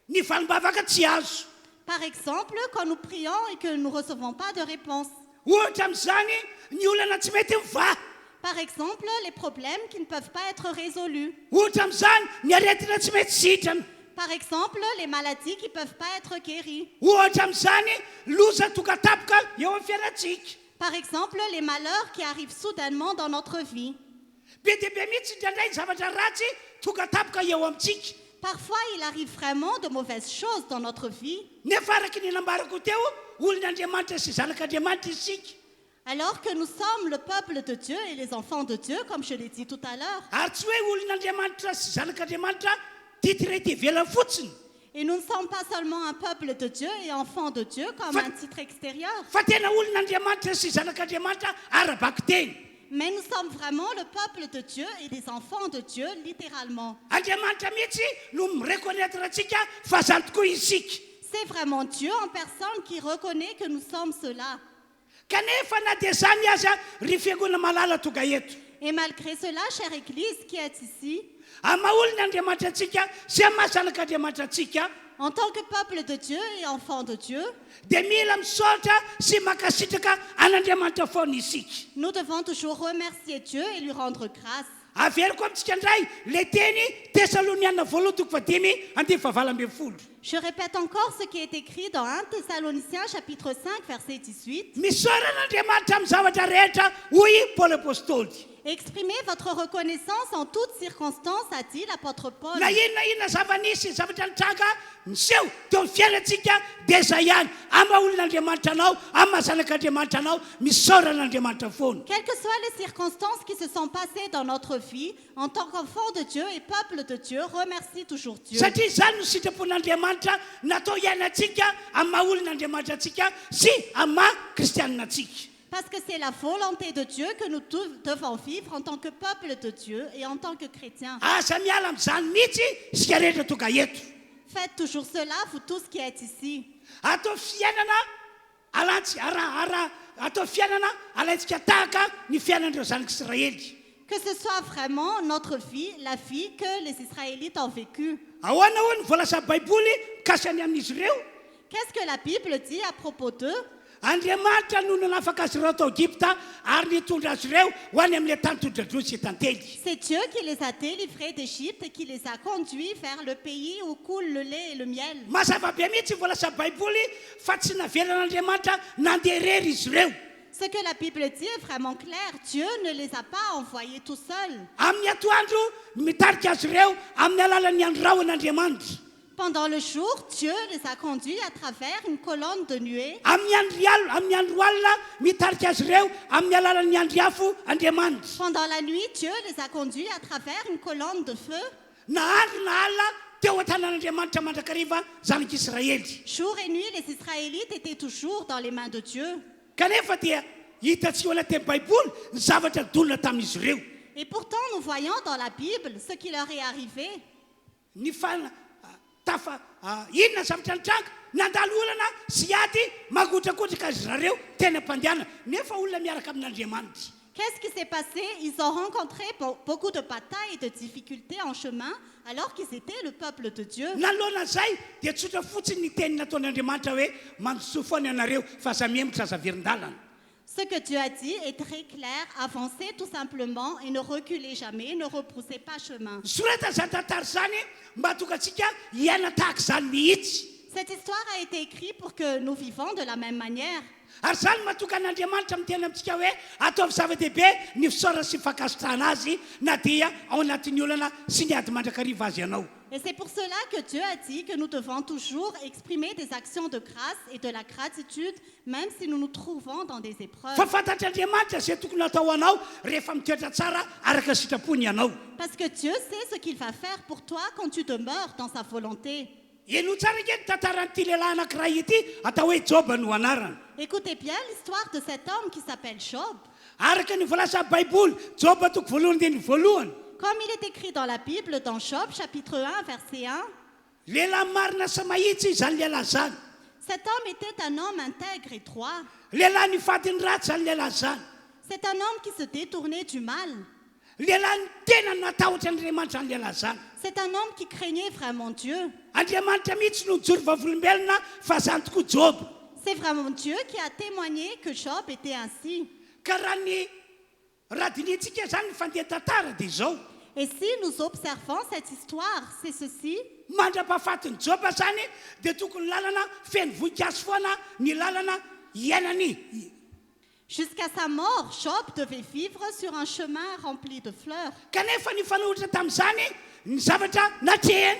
ny valimbavaka tsy azo. Par exemple, quand nous prions et que nous ne recevons pas de réponse. Ohatra amin'izany ny olana tsy mety miva. Par exemple, les problèmes qui ne peuvent pas être résolus. Ohatra amin'izany ny aretina tsy mety sitrana. Par exemple, les maladies qui ne peuvent pas être guéries. Ohatra amin'izany loza tonga tapoka eo amin'ny fiainatsika. Par exemple, les malheurs qui arrivent soudainement dans notre vie. Be dia be mihitsy ndraindray zavatra ratsy tonga tapoka eo amintsika. Parfois, il arrive vraiment de mauvaises choses dans notre vie. Nefa araky ny nambarako teo olon'Andriamanitra sy zanak'Andriamanitra isika. Alors que nous sommes le peuple de Dieu et les enfants de Dieu, comme je l'ai dit tout à l'heure. Ary tsy hoe olon'Andriamanitra sy zanak'Andriamanitra titre ty ivelany fotsiny. Et nous ne sommes pas seulement un peuple de Dieu et enfants de Dieu comme un titre extérieur. Fa tena olon'Andriamanitra sy zanak'Andriamanitra arabaky teny. Mais nous sommes vraiment le peuple de Dieu et les enfants de Dieu, littéralement. Andriamanitra mihitsy no mireconnaître antsika fa zany tokoa isika. C'est vraiment Dieu en personne qui reconnaît que nous sommes cela. Kanefa na dia zany aza ry fiangonana malala tonga eto. Et malgré cela, chère Église qui est ici, Amin'ny maha olon'Andriamanitra antsika sy amin'ny maha zanak'Andriamanitra antsika en tant que peuple de Dieu et enfants de Dieu, dia mila misaotra sy makasitraka an'Andriamanitra foana isika. nous devons toujours remercier Dieu et lui rendre grâce. Averiko amintsika indray le teny Tesaloniana voalohany toko fadimy andimy fahavalo ambin'ny folo. Je répète encore ce qui est écrit dans 1 Thessaloniciens chapitre 5 verset 18. Misaoran'Andriamanitra amin'ny zavatra rehetra hoy Paul apôstôly. Exprimez votre reconnaissance en toutes circonstances, a dit l'apôtre Paul. Na inona zava-nisy zavatra nitranga miseho teo amin'ny fiainantsika dia zay ihany amin'ny maha olon'Andriamanitra anao amin'ny maha zanak'Andriamanitra anao misaoran'Andriamanitra foana. Quelles que soient les circonstances qui se sont passées dans notre vie, en tant qu'enfant de Dieu et peuple de Dieu, remercie toujours Dieu. Satria zany no sitrapon'Andriamanitra natao iainantsika amin'ny maha olon'Andriamanitra antsika sy amin'ny maha kristianina antsika. Parce que c'est la volonté de Dieu que nous devons vivre en tant que peuple de Dieu et en tant que chrétiens. Asa miala amin'izany mihitsy isika rehetra tonga eto. Faites toujours cela, vous tous qui êtes ici. Atao fiainana atao fiainana alaintsika tahaka ny fiainan'ireo zanak'Israely. Que ce soit vraiment notre vie, la vie que les Israélites ont vécue. Ahoana hoy ny voalaza baiboly mikasany amin'izy ireo? Qu'est-ce que la Bible dit à propos d'eux? Andriamanitra no nanafaka azy ireo tao Egypta ary nitondra azy ireo ho any amin'ilay tany tondradroa sy tantely. C'est Dieu qui les a délivrés d'Égypte et qui les a conduits vers le pays où coule le lait et le miel. Mazava be mihitsy voalaza baiboly fa tsy navelan'Andriamanitra nandeha irery izy ireo. Ce que la Bible dit est vraiment clair. Dieu ne les a pas envoyés tout seuls. Amin'ny atoandro mitarika azy ireo amin'ny alalan'ny andrahon'Andriamanitra. Pendant le jour, Dieu les a conduits à travers une colonne de nuée. Amin'ny andro alina mitarika azy ireo amin'ny alalan'ny andriafo Andriamanitra. Pendant la nuit, Dieu les a conduits à travers une colonne de feu. Na andro na alina teo an-tanan'Andriamanitra mandrakariva zanak'Israely. Jour et nuit, les Israélites étaient toujours dans les mains de Dieu. Kanefa dia hitantsika eo anatin'ny baiboly ny zavatra dolona tamin'izy ireo. Et pourtant, nous voyons dans la Bible ce qui leur est arrivé. Ny inona zavatra nitranga nandalo olana sy ady magotrakotraka azy zareo tena mpandiana nefa olona miaraka amin'Andriamanitra. Qu'est-ce qui s'est passé? Ils ont rencontré beaucoup de batailles et de difficultés en chemin alors qu'ils étaient le peuple de Dieu. Naloana zay dia tsotra fotsiny ny teny nataon'Andriamanitra hoe mandroso foana ianareo fa samembotra aza verin-dalana. Ce que Dieu a dit est très clair, avancez tout simplement et ne reculez jamais, ne repoussez pas chemin. Sorata zany tantara zany mba hatongatsika hiaina tahaka zany mihitsy. Cette histoire a été écrite pour que nous vivons de la même manière. Ary zany mahatonga an'Andriamanitra miteny amintsika hoe ataovy zava-dehibe ny fisaorana sy fankasitrahana azy na dia ao anatin'ny olana sy ny ady mandrakariva azy ianao. Et c'est pour cela que Dieu a dit que nous devons toujours exprimer des actions de grâce et de la gratitude, même si nous nous trouvons dans des épreuves. Fa fantatr'Andriamanitra zay tokony atao anao rehefa mitoetra tsara araka sitrapony ianao. Parce que Dieu sait ce qu'il va faire pour toi quand tu demeures dans sa volonté. Eno tsara nge tantaran'ity lehilahy anankiray ity atao hoe Job no anarana. Écoutez bien l'histoire de cet homme qui s'appelle Job. Araka ny voalaza Baiboly Job toko voalohany dia ny voalohany. Comme il est écrit dans la Bible, dans Job, chapitre 1, verset 1, lehilahy marina sy mahitsy zany lehilahy zany. cet homme était un homme intègre et droit. Lehilahy nifady ny ratsy zany lehilahy zany. C'est un homme qui se détournait du mal. Lehilahy ny tena natahotra Andriamanitra zany lehilahy zany. C'est un homme qui craignait vraiment Dieu. Andriamanitra mihitsy no nijoro vavolombelona fa zany tokoa Job. C'est vraiment Dieu qui a témoigné que Job était ainsi. Ka raha ny radinitsika zany ny fandeha tantara dia zao. Et si nous observons cette histoire, c'est ceci. Mandra-pahafatiny Job zany dia tokony lalana feno voninkazo foana ny lalana iainany. Jusqu'à sa mort, Job devait vivre sur un chemin rempli de fleurs. Kanefa ny fanohitra tamin'izany ny zavatra natrehany.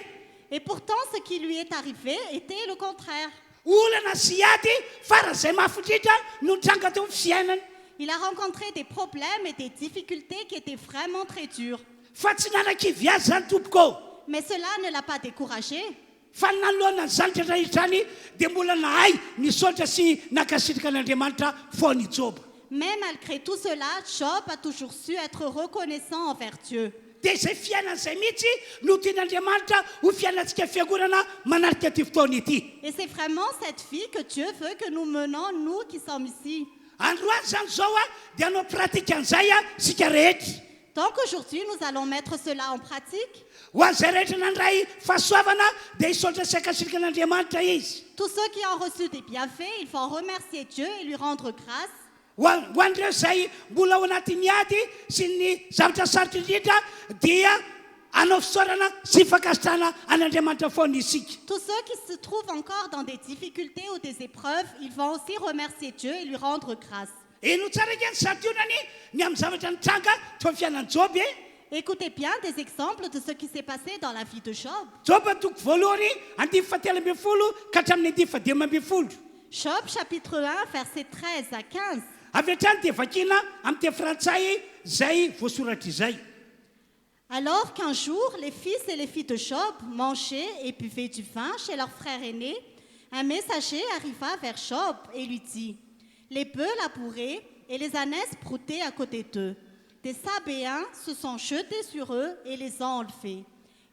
Et pourtant, ce qui lui est arrivé était le contraire. Olana sy ady fara zay mahafotritra no tranga teo amin'ny fiainany. Il a rencontré des problèmes et des difficultés qui étaient vraiment très dures. Fa tsy nanan-kivy azy zany tompoko. Mais cela ne l'a pas découragé. Fa nalohana ny zanitra rehetrany dia mbola nahay nisaotra sy nakasitraka an'Andriamanitra foany Job. Mais malgré tout cela, Job a toujours su être reconnaissant envers Dieu. Dia izay fiainana izay mihitsy no tian'Andriamanitra ho fiainantsika fiangonana manaraka ty fotoana ity. Et c'est vraiment cette vie que Dieu veut que nous menons, nous qui sommes ici. Androany zany zao dia hanao pratika an'izay sika rehetra. Donc aujourd'hui, nous allons mettre cela en pratique. Ho an'izay rehetra nandray fahasoavana dia hisaotra sy akasirika an'Andriamanitra izy. Tous ceux qui ont reçu des bienfaits, il faut remercier Dieu et lui rendre grâce. Ho an'ireo izay mbola ao anatin'ny ady sy ny zavatra sarotra indrindra dia hanao fisaorana sy fankasitrahana an'Andriamanitra foana isika. Tous ceux qui se trouvent encore dans des difficultés ou des épreuves, ils vont aussi remercier Dieu et lui rendre grâce. Eno tsara keny sationany ny amin'ny zavatra nitranga teo amin'ny fiainan'i Job. Écoutez bien des exemples de ce qui s'est passé dans la vie de Job. Job toko voalohany andimy fahatelo ambin'ny folo ka hatramin'ny andimy fadimy ambin'ny folo. Job chapitre 1, versets 13 à 15. Avy hatrany dia vakina amin'ny teny frantsay zay voasoratra izay. Alors qu'un jour, les fils et les filles de Job mangeaient et buvaient du vin chez leur frère aîné, un messager arriva vers Job et lui dit: les bœufs labouraient et les ânesses broutaient à côté d'eux. Des Sabéens se sont jetés sur eux et les ont enlevés.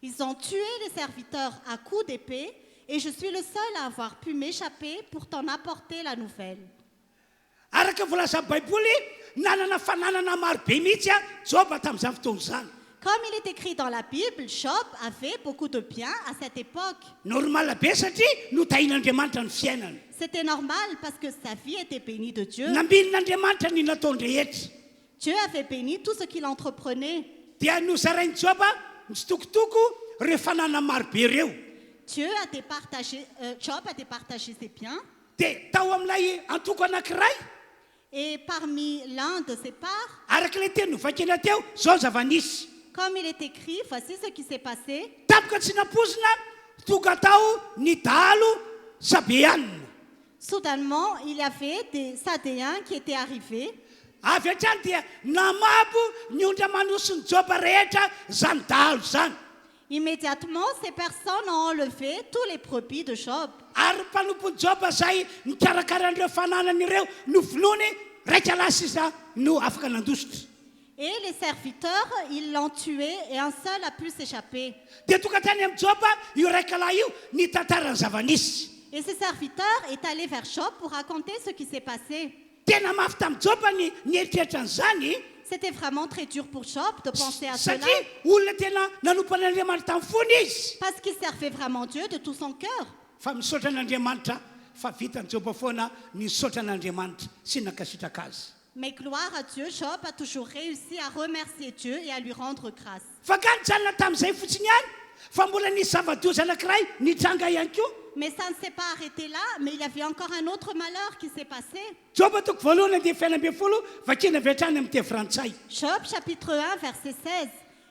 Ils ont tué les serviteurs à coups d'épée et je suis le seul à avoir pu m'échapper pour t'en apporter la nouvelle. Araka voalaza Baiboly nanana fananana maro be mihitsy Job tamin'izany fotoana izany. Comme il est écrit dans la Bible, Job avait beaucoup de biens à cette époque. Normal be satria notahin'Andriamanitra ny fiainana. C'était normal parce que sa vie était bénie de Dieu. Nambin'Andriamanitra ny nataony rehetra. Dieu avait béni tout ce qu'il entreprenait. Dia nozarainy Job ny tsitokotoko ireo fanana maro be ireo. Job a départagé ses biens. Dia tao amin'ilay antoko anankiray. Et parmi l'un de ses parts, arak'ilay teny novakena teo zao zava-nisy. comme il est écrit, voici ce qui s'est passé. Tapoka tsy nampozina tonga tao ny dahalo Sabéanina. Soudainement, il y avait des Sadéens qui étaient arrivés. Avy hatrany dia namabo ny ondra manosony Job rehetra zany dahalo zany. Immédiatement, ces personnes ont enlevé tous les brebis de Job. Ary mpanompony Job zay nikarakaraan'ireo fananany ireo no vonony raika lasa iza no afaka nandositra. Et les serviteurs, ils l'ont tué et un seul a pu s'échapper. Dia tonga tany amin'ny Job io raika lahy io nitantarany zava-nisy. Et ce serviteur est allé vers Job pour raconter ce qui s'est passé. tena mafy tamin'ny joba ny eritreritra an'izany C'était vraiment très dur pour Job de penser à cela, satria olona tena nanompo an'andriamanitra tamin'ny fony izy parce qu'il servait vraiment Dieu de tout son cœur. fa misaotra an'andriamanitra fa vitany joba foana misaotra an'andriamanitra sy nakasitraka azy Mais gloire à Dieu, Job a toujours réussi à remercier Dieu et à lui rendre grâce. fa ka nijanona tamin'izay fotsiny ihany fa mbola nisy zava-doza anankiray nitranga ihany koa Mais ça ne s'est pas arrêté là, mais il y avait encore un autre malheur qui s'est passé. joba toko voalohany andeha fiaina ambin'ny folo vakina avy hatrany amin'ny teny frantsay Job chapitre 1 verset 16.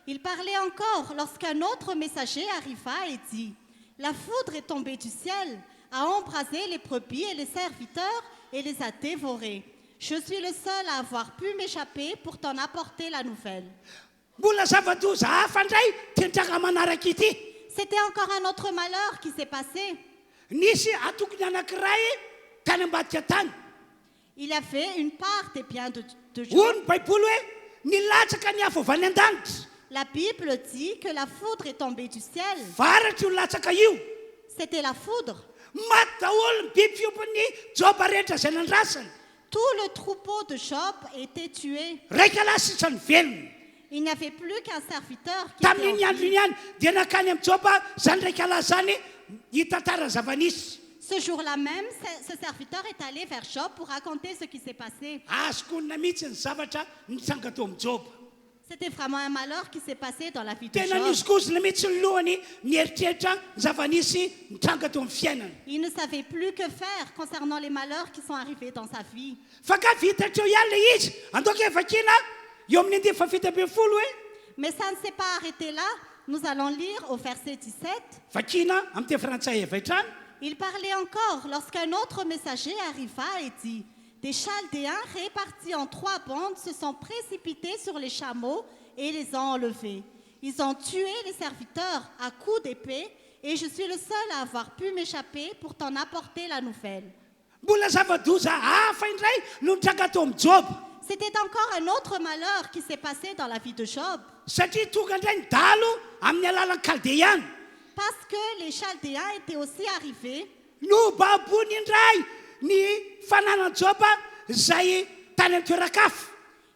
Il parlait encore lorsqu'un autre messager arriva et dit: La foudre est tombée du ciel, a embrasé les brebis et les serviteurs et les a dévorés. Je suis le seul à avoir pu m'échapper pour t'en apporter la nouvelle. mbola zava-doza hafa indray tentraka manaraka ity C'était encore un autre malheur qui s'est passé. nisy atokony anankiray tany ambadika tany Il y avait une part des biens de hoy Job. ny baiboly hoe nilatsaka ny afo avy any an-danitra La Bible dit que la foudre est tombée du ciel. varatra io latsaka io C'était la foudre. maty daholo ny biby fiompony joba rehetra zay nandrasany Tout le troupeau de Job était tué. raika lasitra ny velony Il n'y avait plus qu'un serviteur qui était tamin'iny en andro vie. iny ihany dia nakany amin'ny joba zany raika lahy zany hitantara zava-nisy Ce jour-là même, ce serviteur est allé vers Job pour raconter ce qui s'est passé. azoko onona mihitsy ny zavatra nitsanga teo amin'ny joba C'était vraiment un malheur qui s'est passé dans la vie de tena Job. nizokozina mihitsy ny lohany nieritreritra ny zava-nisy nitranga teo amin'ny fiainana Il ne savait plus que faire concernant les malheurs qui sont arrivés dans sa vie. fa ka vitatra eo ihany le izy andoka hoe vakina eo amin'ny andeha fafita ambin'ny folo hoe Mais ça ne s'est pas arrêté là. Nous allons lire au verset 17. vakina amin'ny teny frantsay avy hatrany Il parlait encore lorsqu'un autre messager arriva et dit: Des Chaldéens répartis en 3 bandes se sont précipités sur les chameaux et les ont enlevés. Ils ont tué les serviteurs à coups d'épée et je suis le seul à avoir pu m'échapper pour t'en apporter la nouvelle. mbola zava-doza hafa indray no nitranga teo amin'ny joba C'était encore un autre malheur qui s'est passé dans la vie de Job. satria tonga indray ny dalo amin'ny alalan'ny kaldeana Parce que les Chaldéens étaient aussi arrivés, no babony indray ny fananany joba zay tany amin'ny toerakafo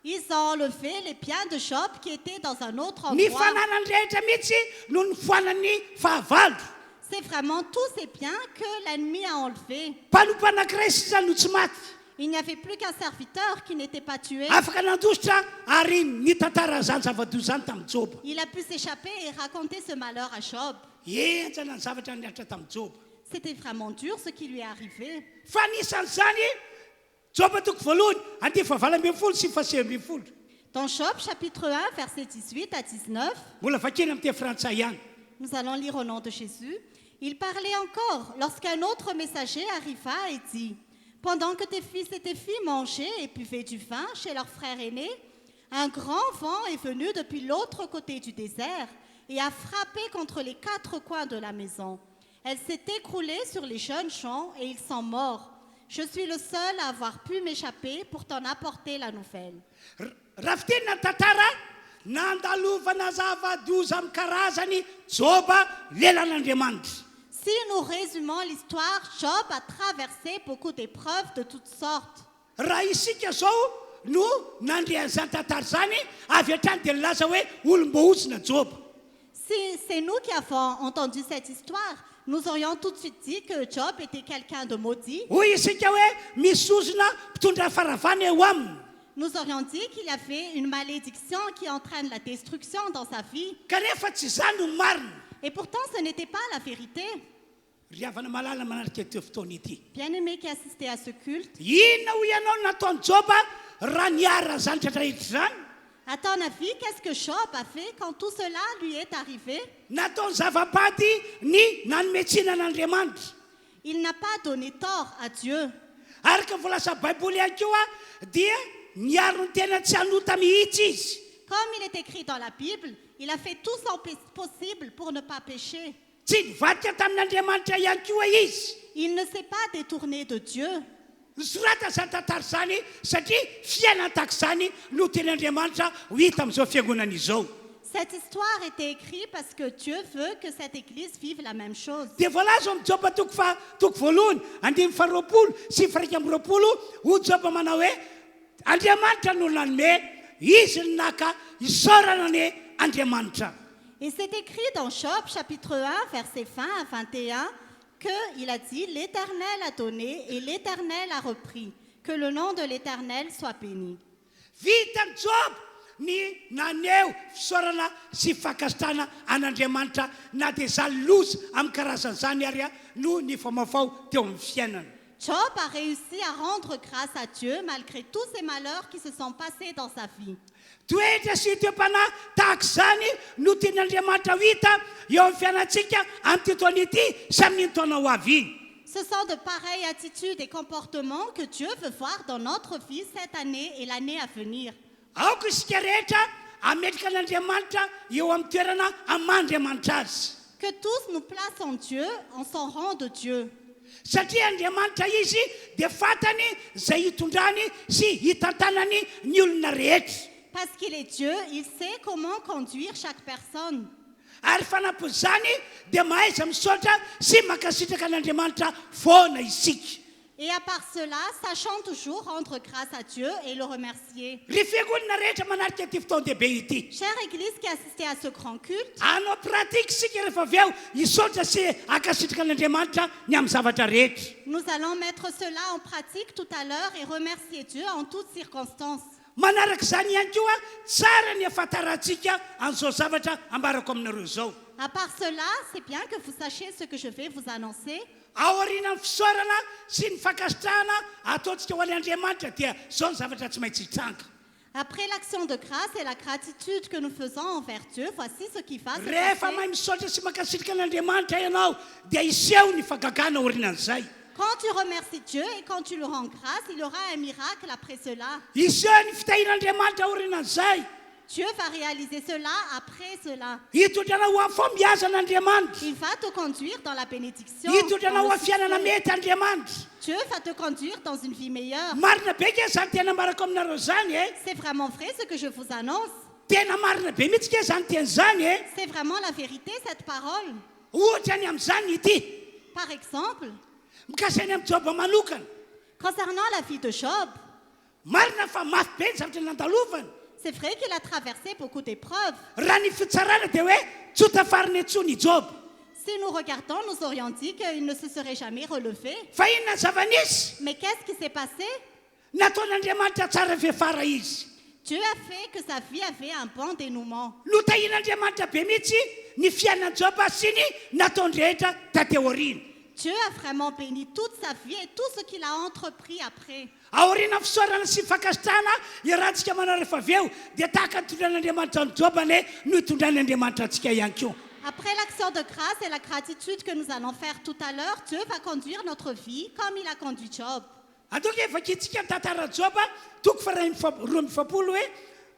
ils ont enlevé les biens de Job qui étaient dans un autre ny endroit. fananany rehetra mihitsy no ny foanany fahavalo C'est vraiment tous ces biens que l'ennemi a enlevés. mpanompo anankiray sisa no tsy maty Il n'y avait plus qu'un serviteur qui n'était pas tué. afaka nandositra ary nitantara zany zava-doza zany tamin'ny joba Il a pu s'échapper et raconter ce malheur à Job. enjana ny zavatra niatra tamin'ny joba C'était vraiment dur ce qui lui est arrivé. fa nisan'izany joba toko voalohany andeha fahavalo ambin'ny folo sy fasy ambin'ny folo Dans Job chapitre 1, versets 18 à 19, mbola vakena amin'ny teny frantsay ihany nous allons lire au nom de Jésus. Il parlait encore lorsqu'un autre messager arriva et dit: Pendant que tes fils et tes filles mangeaient et buvaient du vin chez leur frère aîné, un grand vent est venu depuis l'autre côté du désert et a frappé contre les 4 coins de la maison. Elle s'est écroulée sur les jeunes champs et ils sont morts. Je suis le seul à avoir pu m'échapper pour t'en apporter la nouvelle. raha fitenina tantara nandalovana zava-doza amin'ny karazany joba lelan'andriamanitra Si nous résumons l'histoire, Job a traversé beaucoup d'épreuves de toutes sortes. raha isika zao no nandrean'izany tantara zany avy hatrany dia nilaza hoe olom-bohotsina joba Si c'est nous qui avons entendu cette histoire, nous aurions tout de suite dit que Job était quelqu'un de maudit. hoy isika hoe misozona mpitondra faravana eo aminy Nous aurions dit qu'il y avait une malédiction qui entraîne la destruction dans sa vie. kanefa tsy zany no marina Et pourtant, ce n'était pas la vérité. ry havana malala manarika teo fotoana ity Bien-aimé qui assistait à ce culte, inona ho ianao no nataony joba raha niara zany tratrahitra zany à ton avis, qu'est-ce que Job a fait quand tout cela lui est arrivé? nataony zava-pady ny nanometsina an'andriamanitra Il n'a pas donné tort à Dieu. araka volasa baiboly ihany keo a dia niaro ny tena tsy hanota mihitsy izy Comme il est écrit dans la Bible, il a fait tout son possible pour ne pas pécher. tsy nivadika tamin'andriamanitra ihany koa izy Il ne s'est pas détourné de Dieu. sorata zany tantara zany satria fiainana tahaka zany no tenyandriamanitra ho hita amin'izao fiangonana izao Cette histoire était écrite parce que Dieu veut que cette église vive la même chose. dia voalaza amin'ny joba toko voalohany 2 sy 20 ho joba manao hoe Andriamanitra no nanome izy ny naka isaorana ny Andriamanitra. Et c'est écrit dans Job chapitre 1 verset 20 à 21 qu'il a dit « L'Éternel a donné et l'Éternel a repris. Que le nom de l'Éternel soit béni. » Vita ny job ny naneo fisaorana sy fakasitrana an'Andriamanitra na dia zaloza amin'ny karazan'izany ary no ny famafao teo amin'ny fiainana. Job a réussi à rendre grâce à Dieu malgré tous ces malheurs qui se sont passés dans sa vie. Toetra sy toe-panahy tahaka izany no tian'Andriamanitra ho hita eo amin'ny fiainantsika amin'ity taona ity sy amin'ny taona ho avy iny. Ce sont de pareilles attitudes et comportements que Dieu veut voir dans notre vie cette année et l'année à venir. Aoka isika rehetra ametraka an'Andriamanitra eo amin'ny toerana amandriamanitra azy. Que tous nous plaçons Dieu en son rang de Dieu. Satria Andriamanitra izy dia fantany izay hitondrany sy hitantanany ny olona rehetra. Parce qu'il est Dieu, il sait comment conduire chaque personne. Ary fanampy izany dia mahay izy misaotra sy mankasitraka an'Andriamanitra foana isika. Et à part cela, sachant toujours rendre grâce à Dieu et le remercier. Ry fiangonana rehetra manarika ity fotoan-dehibe ity. Chère Église qui assistait à ce grand culte, Anao pratika isika rehefa avy eo hisaotra sy ankasitraka an'Andriamanitra ny amin'ny zavatra rehetra. nous allons mettre cela en pratique tout à l'heure et remercier Dieu en toutes circonstances. Manaraka izany ihany koa tsara ny ahafantarantsika an'izao zavatra ambarako aminareo izao. À part cela, c'est bien que vous sachiez ce que je vais vous annoncer. Ao aorian'ny fisaorana sy ny fankasitrahana ataontsika ho an'Andriamanitra dia izao ny zavatra tsy maintsy hitranga. Après l'action de grâce et la gratitude que nous faisons envers Dieu, voici ce qui va se Rehefa passer. mahay misaotra sy mankasitraka an'Andriamanitra ianao dia iseho ny fagagana aorianan'izay. Quand tu remercies Dieu et quand tu lui rends grâce, il y aura un miracle après cela. Iseho ny fitahiran'Andriamanitra aorianan'izay. Dieu va réaliser cela après cela. Hitondrana ho amin'ny fombiazan'Andriamanitra. Il va te conduire dans la bénédiction. Hitondrana dans ho le amin'ny fiainana succès. mety Andriamanitra. Dieu va te conduire dans une vie meilleure. Marina be ke zany tena marako aminareo zany e. C'est vraiment vrai ce que je vous annonce. Tena marina be mihitsy ke zany teny zany e. C'est vraiment la vérité, cette parole. Ohatra ny amin'izany ity. Par exemple, Mikasiny amin'ny joba manokana. concernant la vie de Job, Marina fa mafy be ny zavatra nandalovana. c'est vrai qu'il a traversé beaucoup d'épreuves. Raha ny fitsarana dia hoe tsy ho tafariny intsony Job. Si nous regardons, nous aurions dit qu'il ne se serait jamais relevé. Fa inona ny zava-nisy? Mais qu'est-ce qui s'est passé? Nataon'Andriamanitra tsara fiafara izy. Dieu a fait que sa vie avait un bon dénouement. Notahian'Andriamanitra be mihitsy ny fiainan'i Job sy ny nataony rehetra tateo aoriana. Dieu a vraiment béni toute sa vie et tout ce qu'il a entrepris après. Aoriana fisaorana sy fankasitrahana iarahantsika manao rehefa avy eo dia tahaka nitondran'Andriamanitra ny Job ane no hitondran'Andriamanitra antsika ihany koa. Après l'action de grâce et la gratitude que nous allons faire tout à l'heure, Dieu va conduire notre vie comme il a conduit Job. Ataoko efa kitsika ny tantara Job toko faray 12 hoe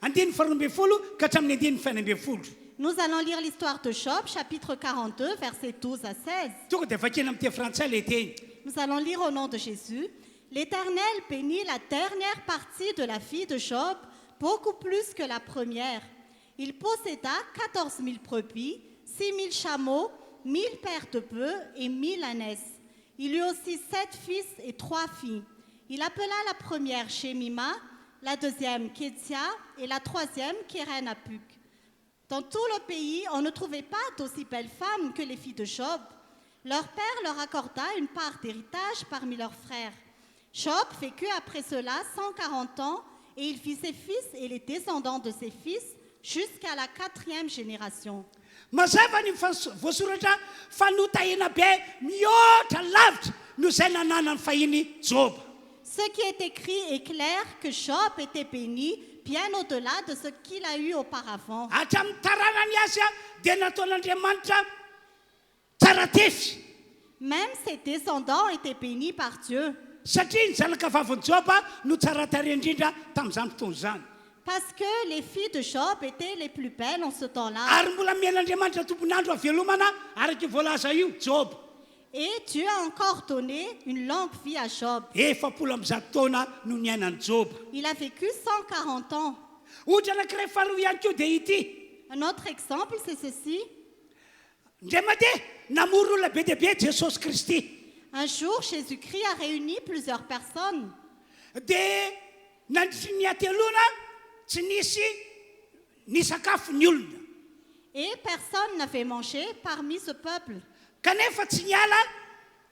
12 ka hatramin'ny 12. Nous allons lire l'histoire de Job, chapitre 42, versets 12 à 16. Tonga dia vakena amin'ny teny frantsay le teny. Nous allons lire au nom de Jésus. L'Éternel bénit la dernière partie de la vie de Job beaucoup plus que la première. Il posséda 14 000 brebis, 6 000 chameaux, 1 000 paires de bœufs et 1 000 ânesses. Il eut aussi 7 fils et 3 filles. Il appela la première Shemima, la deuxième Kétia et la troisième Kérenapuk. Dans tout le pays, on ne trouvait pas d'aussi belles femmes que les filles de Job. Leur père leur accorda une part d'héritage parmi leurs frères. Job vécut après cela 140 ans et il fit ses fils et les descendants de ses fils jusqu'à la 4e génération. Mazava ny voasoratra fa notahina be mihoatra lavitra no izay nananany fahiny Job. Ce qui est écrit est clair que Job était béni bien au-delà de ce qu'il a eu auparavant. Hatramin'ny taranany azy dia nataon'Andriamanitra tsara tefy. Même ses descendants étaient bénis par Dieu. Satria ny zanakavavin'i Job no tsara tarehy indrindra tamin'izany fotoana izany. Parce que les filles de Job étaient les plus belles en ce temps-là. Ary mbola miain'Andriamanitra tompon'andro avelomana araky voalaza io Job. Et Dieu a encore donné une longue vie à Job. Efapolo amby 100 taona no niainan'i Job. Il a vécu 140 ans. Ohatra anankiray faharoa ihany koa dia ity. Un autre exemple, c'est ceci. Ndray mandeha namory olona be dia be Jesosy Kristy. Un jour, Jésus-Christ a réuni plusieurs personnes. Dia nandritry ny atelona tsy nisy ny sakafo ny olona. Et personne n'avait mangé parmi ce peuple. Kanefa tsy niala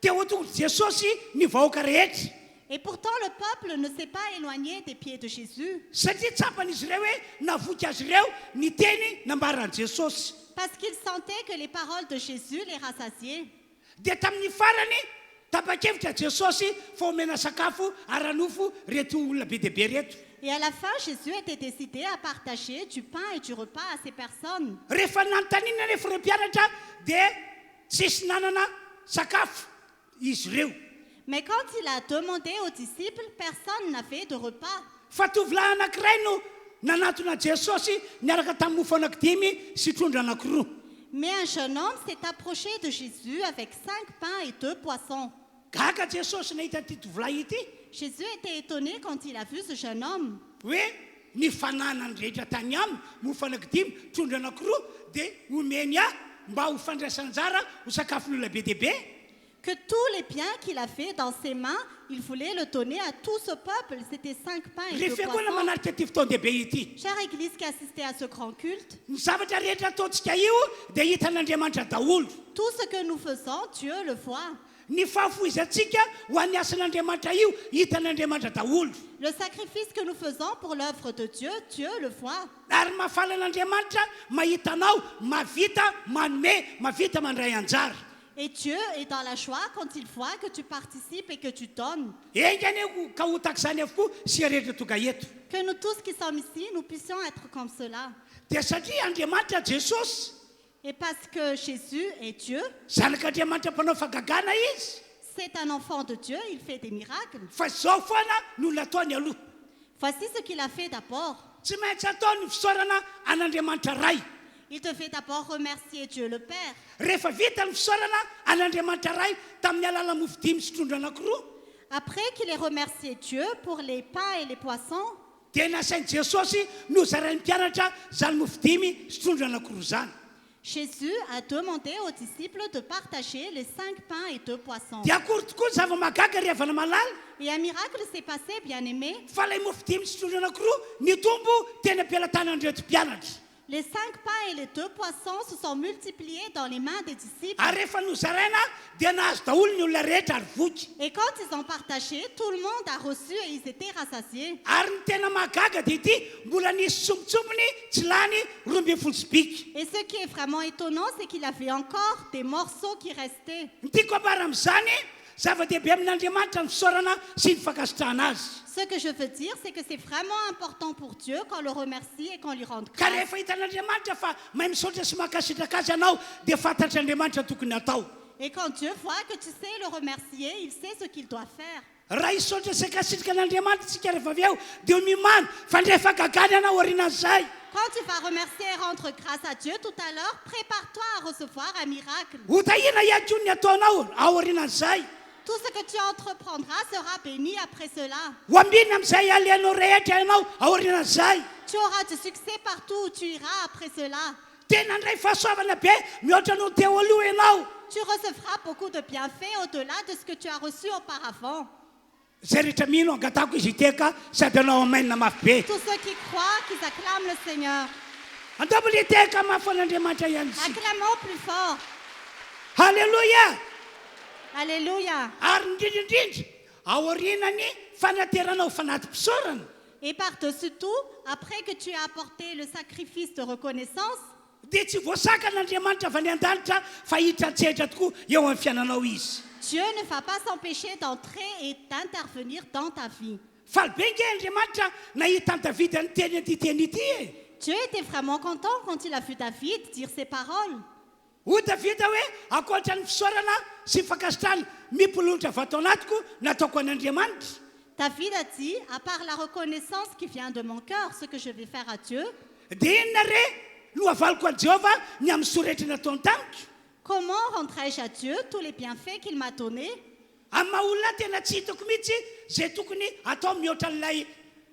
teo an-tongotra Jesosy ny vahoaka rehetra. Et pourtant, le peuple ne s'est pas éloigné des pieds de Jésus. Satria tsapan'izy ireo hoe navoky azy ireo ny teny nambaran'i Jesosy. Parce qu'ils sentaient que les paroles de Jésus les rassasiaient. Dia tamin'ny farany tapa-kevitra Jesosy fa omena sakafo ara-nofo reto olona be dia be reto. Et à la fin, Jésus était décidé à partager du pain et du repas à ces personnes. Rehefa nanontaniana rehefa ireo mpianatra dia tsisy nanana sakafo izy ireo. Mais quand il a demandé aux disciples, personne n'avait de repas. Fa tovolahy anankiray no nanatona Jesosy niaraka tamin'ny mofo anankidimy sy trondro anankiroa. Mais un jeune homme s'est approché de Jésus avec 5 pains et 2 poissons. Gaga Jesosy nahita ity tovolahy ity. Jésus était étonné quand il a vu ce jeune homme. Hoe ny fananany rehetra tany aminy mofo anankidimy trondro anankiroa dia omeny ahy mba ho fandraisan-jara ho sakafon'olona be dia be. Que tous les biens qu'il a fait dans ses mains, il voulait le donner à tout ce peuple. C'était 5 pains et 2 Rehefa koa poissons. manarika ity fotoan-dehibe ity. Chère Église qui assistait à ce grand culte, Ny zavatra rehetra ataontsika io dia hitan'Andriamanitra daholo. tout ce que nous faisons, Dieu le voit. Ny fahafoizantsika ho an'ny asan'Andriamanitra io hitan'Andriamanitra daholo. Le sacrifice que nous faisons pour l'œuvre de Dieu, Dieu le voit. Ary mahafaly an'Andriamanitra mahita anao mavita manome mavita mandray anjara. Et Dieu est dans la joie quand il voit que tu participes et que tu donnes. Engany ka ho tak'izany avokoa sia rehetra tonga eto. Que nous tous qui sommes ici, nous puissions être comme cela. Dia satria Andriamanitra Jesosy Et parce que Jésus est Dieu, zanak'Andriamanitra mpanao fagagana izy. c'est un enfant de Dieu, il fait des miracles. Fa zao foana no nataony aloha. Voici ce qu'il a fait d'abord. Tsy maintsy atao ny fisaorana an'Andriamanitra ray. Il te fait d'abord remercier Dieu le Père. Rehefa vita ny fisaorana an'Andriamanitra ray tamin'ny alala mofo dimy sy trondro anankiroa Après qu'il ait remercié Dieu pour les pains et les poissons, dia nasain'i Jesosy no zarainy mpianatra zany mofo dimy sy trondro anankiroa zany. Jésus a demandé aux disciples de partager les 5 pains et 2 poissons. Dia akory tokoa ny zava-magaga rehevana malala Et un miracle s'est passé, bien-aimés. fa lay mofo dimy sy trondro anankiroa ny tombo teny ampialatany reto mpianatra. Les 5 pains et les 2 poissons se sont multipliés dans les mains des disciples. Ary rehefa nozaraina dia nahazo daholo ny olona rehetra ary voky. Et quand ils ont partagé, tout le monde a reçu et ils étaient rassasiés. Ary ny tena mahagaga dia ity mbola nisy tsomotsompony tsy lany 12 sy biky. Et ce qui est vraiment étonnant, c'est qu'il avait encore des morceaux qui restaient. Ny tiako ambara amin'izany zava-dehibe amin'Andriamanitra ny fisaorana sy ny fankasitrahana azy. Ce que je veux dire, c'est que c'est vraiment important pour Dieu qu'on le remercie et qu'on lui rende Ka grâce. rehefa hitan'Andriamanitra fa mahay misaotra sy mankasitraka azy ianao dia fantatr'Andriamanitra tokony atao. Et quand Dieu voit que tu sais le remercier, il sait ce qu'il doit faire. Raha hisaotra sy hankasitraka an'Andriamanitra tsika rehefa avy eo dia mimana fa ndrefa gagany ianao aorinan'izay. Quand tu vas remercier et rendre grâce à Dieu tout à l'heure, prépare-toi à recevoir un miracle. Ho tahina ihany ny ataonao aorinan'izay. Tout ce que tu entreprendras sera béni après cela. Ho ambiny amin'izay aleanao rehetra ianao aorinan'izay. Tu auras du succès partout où tu iras après cela. Tena ndray fahasoavana be mihoatra no teo aloha ianao. Tu recevras beaucoup de bienfaits au-delà de ce que tu as reçu auparavant. Zay rehetra mino angatako izy iteka sady anao amainina mafy be. Tous ceux qui croient, qui acclament le Seigneur. Andabole iteka mafy an'Andriamanitra ihany isika. Acclamons plus fort. Halleluja. Alléluia. Ary indrindrindrindra aorinany fanateranao fanatim-pisaorana Et par-dessus tout, après que tu aies apporté le sacrifice de reconnaissance, dia tsy voasaka an'Andriamanitra avy any an-danitra fa hitratsehatra tokoa eo amin'ny fiainanao izy. Dieu ne va pas s'empêcher d'entrer et d'intervenir dans ta vie. Faly be nge Andriamanitra nahita ny David ny teny ity teny ity e. Dieu était vraiment content quand il a vu David dire ces paroles. Ho Davida hoe akoatra ny fisaorana sy fankasitrahana mipololotra avy ato anatiko nataoko an'Andriamanitra. David a dit, à part la reconnaissance qui vient de mon cœur, ce que je vais faire à Dieu, Dia inona re no avaliko an Jehova ny amin'ny soretra nataony tamiko. comment rendrai-je à Dieu tous les bienfaits qu'il m'a donnés? Amin'ny maha-olona tena tsy hitako mihitsy zay tokony atao mihoatra an'ilay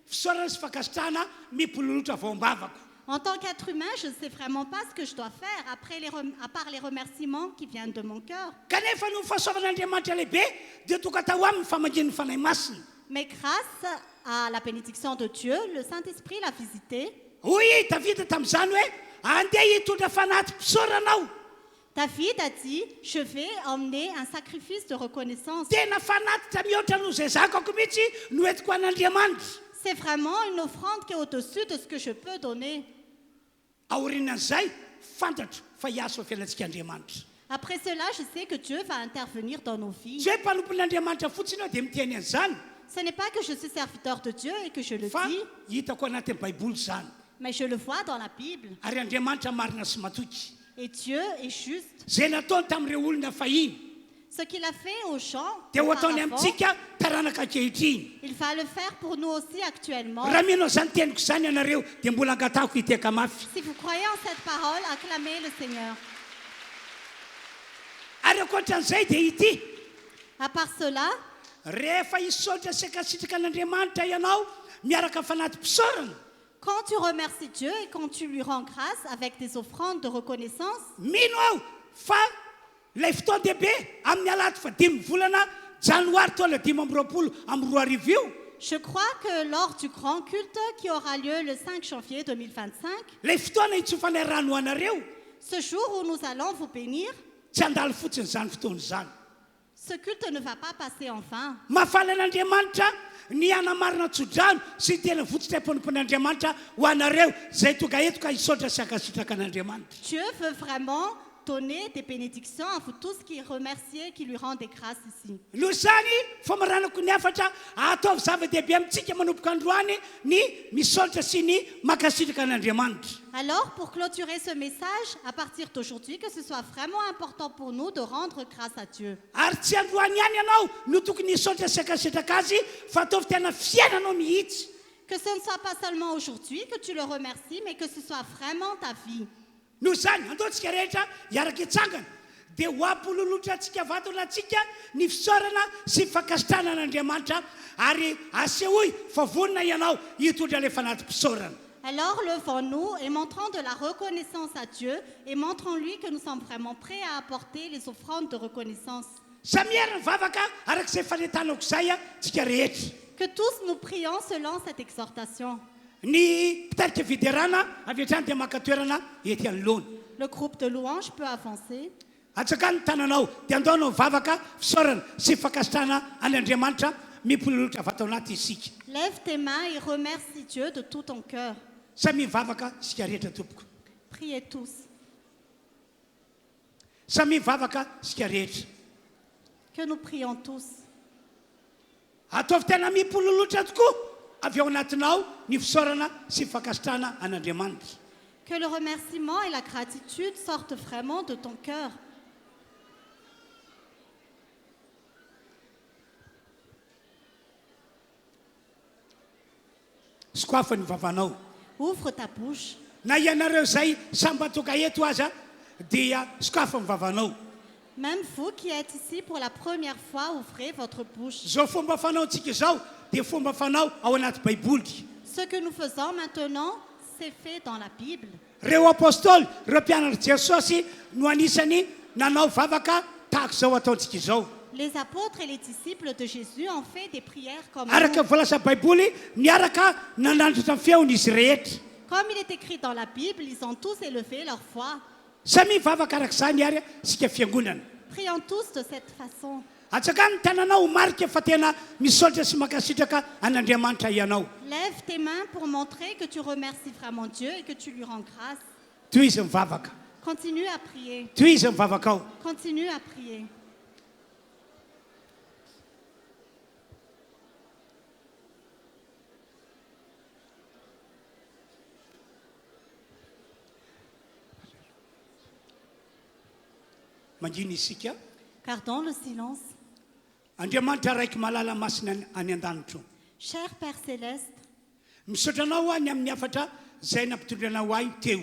fisaorana sy fankasitrahana mipololotra vao am-bavako. En tant qu'être humain, je ne sais vraiment pas ce que je dois faire à part les remerciements qui viennent de mon cœur. kanefa no fahasoavan'andriamanitra lehibe dia tonga tao amin'ny famagin'ny fanahy masina Mais grâce à la bénédiction de Dieu, le Saint-Esprit l'a visité. hoy Davida tamin'izany hoe andeha hitondra fanaty mpisoranao David a dit, je vais emmener un sacrifice de reconnaissance. tena fanatitra mihoatra no zay zakako mihitsy no entiko an'andriamanitra C'est vraiment une offrande qui est au-dessus de ce que je peux donner. aorinan'izay fantatra fa hiaso fiainantsika andriamanitra Après cela, je sais que Dieu va intervenir dans nos vies. tsy hoe mpanompon'andriamanitra fotsiny ao dia miteny an'izany Ce n'est pas que je suis serviteur de Dieu et que je le fa dis, hitako anatin'ny baiboly zany mais je le vois dans la Bible. ary andriamanitra marina sy matoky Et Dieu est juste. zay nataony tamin'ireo olona fahiny Ce qu'il a fait aux gens, dia ho ataony auparavant, amintsika taranaka ankehitriny il va le faire pour nous aussi actuellement. raha mino zany teniko zany ianareo dia mbola angatahako hiteka mafy Si vous croyez en cette parole, acclamez le Seigneur. ary ankoatran'izay dia ity À part cela, rehefa hisaotra sekasitraka an'andriamanitra ianao miaraka fanaty mpisaorana quand tu remercies Dieu et quand tu lui rends grâce avec des offrandes de reconnaissance, mino aho fa lay fotoan-dehibe amin'ny alato fa 5 volana janoary toa la 2020 amin'ny 2020 io je crois que lors du grand culte qui aura lieu le 5 janvier 2025, lay fotoana hitsofanay rano anareo ce jour où nous allons vous bénir, tsy andalo fotsiny zany fotoana zany ce culte ne va pas passer en vain. mahafaly an'andriamanitra ny anamarina tsodrano sy tena votsytray-ponompon'andriamanitra ho anareo zay tonga eto ka hisaotra sy akasitraka an'andriamanitra Dieu veut vraiment donner des bénédictions à vous tous qui remerciez, qui lui rendent des grâces ici. no zany famaranako ny afatra ataovy zava-dehibe amintsika manomboka androany ny misaotra sy ny makasitraka an'andriamanitra Alors, pour clôturer ce message, à partir d'aujourd'hui, que ce soit vraiment important pour nous de rendre grâce à Dieu. ary tsy androany ihany ianao no tokony hisaotra sy akasitraka azy fa ataovy tena fiainanao mihitsy Que ce ne soit pas seulement aujourd'hui que tu le remercies, mais que ce soit vraiment ta vie. no zany andaontsika rehetra hiaraka hitsangana dia ho ampololotra antsika vatona antsika ny fisaorana sy fakasitrana an'andriamanitra ary asehoy fa vonina ianao hitondra le fanaty mpisaorana Alors, levons-nous et montrons de la reconnaissance à Dieu et montrons-lui que nous sommes vraiment prêts à apporter les offrandes de reconnaissance. samiera ny vavaka arak'izay fanetanako zay a tsika rehetra Que tous nous prions selon cette exhortation. ny mpitarika viderana avy hatrany dia maka toerana ety anoloana Le groupe de louanges peut avancer. atsaka ny tananao dia andaonao vavaka fisaorana sy fakasitrana an'andriamanitra mipololotra vatao anaty isika Lève tes mains et remercie Dieu de tout ton cœur. samy vavaka isika rehetra tompoko Priez tous. samy vavaka isika rehetra Que nous prions tous. ataovy tena mipololotra tokoa avy ao anatinao ny fisaorana sy fakasitrana an'andriamanitra Que le remerciement et la gratitude sortent vraiment de ton cœur. sokoafa ny vavanao Ouvre ta bouche. na ianareo zay samba toka eto aza dia sokafa ny vavanao Même vous qui êtes ici pour la première fois, ouvrez votre bouche. zao fomba fanaontsika zao dia fomba fanao ao anaty baiboly Ce que nous faisons maintenant, c'est fait dans la Bible. reo apôstôly reo mpianatra jesosy no anisany nanao vavaka tahako zao ataontsika izao Les apôtres et les disciples de Jésus ont fait des prières comme araka nous. volasa baiboly niaraka nanandratra ny feony izy rehetra Comme il est écrit dans la Bible, ils ont tous élevé leur foi. samy vavaka arak'izany ary sika fiangonana Prions tous de cette façon. atsaka ny tananao marika fa tena misaotra sy makasitraka an'andriamanitra ianao Lève tes mains pour montrer que tu remercies vraiment Dieu et que tu lui rends grâce. toy izy mivavaka Continue à prier. toy izy mivavaka ao Continue à prier. manginy isika Gardons le silence. andriamanitra raiky malala masina any an-danitro Cher Père Céleste, misaotra anao any amin'ny afatra zay nampitondranao ahy teo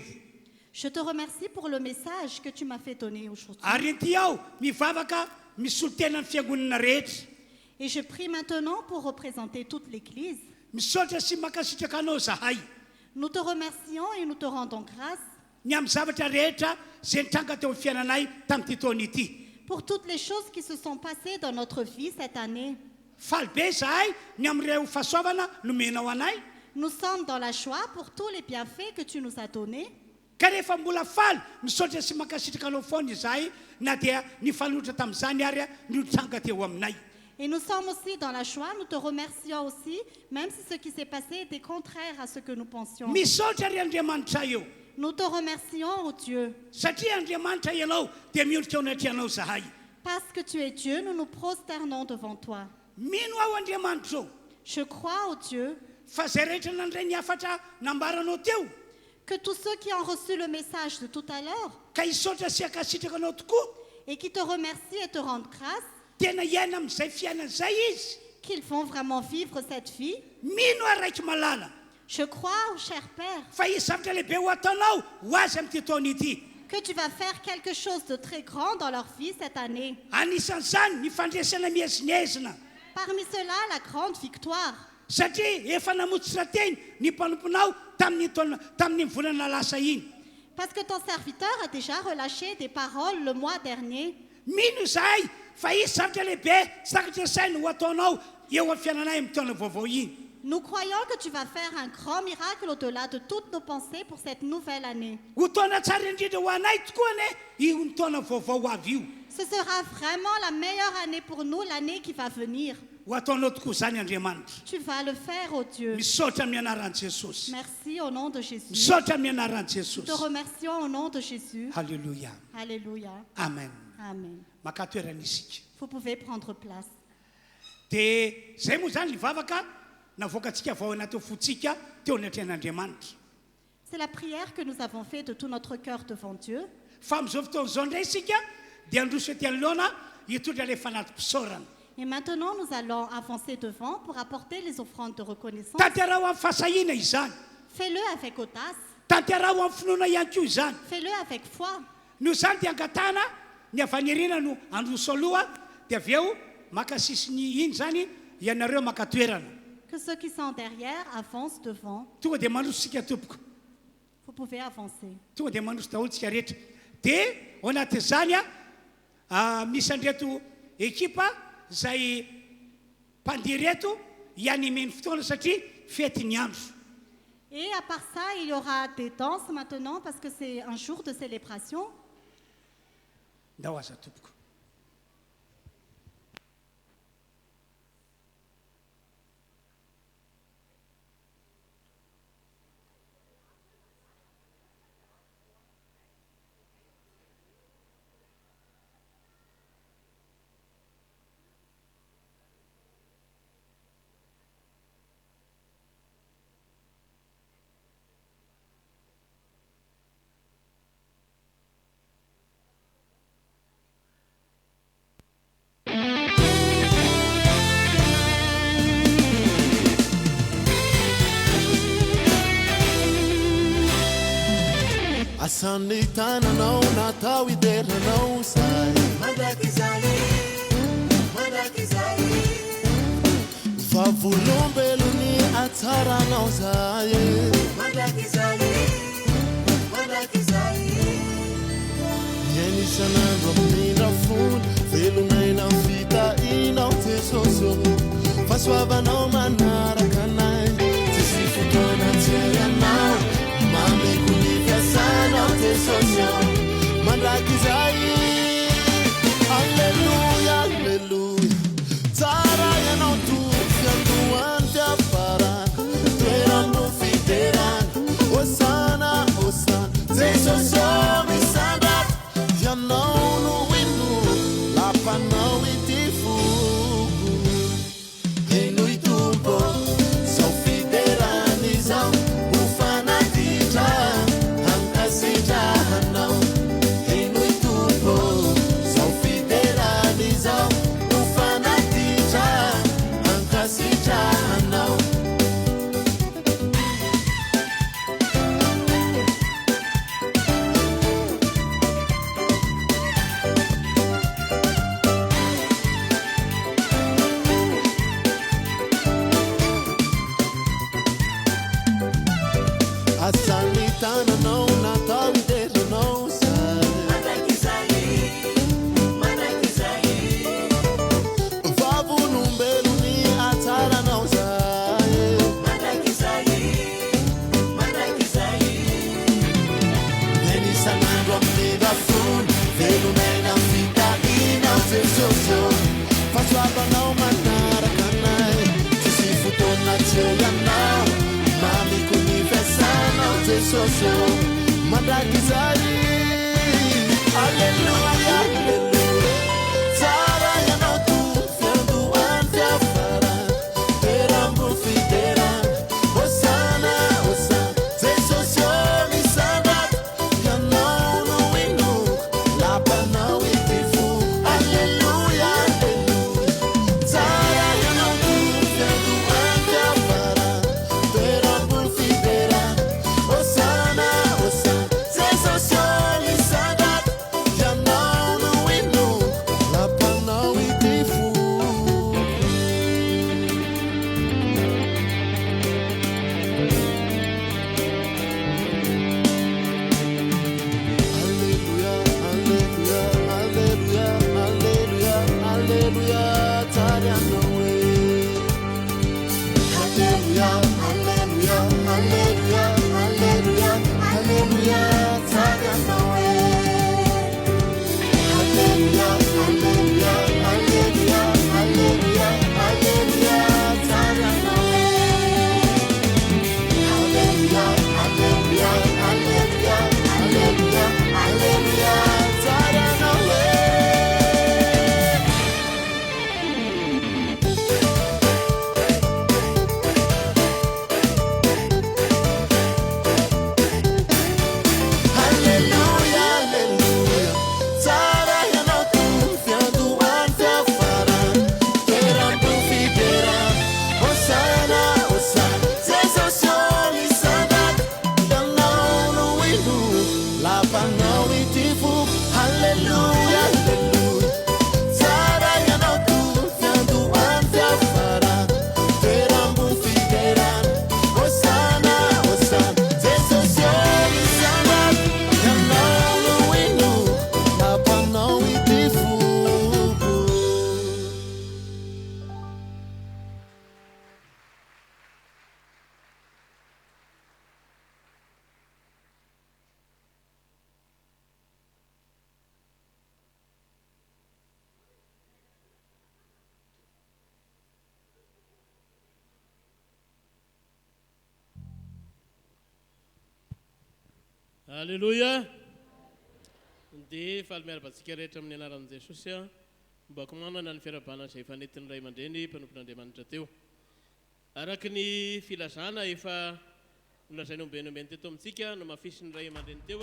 je te remercie pour le message que tu m'as fait donner aujourd'hui. ary ety aho mivavaka misolo tena ny fiangonana rehetra Et je prie maintenant pour représenter toute l'Église. misaotra sy makasitraka anao zahay Nous te remercions et nous te rendons grâce ny amin'ny zavatra rehetra zay nitranga teo amin'ny fiainanay tamin'ity taona ity. pour toutes les choses qui se sont passées dans notre vie cette année. Faly be zahay ny amin'ireo fahasoavana nomenao anay. Nous sommes dans la joie pour tous les bienfaits que tu nous as donnés. Ka rehefa mbola faly misaotra sy mankasitraka anao foana izahay na dia nifanotra tamin'izany ary nitranga teo aminay. Et nous sommes aussi dans la joie, nous te remercions aussi, même si ce qui s'est passé était contraire à ce que nous pensions. Misaotra ry Andriamanitra eo. Nous te remercions, ô Dieu. Satria Andriamanitra ianao dia miondrika ao anatrianao zahay. Parce que tu es Dieu, nous nous prosternons devant toi. Mino aho Andriamanitra eo Je crois, ô Dieu, fa zay rehetra nandray niafatra nambaranao teo que tous ceux qui ont reçu le message de tout à l'heure ka hisaotra sy akasitraka anao tokoa et qui te remercient et te rendent grâce, tena hiaina amin'izay fiainan'izay izy. qu'ils font vraiment vivre cette vie. Mino aho raiky malala Je crois, ô cher Père, fa izy zavatra lehibe ho ataonao ho azy amin'ity taona ity. que tu vas faire quelque chose de très grand dans leur vie cette année. Anisan'izany ny fandresana mihezinyezina Parmi cela, la grande victoire. satria efa namotsitra teny ny mpanomponao tamin'ny volana lasa iny. Parce que ton serviteur a déjà relâché des paroles le mois dernier. Mino izahay fa izy zavatra lehibe sakatra sainy ho ataonao eo amin'ny fiainanay amin'ny taona vaovao iny. Nous croyons que tu vas faire un grand miracle au-delà de toutes nos pensées pour cette nouvelle année. Ho taona tsara indrindra ho anay tokoa ane io ny taona vaovao avy io. Ce sera vraiment la meilleure année pour nous, l'année qui va venir. Ho ataonao tokoa zany Andriamanitra. Tu vas le faire, ô Dieu. Misaotra amin'ny anaran'i Jesosy. Merci au nom de Jésus. Misaotra amin'ny anaran'i Nous te Jesosy. remercions au nom de Jésus. Halleluja. Alléluia. Amen. Amen. Maka toerana isika. Vous pouvez prendre place. Dia zay moa zany mivavaka navoaka antsika vao anaty fotsika teo anatrehan'Andriamanitra. C'est la prière que nous avons faite de tout notre cœur devant Dieu. Fa amin'izao fotoan'izao indray isika dia androso ety anoloana hitondra ilay fanatim-pisaorana. Et maintenant, nous allons avancer devant pour apporter les offrandes de reconnaissance. Tanterao amin'ny fahasahina izany. Fais-le avec audace. Tanterao amin'ny finoana ihany koa izany. Fais-le avec foi. Noho izany dia angatana ny avanirina no androso aloha dia avy eo maka sisiny iny zany ianareo maka toerana. Que ceux qui sont derrière avancent devant. Tonga dia mandroso sika tompoko. Vous pouvez avancer. Tonga dia mandroso daholo tsika rehetra. Dia ao anatin'izany misy andreto ekipa zay mpandihy reto ianimeny fotoana satria fety ny andro. Et à part ça, il y aura des danses maintenant parce que c'est un jour de célébration. Ndao aza tompoko. Asani tananao natao ideranao sai Madakizali Vavolombeloni atsaranao sai Madakizali Yeni sanandro mina fun Velunaina vita inao te soso Fasoavanao manarakanai Tisi futona tianao Mami kunifia sana te socio Mandrakizai Alleluia, alleluia Tara ya no tu Fiantuante apara Tuera no fiteran Osana, osana Te socio mi sandat Ya no no winu La panau itifu E noi tumpo So fiteranizam Ufana Hangasita hanau, hey noi tu Jesosio madakizari Alleluia Alleluia Sara yanotu fiandu ante afara Terambu fidera Hosanna Hosanna Jesosio misadat Yanono winu Lapana witifu Alleluia Alleluia Sara yanotu fiandu ante afara Terambu fidera Hosanna Hosanna Jesosio misadat Yanono winu Lapana witifu Alleluia, alleluia, alleluia, alleluia, alleluia, Tarianoe. Alleluia, alleluia, alleluia, alleluia, alleluia, Tarianoe. Alleluia, alleluia, alleluia, alleluia, alleluia, Tarianoe. Alleluia, alleluia, alleluia, alleluia, alleluia, Tarianoe. Alleluia, alleluia, Sara yanotu fiandu ante afara Terambu fidera Hosanna, Hosanna Jesosio misadat Yanono winu Lapana witifu Alleluia, alleluia Sara yanotu fiandu ante afara Terambu fidera Hosanna, Hosanna Jesosio misadat Yanono winu Lapana witifu Alléluia. Dia faly miarabantsika rehetra amin'ny anaran'i Jesosy mba komanana ny fiarabana izay efa nentin'ny ray aman-dreny mpanompon'Andriamanitra teo. Araka ny filazana efa nolazainy ombenombeny teto amintsika no mafisy ny ray aman-dreny teo